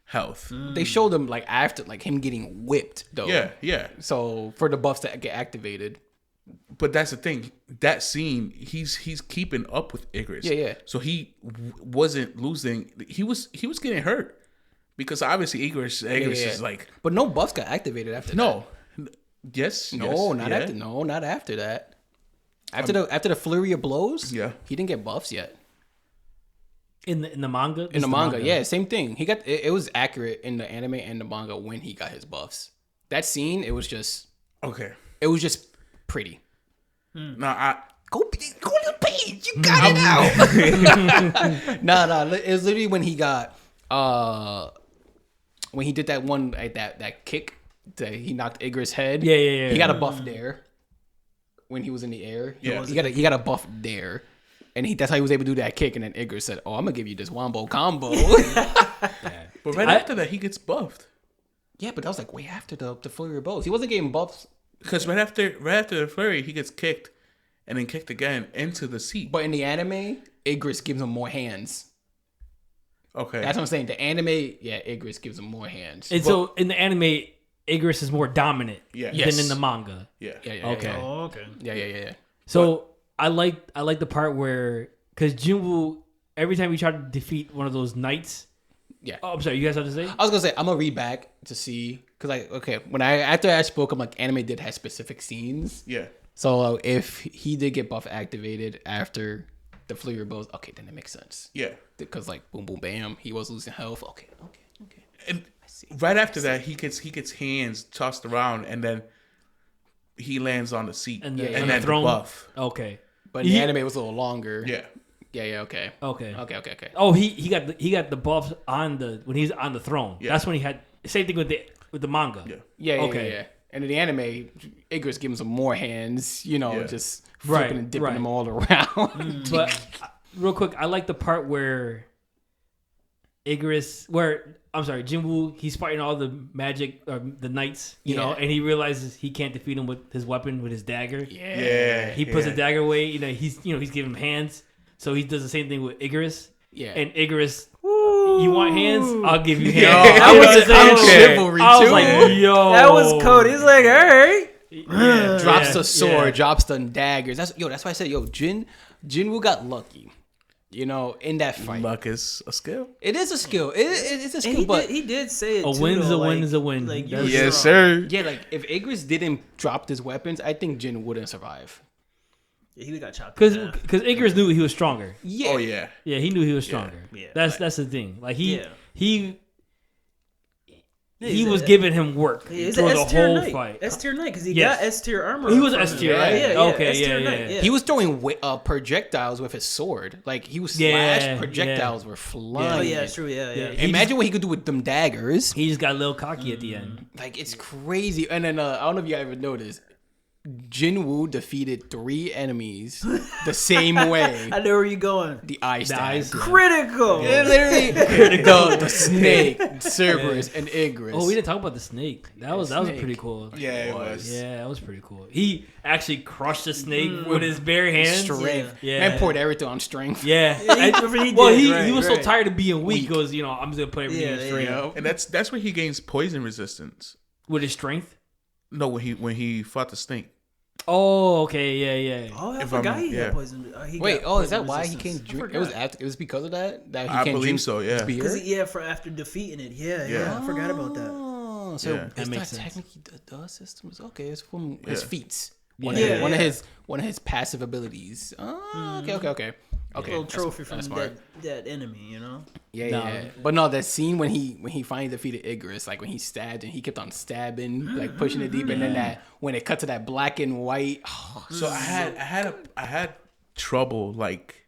health. They showed him like after like him getting whipped though. Yeah. So for the buffs to get activated. But that's the thing. That scene, he's keeping up with Igris. Yeah. So he wasn't losing. He was getting hurt because obviously Igris is like. But no buffs got activated after that. No. Yes. After. No, not after that. After the flurry of blows. Yeah. He didn't get buffs yet. In the manga. In the manga, yeah, same thing. He got it was accurate in the anime and the manga when he got his buffs. That scene, it was just okay. It was just pretty. No, go to the page. You got it out. Nah. It was literally when he got when he did that one like that kick that he knocked Igris' head. Yeah. He got a buff there when he was in the air. Yeah. He got a buff there. And that's how he was able to do that kick. And then Igris said, "Oh, I'm gonna give you this wombo combo." But after that, he gets buffed. Yeah, but that was like way after the flurry of blows. He wasn't getting buffs because right after the flurry, he gets kicked, and then kicked again into the seat. But in the anime, Igris gives him more hands. Okay, that's what I'm saying. The anime, Igris gives him more hands. And so in the anime, Igris is more dominant than in the manga. Yeah. Okay. Oh, okay. Yeah. So I like the part where because Jin-Woo every time he tried to defeat one of those knights. Yeah. Oh, I'm sorry. You guys have to say? I was gonna say I'm gonna read back to see because after I spoke, I'm like anime did have specific scenes. Yeah. So if he did get buff activated after the flurry of blows, okay, then it makes sense. Yeah. Because like boom, boom, bam, he was losing health. Okay. And right after that, he gets hands tossed around, and then he lands on the seat, and then the throne. The buff. Okay. But the anime was a little longer. Yeah. Yeah. Okay. Oh, he got the buffs when he's on the throne. Yeah. That's when he had same thing with the manga. Yeah. And in the anime, Igris gives him more hands. Just flipping and dipping them all around. But real quick, I like the part where Jin-Woo, he's fighting all the magic, the knights, you know, and he realizes he can't defeat him with his weapon, with his dagger. Yeah. He puts the dagger away. He's giving him hands, so he does the same thing with Igris. Yeah. And Igris, you want hands? I'll give you hands. Chivalry I was too. like, yo, that was Cody. He's like, all right. Drops the sword, drops the daggers. That's why I said, Jin-Woo got lucky. You know, in that fight, luck is a skill. it is a skill. It's a And skill, but he did say it A too, win's though, a win is a win. Like, Yes, Yes, strong. sir. yeah, like if Igris didn't drop his weapons, I think Jin wouldn't survive. Yeah, he got chopped. Because in half. Igris knew he was stronger. Yeah. Oh yeah. Yeah, he knew he was stronger. Yeah. That's the thing. Like he Yeah, he he's was a- giving him work Yeah, he's through an the S tier whole knight. fight. S tier knight because he Yes. got S tier armor. He was from S him. tier, right? Yeah, Okay, S-tier yeah, knight, yeah. He was throwing projectiles with his sword. Like he was Yeah, slash projectiles were Oh flying. yeah, true. Yeah, yeah. He Imagine what he could do with them daggers. He just got a little cocky at the end. Like it's crazy. And then I don't know if you ever noticed, Jin-woo defeated 3 enemies the same way. I know where you're going. The eye stab. eyes, yeah. Critical. Yeah, literally the snake, Cerberus, and Igris. Oh, we didn't talk about the snake. That was snake. pretty cool. Yeah, it was. Yeah, that was pretty cool. He actually crushed the snake with his bare hands. strength. Yeah. Man poured everything on strength. Yeah. he Well, did, he right, was so right. tired of being weak. He goes, I'm just gonna put everything in Yeah, strength yeah. And that's where he gains poison resistance. with his strength. No, when he fought the snake. Oh, okay, yeah. Oh, I If forgot I'm- he yeah. got poison. Wait, is that why he came? can't drink? It was after. It was because of that he I can't believe drink so, yeah. beer. Because for after defeating it, yeah. I forgot about that. Oh, so Yeah. it's That makes not sense. technically the systems. Okay, it's from his Yeah. feats. Yeah. One of his passive abilities. Oh, okay. Little trophy from that's smart. that enemy, you know. Yeah, No. yeah. But no, that scene when he finally defeated Igris, like when he stabbed and he kept on stabbing, like pushing it deep, and then that when it cut to that black and white. Oh, So I had trouble, like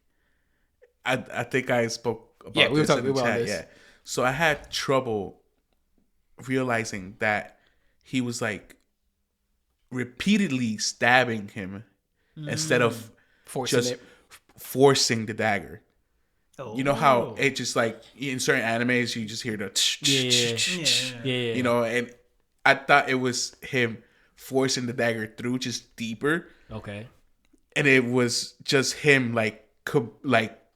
I think I spoke about Yeah, we were this talking in the about chat. this. Yeah. So I had trouble realizing that he was like repeatedly stabbing him instead of forcing just it. forcing the dagger. Oh. You know how it just like in certain animes you just hear the Yeah. you know, and I thought it was him forcing the dagger through just deeper, Okay. and it was just him like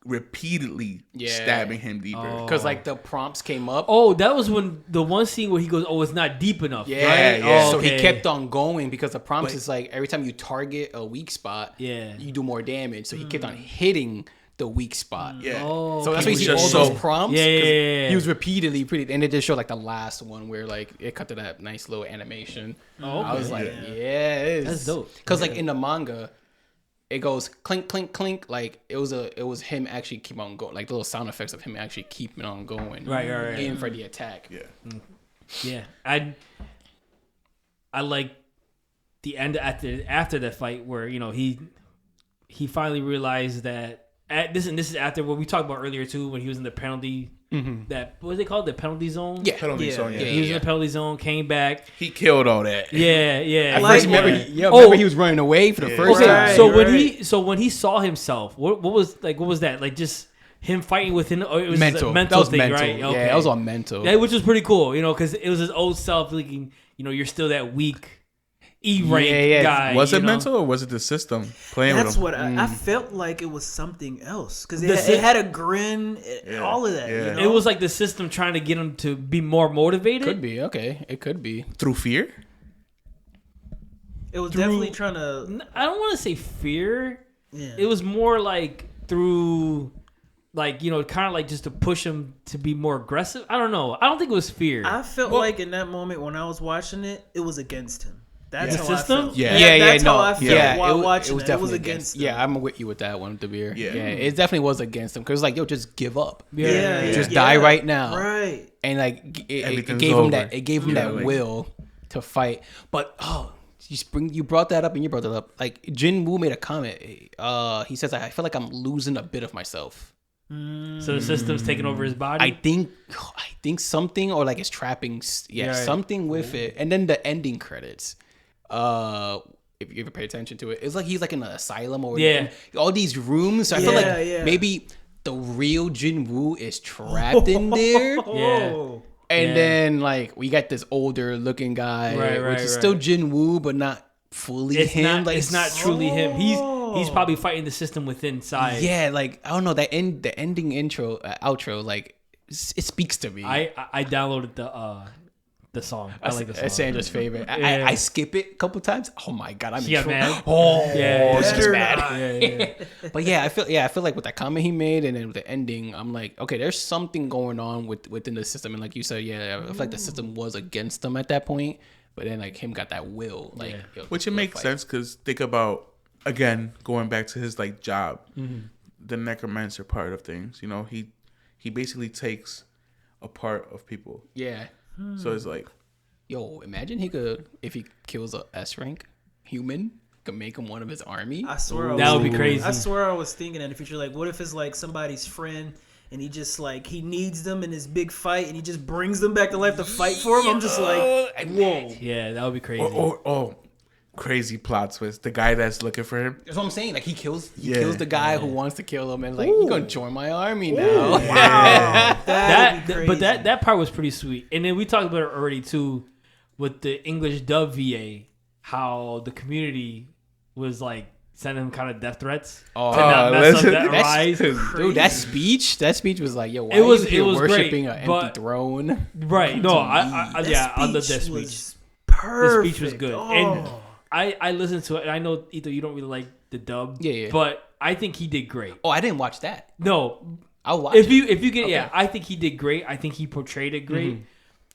repeatedly Yeah. stabbing him deeper. Because like the prompts came up. Oh, that was when the one scene where he goes, "Oh, it's not deep enough." Yeah, right? yeah. Oh, So he okay. kept on going because the prompts But- is like every time you target a weak spot, Yeah. you do more damage. So he kept on hitting the weak spot. Yeah. Oh, So that's He why you was see all just those so- prompts. Yeah, 'cause yeah. He was repeatedly pretty, and it just showed like the last one where like it cut to that nice little animation. Oh, I was okay. like, yeah, it is. That's dope. Because like in the manga, it goes clink, clink, clink. Like it was him actually keep on going, like the little sound effects of him actually keeping on going, Right. in for the attack. Yeah. Yeah, I like the end after that fight where he finally realized that this is after what we talked about earlier too, when he was in the penalty that what was it called, the penalty zone. Yeah. Penalty Yeah. zone, yeah. He was in the penalty zone, came back. He killed all that. Yeah. At Like- first, remember, Yeah. remember he was running away for the first Okay, time. so Right. when he saw himself, what was that? Like just him fighting within, or it was mental. a mental That was thing, mental. right? Yeah, Okay. that was all mental. Yeah, which was pretty cool, because it was his old self thinking, you're still that weak E-rank Yeah. guy. Was it you know? mental or was it the system playing That's with him? what I felt like. It was something else because The it had a grin, all of that. Yeah. You know? It was like the system trying to get him to be more motivated. Could be okay. It could be. Through fear? It was definitely trying to. I don't want to say fear. Yeah. It was more like through, like, kind of like just to push him to be more aggressive. I don't know. I don't think it was fear. I felt like in that moment when I was watching it, it was against him. That's The how system? I felt. Yeah. That's how I felt Yeah. while watching it was it. It definitely was against him. Yeah, I'm with you with that one, Dabir. Yeah. It definitely was against him because like, yo, just give up. Yeah. Just die right now. Right. And like it Everything's gave him over. that. It gave him that like- will to fight. But you brought that up and you brought that up. Like Jin-woo made a comment. He says, I feel like I'm losing a bit of myself. So the system's taking over his body. I think something, or like it's trapping. Yeah, Right. something with it. And then the ending credits. If you ever pay attention to it, it's like he's like in an asylum or Yeah. in all these rooms. So I feel like Yeah. maybe the real Jin-woo is trapped in there. Oh. And Yeah. then like we got this older looking guy, Right, which is right. still Jin-woo, but not fully it's him. not. Like It's not truly him. He's probably fighting the system within inside. Yeah, like I don't know the ending intro outro, like it speaks to me. I downloaded the song. I like the song. That's Sandra's favorite. Yeah. I skip it a couple times. Oh my god, I'm She got mad? Oh, Yeah, she's yeah. mad. Yeah. But yeah, I feel like with that comment he made and then with the ending, I'm like, okay, there's something going on within the system. And like you said, yeah, I feel like the system was against him at that point. But then like him got that will, like Which it makes sense because think about, again, going back to his like job, the necromancer part of things. You know, he basically takes a part of people. Yeah. So it's like, Yo, imagine he could, if he kills a S rank human, could make him one of his army. I swear, That would be crazy. I swear, I was thinking in the future, like, what if it's like somebody's friend and he just like he needs them in this big fight and he just brings them back to life to fight for him? I'm just like, whoa. Yeah, that would be crazy. oh, crazy plot twist. The guy that's looking for him. That's what I'm saying. Like he kills Yeah. the guy who wants to kill him, and like you're gonna join my army now. Wow. But that part was pretty sweet. And then we talked about it already too, with the English dub VA, how the community was like sending him kind of death threats to not mess up that rise. Dude, that speech was like, yo, why It was- are you here it was worshiping great, an but- empty throne? Right? No, I love that speech. Was The perfect. speech was good, Oh. and I listened to it. And I know Ethan, you don't really like the dub, Yeah. but I think he did great. Oh, I didn't watch that. No, I'll watch if it. you get Okay. yeah, I think he did great. I think he portrayed it great.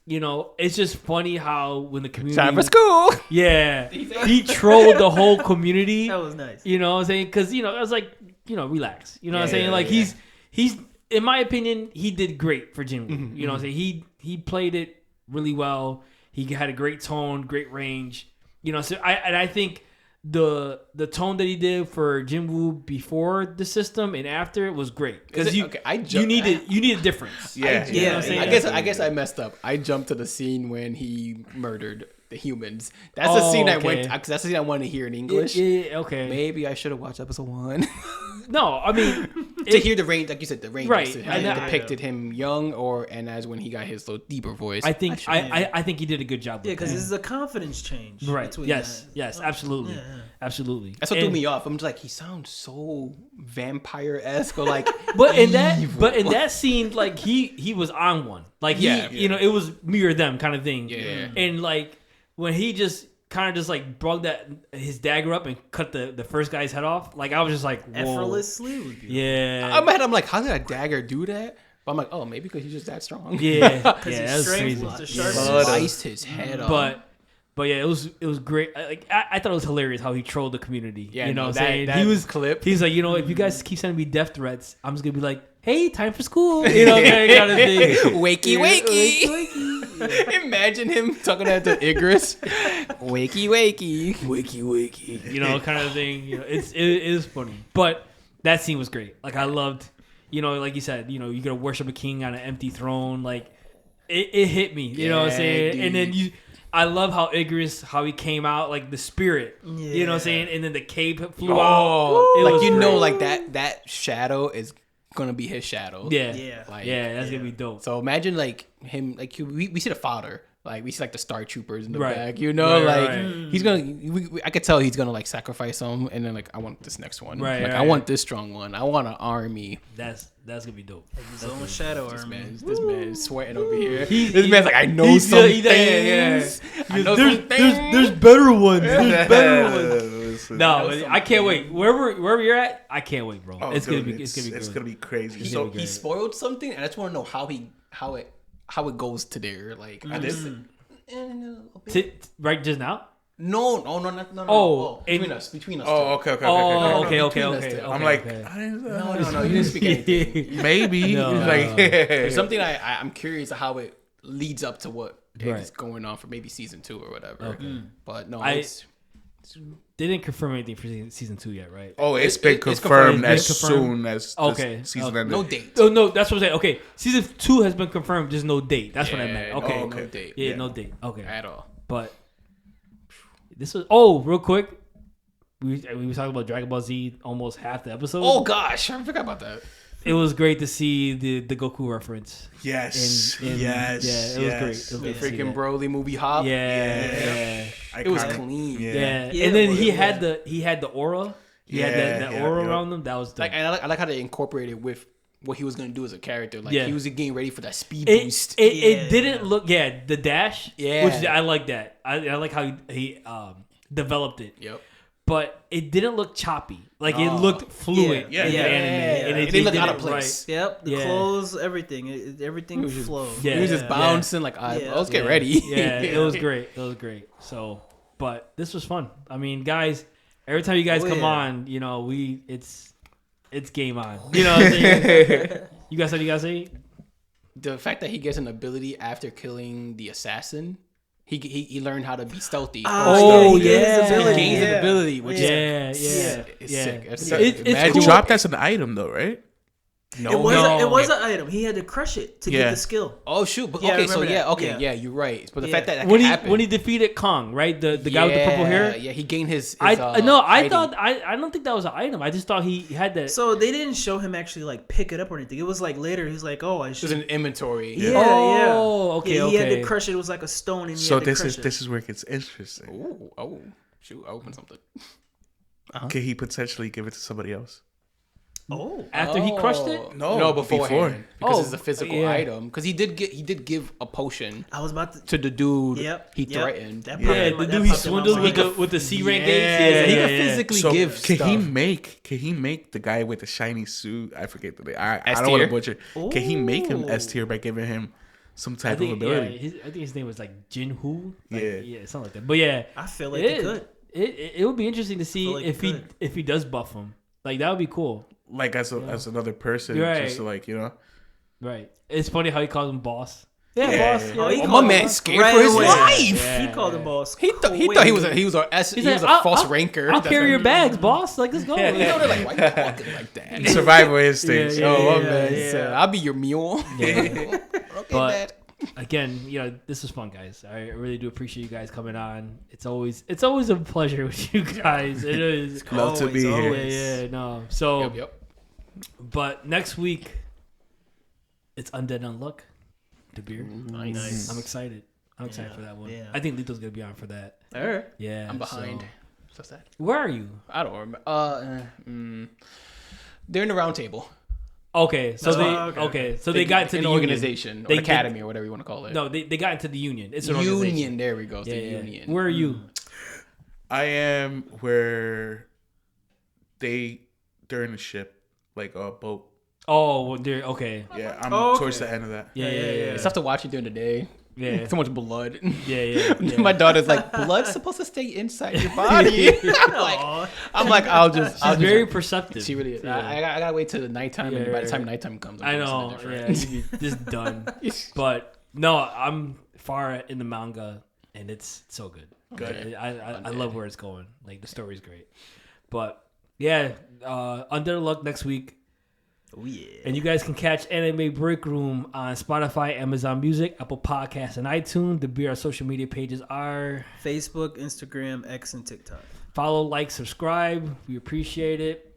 You know, it's just funny how when the community Time for school. yeah, he trolled the whole community. That was nice. You know what I'm saying? Because, you know, I was like, you know, relax. You know what I'm saying? Like, he's, in my opinion, he did great for Jin-woo. You know what I'm saying? He played it really well. He had a great tone, great range. You know, so I think the tone that he did for Jin-woo before the system and after was great. Because you need a difference. Yeah. You know what I'm saying? I guess I messed up. I jumped to the scene when he murdered the humans. That's the scene I went. Because that's the scene I wanted to hear in English. Yeah, okay. Maybe I should have watched episode 1 No, I mean, to hear the range, like you said, the range. Right. How And they I- depicted him young, and as when he got his little deeper voice. I think I think he did a good job. Yeah, With because that. this is a confidence change. Right. Between Yes. that. Yes. Absolutely. Yeah. Absolutely. That's what threw me off. I'm just like, he sounds so vampire-esque, or like. But in that scene, like he was on one. Like you know, it was me or them kind of thing. Yeah. And like when he just kind of just like brought his dagger up and cut the first guy's head off. Like I was just like, whoa. Effortlessly. Would be Yeah. I'm like, how did a dagger do that? But I'm like, oh, maybe because he's just that strong. Yeah. Because Yeah. his That was strength crazy. was the Yeah. sharpest. Sliced his head off. But yeah, it was great. I thought it was hilarious how he trolled the community. Yeah, you know, no, what I'm saying that he was clip. He's like, you know, if you guys keep sending me death threats, I'm just gonna be like, hey, time for school. You know, that kind of thing. Wakey, wakey. Imagine him talking that to Igris. Wakey, wakey. Wakey, wakey. You know, kind of thing. You know, it is funny. But that scene was great. Like I loved, you know, like you said, you know, you gotta worship a king on an empty throne. Like it hit me. You know what I'm saying? dude. And then I love how Igris, how he came out, like the spirit. You know what I'm saying? And then the cape flew out. It Like was you know, great. like that shadow is gonna be his shadow. Yeah. Yeah. Like, Yeah, that's gonna be dope. So imagine like him, like we see the father, like we see like the Star Troopers in the Right. back, you know, Right, like right. he's gonna. I could tell he's gonna like sacrifice him, and then like I want this next one, Right, like right. I want this strong one. I want an army. That's gonna be dope. His own shadow This army. man is sweating over here. He- This he- man's like, I know he's- some yeah, things. I know some things. There's better ones. There's better ones. Listen, No, I can't wait. Wherever you're at, I can't wait, bro. oh, it's gonna dude, be good. it's gonna be crazy. It's So gonna be He great. spoiled something, and I just want to know how it goes to there. Like this. Right just now. No. Oh, and- between us. oh, okay. Oh, okay. okay. I'm like, okay. I didn't, No, you didn't speak anything. maybe. No. Like, There's something I'm curious how it leads up to what Right. is going on for maybe season 2 or whatever. Okay. But no, They didn't confirm anything for season 2 yet, right? oh, it's been it's confirmed confirmed. as It's been confirmed. soon as Okay. the season Okay. ended. no date. Oh no, that's what I'm saying. Okay, season 2 has been confirmed, just no date. That's what I meant. Yeah, Okay, oh, okay. No date. Yeah, Yeah. no date. Okay, At all. but this was real quick. We were talking about Dragon Ball Z almost half the episode. Oh gosh, I forgot about that. It was great to see the Goku reference. Yes. And- yes. yeah, it was great. It was The great to see freaking that. Broly movie hop. Yeah. It was Iconic. clean. Yeah. Yeah. Yeah, And then it was, he had the aura. He had that Yeah, aura yeah. around him. That was dope. Like, and I like how they incorporated with what he was gonna do as a character. Like Yeah. he was getting ready for that speed It, boost. it didn't look the dash. Yeah. Which I like that. I like how he developed it. Yep. But it didn't look choppy. Like it looked fluid Yeah. in Yeah. the anime. And It they didn't look did out it of place. Yep, the Yeah. clothes, everything, everything was just- flowed. Yeah. He was just bouncing like, let's get ready. Yeah, it was great. It was great. So, but this was fun. I mean, guys, every time you guys come on, you know, it's game on. You know what I'm saying? You guys said you guys say? The fact that he gets an ability after killing the assassin, he learned how to be stealthy. Oh, he gained his yeah. He ability. gains an Yeah. ability, which Yeah, is yeah. it's yeah. sick. It's It's sick. cool. It dropped as an item though, right? No, It was an item. He had to crush it to Yeah. get the skill. Oh shoot! But Yeah, I okay, so remember yeah, that. okay, Yeah. yeah, you're right. But the Yeah. fact that When can he happen, when he defeated Kong, right? The guy with the purple hair. yeah, he gained his. I hiding. thought I don't think that was an item. I just thought he had that. So they didn't show him actually like pick it up or anything. It was like later. He's like, "Oh, I it was should." an inventory. Yeah, Oh, okay, yeah. He had to okay. crush it. It was like a stone, and he So had to crush this is where it gets interesting. Ooh, oh, shoot! I opened something. Could he potentially give it to somebody else? Oh, After he crushed it. No, beforehand. Because Oh, it's a physical yeah. item. Because he did give a potion I was about to. to the dude Yep. he yep. threatened. That Yeah, popped in the my- that dude he popped in my swindled mind. with the C rank Yeah, gates. he can physically So give can stuff. he make the guy with the shiny suit? I forget the name. I S don't want to tier? butcher. Can he make him Ooh. S tier by giving him some I type of think, ability? I think his name was like Jin-woo. Like, Yeah. yeah, something like that. But yeah, I feel like it it is. could. It would be interesting to see feel like if it he could. if he does buff him. Like that would be cool. Like as another person, Right. just to like Right. It's funny how he calls him boss. Yeah, Yeah. boss. Oh, he yeah. Oh, called my him man boss scared right for his away. life. Yeah. He called him boss. He thought he quick. was a He's like, false ranker. I'll That's carry what- your bags, boss. Like, let's go. You know, they're like, why you talking like that? survival instincts. Yeah, Oh, my yeah, man yeah. said, I'll be your mule. okay, But- Dad. Again, you know, this was fun, guys. I really do appreciate you guys coming on. It's always a pleasure with you guys. It is. Love to be here. Yeah, no. So, Yep. but next week, it's Undead Unluck, Dabir. Nice. I'm excited. I'm excited for that one. yeah. I think Lito's gonna be on for that. All right. Yeah, I'm behind. so- So sad. Where are you? I don't remember. They're in the round table. Okay, so okay. so they got to an the organization, They- or an academy, or whatever you want to call it. No, they got into the union. It's an organization. union. There we go. It's Yeah, the yeah. union. Where are you? I am where they're in a ship, like a boat. Oh, well, they're okay. Yeah, I'm Oh, okay. towards the end of that. Yeah, yeah, yeah. It's tough to watch it during the day. Yeah. So much blood. Yeah. My daughter's like, blood's supposed to stay inside your body. I'm like, I'll just. She's very perceptive. She really is. Yeah. I gotta wait till the nighttime, and Yeah, by the time right. nighttime comes, I I'm know. Yeah, you be just done. But no, I'm far in the manga, and it's so good. Good. I love where it's going. Like the story's great. But yeah, Under the Luck next week. Oh yeah. And you guys can catch Anime Break Room on Spotify, Amazon Music, Apple Podcasts, and iTunes. Our social media pages are Facebook, Instagram, X, and TikTok. follow, like, subscribe. We appreciate it.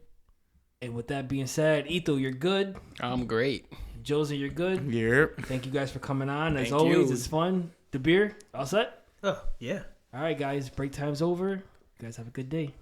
And with that being said, Ito, you're good. I'm great. Josie, you're good. Yep. Thank you guys for coming on. As Thank always, you. it's fun. Dabir, all set? Oh yeah. All right, guys. Break time's over. You guys have a good day.